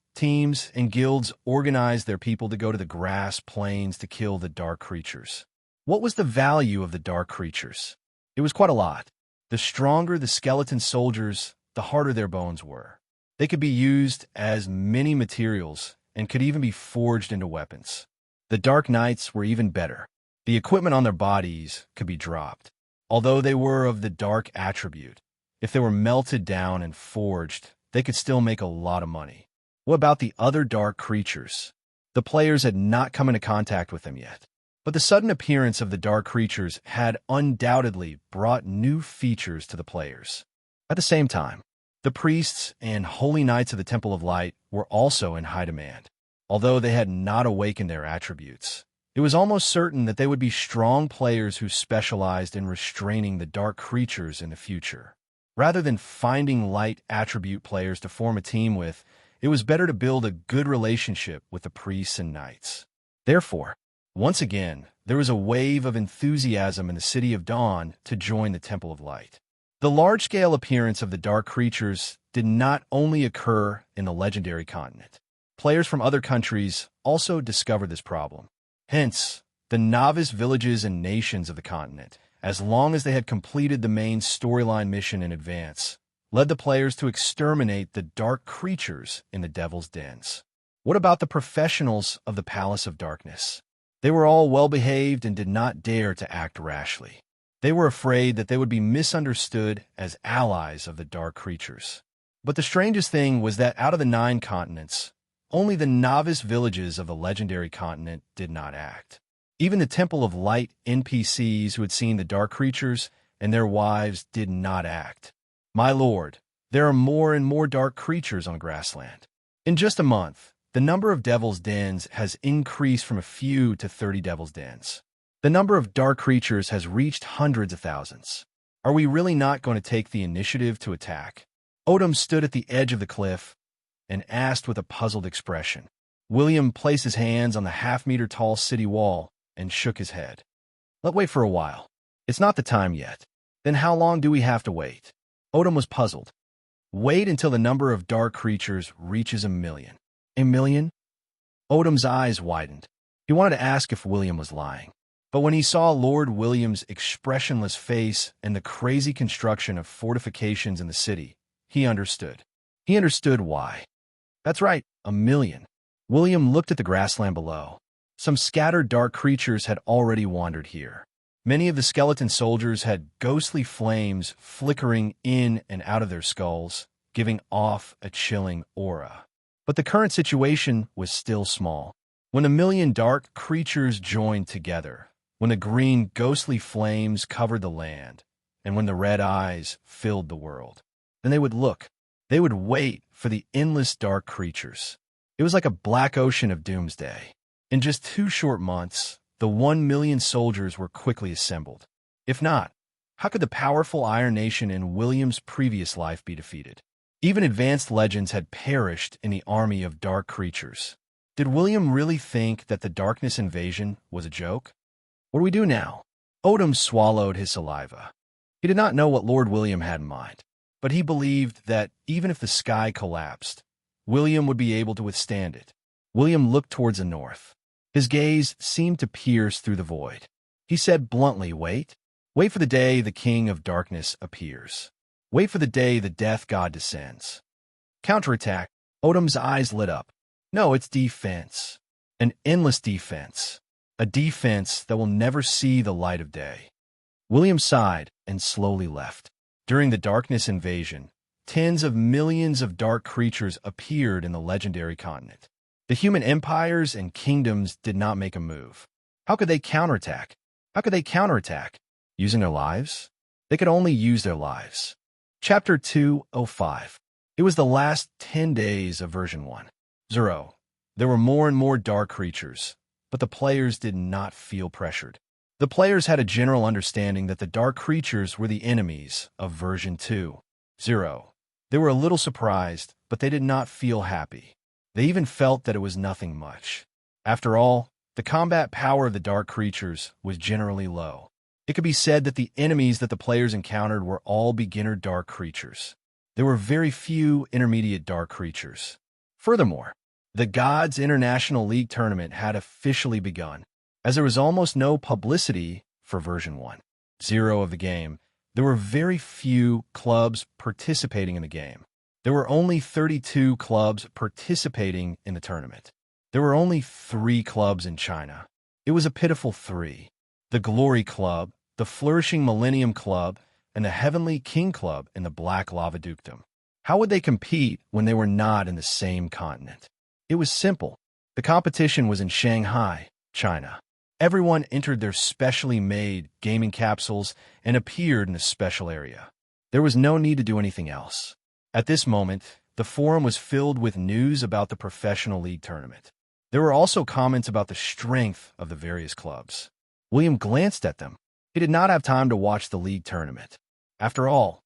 and guilds organized their people to go to the grass plains to kill the dark creatures. What was the value of the dark creatures? It was quite a lot. The stronger the skeleton soldiers, the harder their bones were. They could be used as many materials and could even be forged into weapons. The Dark Knights were even better. The equipment on their bodies could be dropped. Although they were of the dark attribute, if they were melted down and forged, they could still make a lot of money. What about the other dark creatures? The players had not come into contact with them yet. But the sudden appearance of the dark creatures had undoubtedly brought new features to the players. At the same time, the priests and holy knights of the Temple of Light were also in high demand. Although they had not awakened their attributes, it was almost certain that they would be strong players who specialized in restraining the dark creatures in the future. Rather than finding light attribute players to form a team with, it was better to build a good relationship with the priests and knights. Therefore, once again, there was a wave of enthusiasm in the City of Dawn to join the Temple of Light. The large-scale appearance of the dark creatures did not only occur in the legendary continent. Players from other countries also discovered this problem. Hence, the novice villages and nations of the continent, as long as they had completed the main storyline mission in advance, led the players to exterminate the dark creatures in the Devil's Dens. What about the professionals of the Palace of Darkness? They were all well-behaved and did not dare to act rashly. They were afraid that they would be misunderstood as allies of the dark creatures. But the strangest thing was that out of the 9 continents, only the novice villages of the legendary continent did not act. Even the Temple of Light NPCs who had seen the dark creatures and their wives did not act. My lord, there are more and more dark creatures on Grassland. In just a month, the number of Devil's Dens has increased from a few to 30 Devil's Dens. The number of dark creatures has reached hundreds of thousands. Are we really not going to take the initiative to attack? Odom stood at the edge of the cliff and asked with a puzzled expression. William placed his hands on the half-meter-tall city wall and shook his head. Let's wait for a while. It's not the time yet. Then how long do we have to wait? Odom was puzzled. Wait until the number of dark creatures reaches 1 million. 1 million? Odom's eyes widened. He wanted to ask if William was lying. But when he saw Lord William's expressionless face and the crazy construction of fortifications in the city, he understood. He understood why. That's right, 1 million. William looked at the grassland below. Some scattered dark creatures had already wandered here. Many of the skeleton soldiers had ghostly flames flickering in and out of their skulls, giving off a chilling aura. But the current situation was still small. When 1 million dark creatures joined together, when the green ghostly flames covered the land, and when the red eyes filled the world, then they would look. They would wait for the endless dark creatures. It was like a black ocean of doomsday. In just 2 short months, the 1 million soldiers were quickly assembled. If not, how could the powerful Iron Nation in William's previous life be defeated? Even advanced legends had perished in the army of dark creatures. Did William really think that the darkness invasion was a joke? What do we do now? Odom swallowed his saliva. He did not know what Lord William had in mind, but he believed that even if the sky collapsed, William would be able to withstand it. William looked towards the north. His gaze seemed to pierce through the void. He said bluntly, wait. Wait for the day the king of darkness appears. Wait for the day the death god descends. Counterattack. Odom's eyes lit up. No, it's defense. An endless defense. A defense that will never see the light of day. William sighed and slowly left. During the darkness invasion, tens of millions of dark creatures appeared in the legendary continent. The human empires and kingdoms did not make a move. How could they counterattack? How could they counterattack? Using their lives? They could only use their lives. Chapter 205. It was the last 10 days of version 1.0. There were more and more dark creatures, but the players did not feel pressured. The players had a general understanding that the dark creatures were the enemies of version 2.0. They were a little surprised, but they did not feel happy. They even felt that it was nothing much. After all, the combat power of the dark creatures was generally low. It could be said that the enemies that the players encountered were all beginner dark creatures. There were very few intermediate dark creatures. Furthermore, the Gods International League tournament had officially begun. As there was almost no publicity for version 1.0 of the game, there were very few clubs participating in the game. There were only 32 clubs participating in the tournament. There were only 3 clubs in China. It was a pitiful 3. The Glory Club, the Flourishing Millennium Club, and the Heavenly King Club in the Black Lava Dukedom. How would they compete when they were not in the same continent? It was simple. The competition was in Shanghai, China. Everyone entered their specially made gaming capsules and appeared in a special area. There was no need to do anything else. At this moment, the forum was filled with news about the professional league tournament. There were also comments about the strength of the various clubs. William glanced at them. He did not have time to watch the league tournament. After all,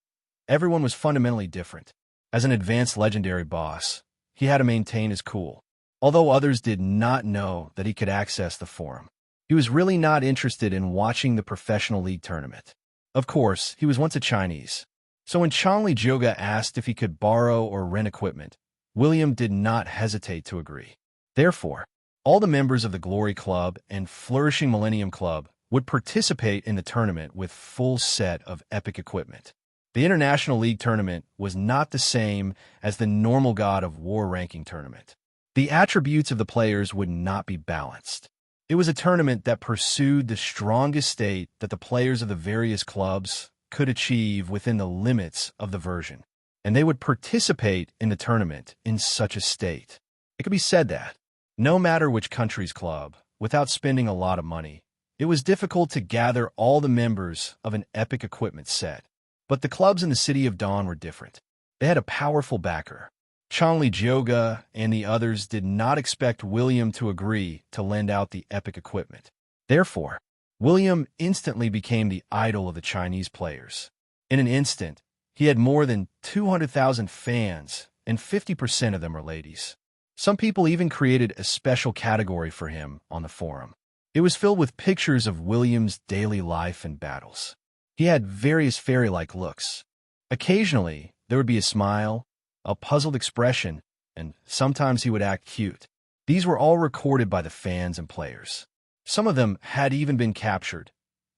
everyone was fundamentally different. As an advanced legendary boss, he had to maintain his cool. Although others did not know that he could access the forum, he was really not interested in watching the professional league tournament. Of course, he was once a Chinese. So when Changli Jioga asked if he could borrow or rent equipment, William did not hesitate to agree. Therefore, all the members of the Glory Club and Flourishing Millennium Club would participate in the tournament with full set of epic equipment. The International League tournament was not the same as the normal God of War ranking tournament. The attributes of the players would not be balanced. It was a tournament that pursued the strongest state that the players of the various clubs could achieve within the limits of the version, and they would participate in the tournament in such a state. It could be said that, no matter which country's club, without spending a lot of money, it was difficult to gather all the members of an epic equipment set. But the clubs in the City of Dawn were different. They had a powerful backer. Changli Jioga and the others did not expect William to agree to lend out the epic equipment. Therefore, William instantly became the idol of the Chinese players. In an instant, he had more than 200,000 fans, and 50% of them were ladies. Some people even created a special category for him on the forum. It was filled with pictures of William's daily life and battles. He had various fairy-like looks. Occasionally, there would be a smile, a puzzled expression, and sometimes he would act cute. These were all recorded by the fans and players. Some of them had even been captured.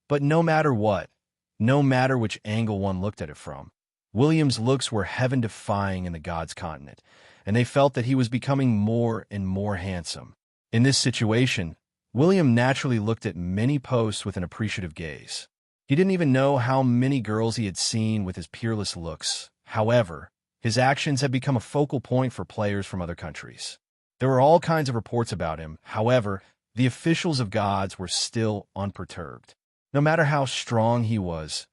But no matter what, no matter which angle one looked at it from, William's looks were heaven-defying in the God's continent, and they felt that he was becoming more and more handsome. In this situation, William naturally looked at many posts with an appreciative gaze. He didn't even know how many girls he had seen with his peerless looks. However, his actions had become a focal point for players from other countries. There were all kinds of reports about him. However, the officials of Gods were still unperturbed. No matter how strong he was,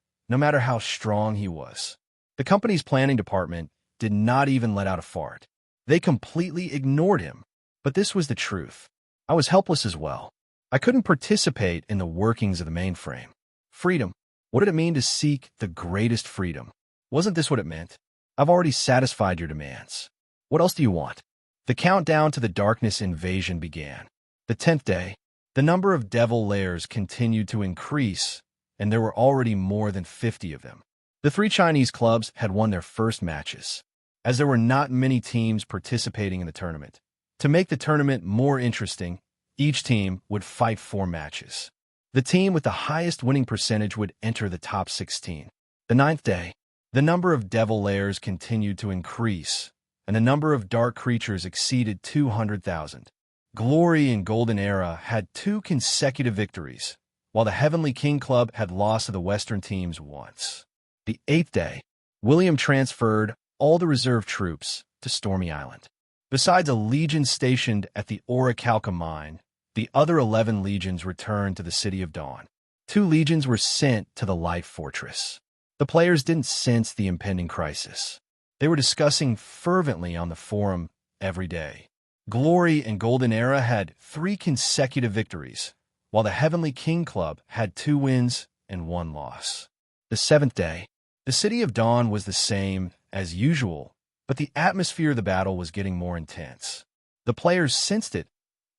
the company's planning department did not even let out a fart. They completely ignored him. But this was the truth. I was helpless as well. I couldn't participate in the workings of the mainframe. Freedom. What did it mean to seek the greatest freedom? Wasn't this what it meant? I've already satisfied your demands. What else do you want? The countdown to the darkness invasion began. The 10th day, the number of devil layers continued to increase, and there were already more than 50 of them. The 3 Chinese clubs had won their first matches. As there were not many teams participating in the tournament, to make the tournament more interesting, each team would fight 4 matches. The team with the highest winning percentage would enter the top 16. The ninth day, the number of devil layers continued to increase, and the number of dark creatures exceeded 200,000. Glory and Golden Era had 2 consecutive victories, while the Heavenly King Club had lost to the Western teams once. The 8th day, William transferred all the reserve troops to Stormy Island. Besides a legion stationed at the Orichalca mine, the other 11 legions returned to the City of Dawn. 2 legions were sent to the Life Fortress. The players didn't sense the impending crisis. They were discussing fervently on the forum every day. Glory and Golden Era had 3 consecutive victories, while the Heavenly King Club had 2 wins and 1 loss. The 7th day, the City of Dawn was the same as usual, but the atmosphere of the battle was getting more intense. The players sensed it,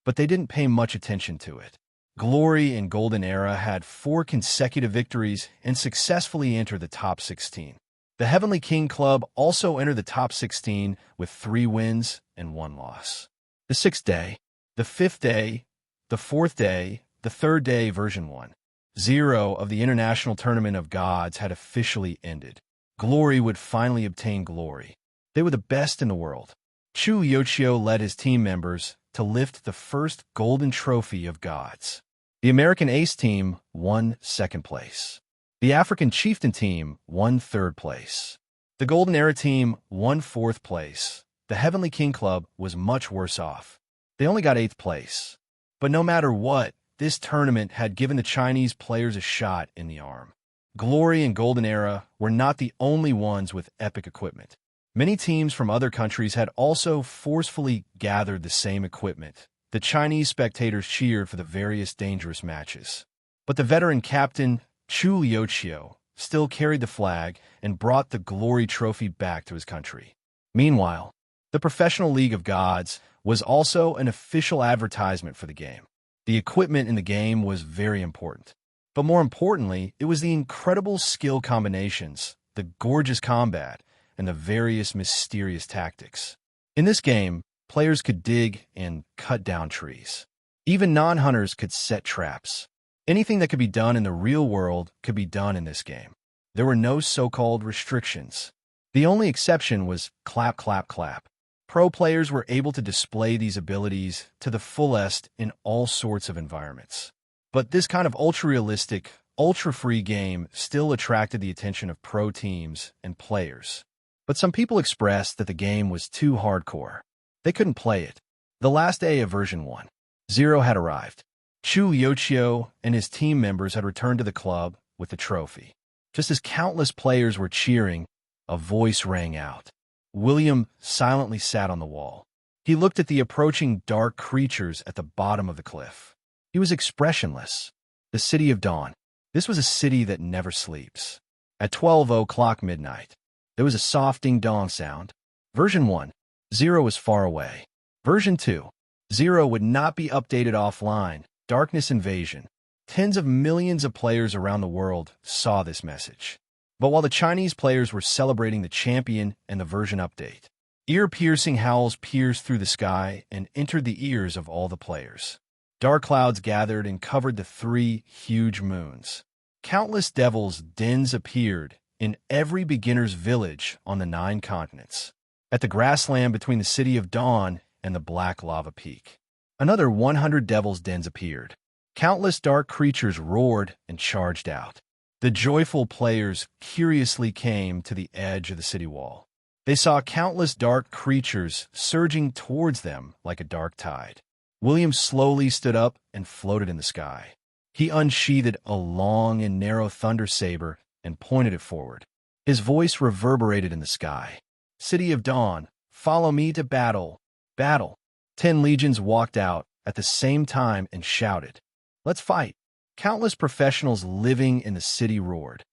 but they didn't pay much attention to it. Glory and Golden Era had 4 consecutive victories and successfully entered the top 16. The Heavenly King Club also entered the top 16 with 3 wins and 1 loss. The 6th day, the 5th day, the 4th day, the 3rd day version 1.0 of the International Tournament of Gods had officially ended. Glory would finally obtain glory. They were the best in the world. Chu Yochio led his team members to lift the first golden trophy of gods. The American Ace team won 2nd place. The African Chieftain team won 3rd place. The Golden Era team won 4th place. The Heavenly King Club was much worse off. They only got 8th place. But no matter what, this tournament had given the Chinese players a shot in the arm. Glory and Golden Era were not the only ones with epic equipment. Many teams from other countries had also forcefully gathered the same equipment. The Chinese spectators cheered for the various dangerous matches. But the veteran captain, Chu Yochio, still carried the flag and brought the glory trophy back to his country. Meanwhile, the Professional League of Gods was also an official advertisement for the game. The equipment in the game was very important. But more importantly, it was the incredible skill combinations, the gorgeous combat, and the various mysterious tactics. In this game, players could dig and cut down trees. Even non-hunters could set traps. Anything that could be done in the real world could be done in this game. There were no so-called restrictions. The only exception was clap, clap, clap. Pro players were able to display these abilities to the fullest in all sorts of environments. But this kind of ultra-realistic, ultra-free game still attracted the attention of pro teams and players. But some people expressed that the game was too hardcore. They couldn't play it. The last day of version 1.0 had arrived. Chu Yochio and his team members had returned to the club with the trophy. Just as countless players were cheering, a voice rang out. William silently sat on the wall. He looked at the approaching dark creatures at the bottom of the cliff. He was expressionless. The City of Dawn. This was a city that never sleeps. At 12:00 midnight, there was a soft ding-dong sound. Version 1.0 was far away. Version 2.0 would not be updated offline. Darkness invasion. Tens of millions of players around the world saw this message. But while the Chinese players were celebrating the champion and the version update, ear-piercing howls pierced through the sky and entered the ears of all the players. Dark clouds gathered and covered the 3 huge moons. Countless devils' dens appeared in every beginner's village on the 9 continents, at the grassland between the City of Dawn and the Black Lava Peak. Another 100 devils' dens appeared. Countless dark creatures roared and charged out. The joyful players curiously came to the edge of the city wall. They saw countless dark creatures surging towards them like a dark tide. William slowly stood up and floated in the sky. He unsheathed a long and narrow thunder saber and pointed it forward. His voice reverberated in the sky. City of Dawn, follow me to battle. Battle. 10 legions walked out at the same time and shouted, "Let's fight." Countless professionals living in the city roared.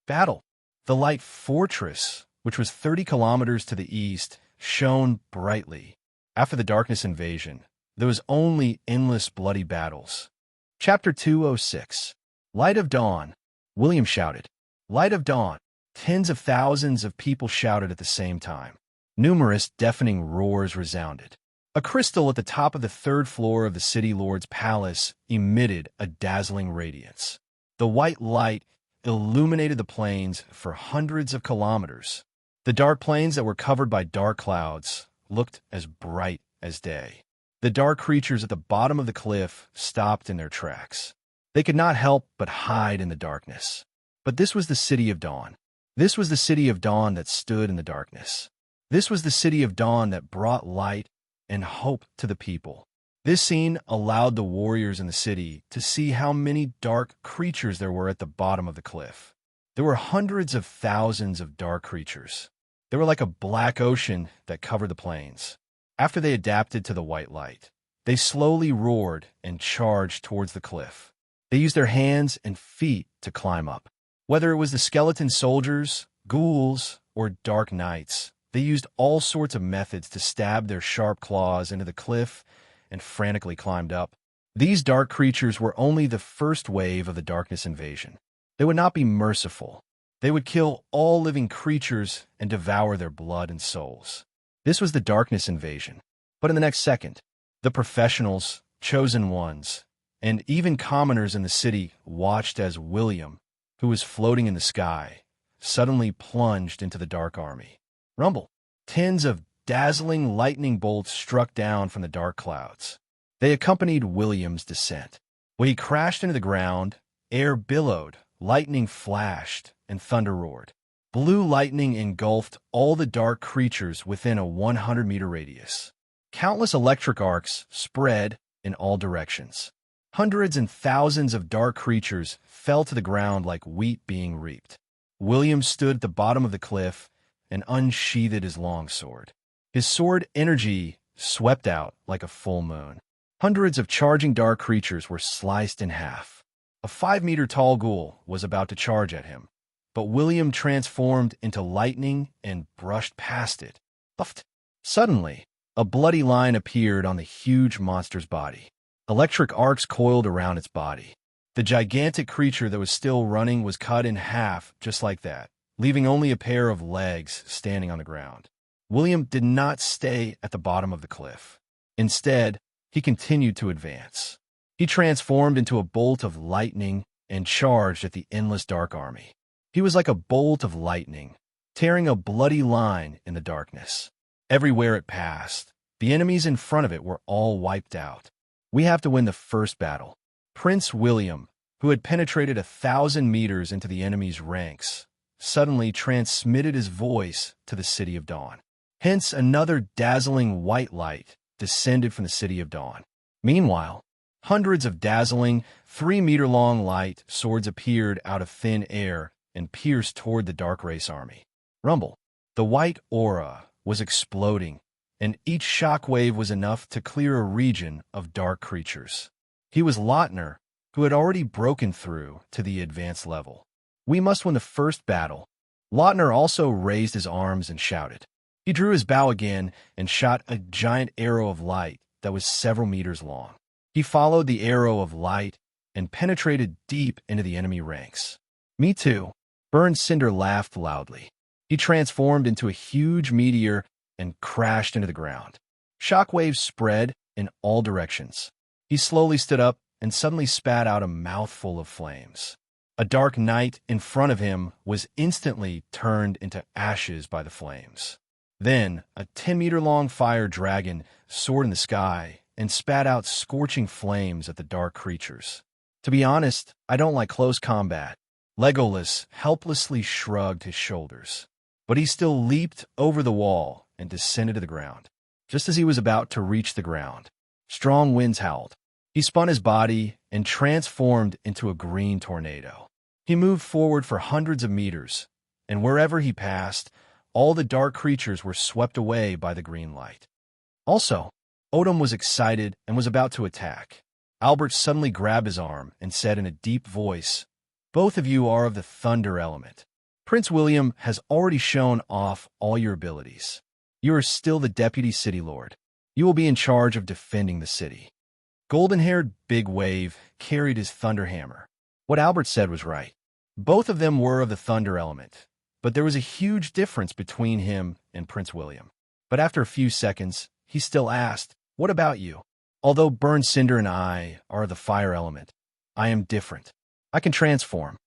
Battle. The light fortress, which was 30 kilometers to the east, shone brightly. After the darkness invasion, there was only endless bloody battles. Chapter 206. Light of Dawn. William shouted, "Light of Dawn." Tens of thousands of people shouted at the same time. Numerous deafening roars resounded. A crystal at the top of the third floor of the city lord's palace emitted a dazzling radiance. The white light illuminated the plains for hundreds of kilometers. The dark plains that were covered by dark clouds looked as bright as day. The dark creatures at the bottom of the cliff stopped in their tracks. They could not help but hide in the darkness. But this was the city of dawn. This was the city of dawn that stood in the darkness. This was the city of dawn that brought light and hope to the people. This scene allowed the warriors in the city to see how many dark creatures there were at the bottom of the cliff. There were hundreds of thousands of dark creatures. They were like a black ocean that covered the plains. After they adapted to the white light, they slowly roared and charged towards the cliff. They used their hands and feet to climb up. Whether it was the skeleton soldiers, ghouls, or dark knights, they used all sorts of methods to stab their sharp claws into the cliff and frantically climbed up. These dark creatures were only the first wave of the darkness invasion. They would not be merciful. They would kill all living creatures and devour their blood and souls. This was the darkness invasion. But in the next second, the professionals, chosen ones, and even commoners in the city watched as William, who was floating in the sky, suddenly plunged into the dark army. Rumble. Tens of dazzling lightning bolts struck down from the dark clouds. They accompanied William's descent. When he crashed into the ground, air billowed, lightning flashed, and thunder roared. Blue lightning engulfed all the dark creatures within a 100-meter radius. Countless electric arcs spread in all directions. Hundreds and thousands of dark creatures fell to the ground like wheat being reaped. William stood at the bottom of the cliff and unsheathed his long sword. His sword energy swept out like a full moon. Hundreds of charging dark creatures were sliced in half. A 5-meter-tall ghoul was about to charge at him, but William transformed into lightning and brushed past it. Puffed. Suddenly, a bloody line appeared on the huge monster's body. Electric arcs coiled around its body. The gigantic creature that was still running was cut in half just like that, leaving only a pair of legs standing on the ground. William did not stay at the bottom of the cliff. Instead, he continued to advance. He transformed into a bolt of lightning and charged at the endless dark army. He was like a bolt of lightning, tearing a bloody line in the darkness. Everywhere it passed, the enemies in front of it were all wiped out. We have to win the first battle. Prince William, who had penetrated 1,000 meters into the enemy's ranks, suddenly transmitted his voice to the city of dawn. Hence, another dazzling white light descended from the city of dawn. Meanwhile, hundreds of dazzling, 3-meter-long light swords appeared out of thin air and pierced toward the dark race army. Rumble. The white aura was exploding, and each shockwave was enough to clear a region of dark creatures. He was Lautner, who had already broken through to the advanced level. We must win the first battle. Lautner also raised his arms and shouted. He drew his bow again and shot a giant arrow of light that was several meters long. He followed the arrow of light and penetrated deep into the enemy ranks. Me too. Burned Cinder laughed loudly. He transformed into a huge meteor and crashed into the ground. Shockwaves spread in all directions. He slowly stood up and suddenly spat out a mouthful of flames. A dark knight in front of him was instantly turned into ashes by the flames. Then, a 10-meter-long fire dragon soared in the sky and spat out scorching flames at the dark creatures. To be honest, I don't like close combat. Legolas helplessly shrugged his shoulders, but he still leaped over the wall and descended to the ground. Just as he was about to reach the ground, strong winds howled. He spun his body and transformed into a green tornado. He moved forward for hundreds of meters, and wherever he passed, all the dark creatures were swept away by the green light. Also, Odom was excited and was about to attack. Albert suddenly grabbed his arm and said in a deep voice, "Both of you are of the thunder element. Prince William has already shown off all your abilities. You are still the deputy city lord. You will be in charge of defending the city." Golden-haired Big Wave carried his thunder hammer. What Albert said was right. Both of them were of the thunder element, but there was a huge difference between him and Prince William. But after a few seconds, he still asked, What about you? Although Burn Cinder and I are the fire element, I am different. I can transform.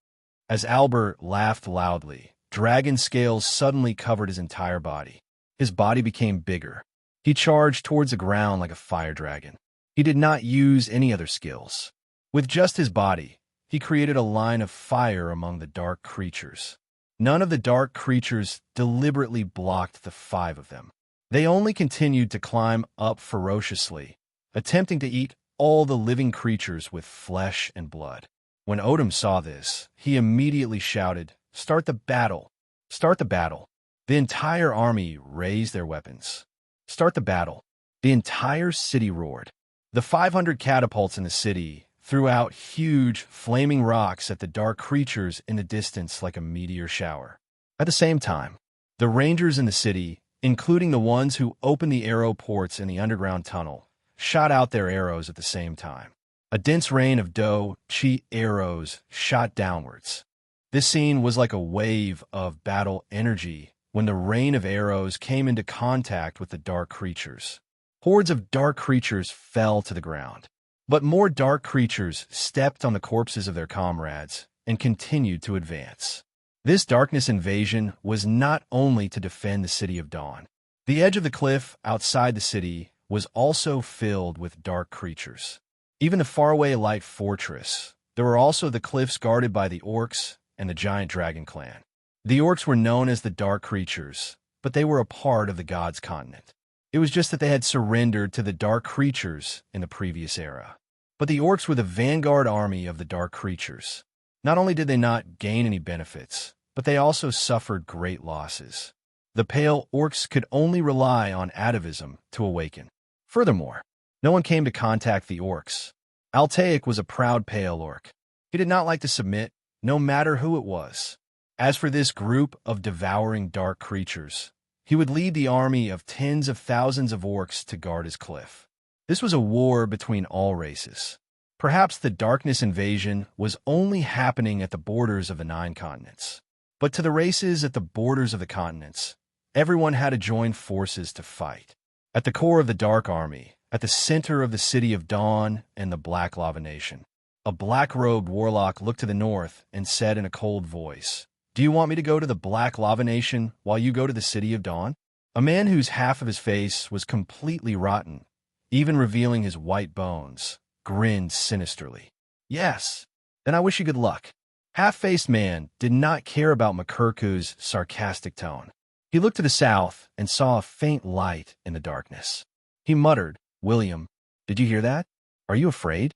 As Albert laughed loudly, dragon scales suddenly covered his entire body. His body became bigger. He charged towards the ground like a fire dragon. He did not use any other skills. With just his body, he created a line of fire among the dark creatures. None of the dark creatures deliberately blocked the 5 of them. They only continued to climb up ferociously, attempting to eat all the living creatures with flesh and blood. When Odin saw this, he immediately shouted, "Start the battle! Start the battle!" The entire army raised their weapons. "Start the battle!" The entire city roared. The 500 catapults in the city threw out huge, flaming rocks at the dark creatures in the distance like a meteor shower. At the same time, the rangers in the city, including the ones who opened the arrow ports in the underground tunnel, shot out their arrows at the same time. A dense rain of chi arrows shot downwards. This scene was like a wave of battle energy when the rain of arrows came into contact with the dark creatures. Hordes of dark creatures fell to the ground. But more dark creatures stepped on the corpses of their comrades and continued to advance. This darkness invasion was not only to defend the City of Dawn. The edge of the cliff outside the city was also filled with dark creatures. Even the faraway light fortress, there were also the cliffs guarded by the orcs and the giant dragon clan. The orcs were known as the dark creatures, but they were a part of the gods' continent. It was just that they had surrendered to the dark creatures in the previous era. But the orcs were the vanguard army of the dark creatures. Not only did they not gain any benefits, but they also suffered great losses. The pale orcs could only rely on atavism to awaken. Furthermore, no one came to contact the orcs. Altaic was a proud pale orc. He did not like to submit, no matter who it was. As for this group of devouring dark creatures, he would lead the army of tens of thousands of orcs to guard his cliff. This was a war between all races. Perhaps the darkness invasion was only happening at the borders of the 9 continents. But to the races at the borders of the continents, everyone had to join forces to fight. At the core of the Dark Army, at the center of the City of Dawn and the Black Lava Nation, a black-robed warlock looked to the north and said in a cold voice, "Do you want me to go to the Black Lava Nation while you go to the City of Dawn?" A man whose half of his face was completely rotten, even revealing his white bones, grinned sinisterly. "Yes, then I wish you good luck." Half-faced man did not care about Makurku's sarcastic tone. He looked to the south and saw a faint light in the darkness. He muttered, "William, did you hear that? Are you afraid?"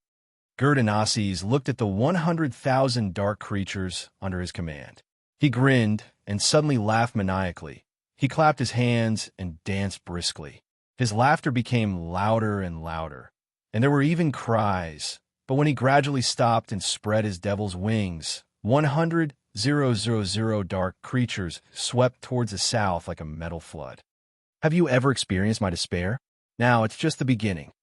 Gerdanases looked at the 100,000 dark creatures under his command. He grinned and suddenly laughed maniacally. He clapped his hands and danced briskly. His laughter became louder and louder, and there were even cries. But when he gradually stopped and spread his devil's wings, 100,000 dark creatures swept towards the south like a metal flood. Have you ever experienced my despair? Now it's just the beginning.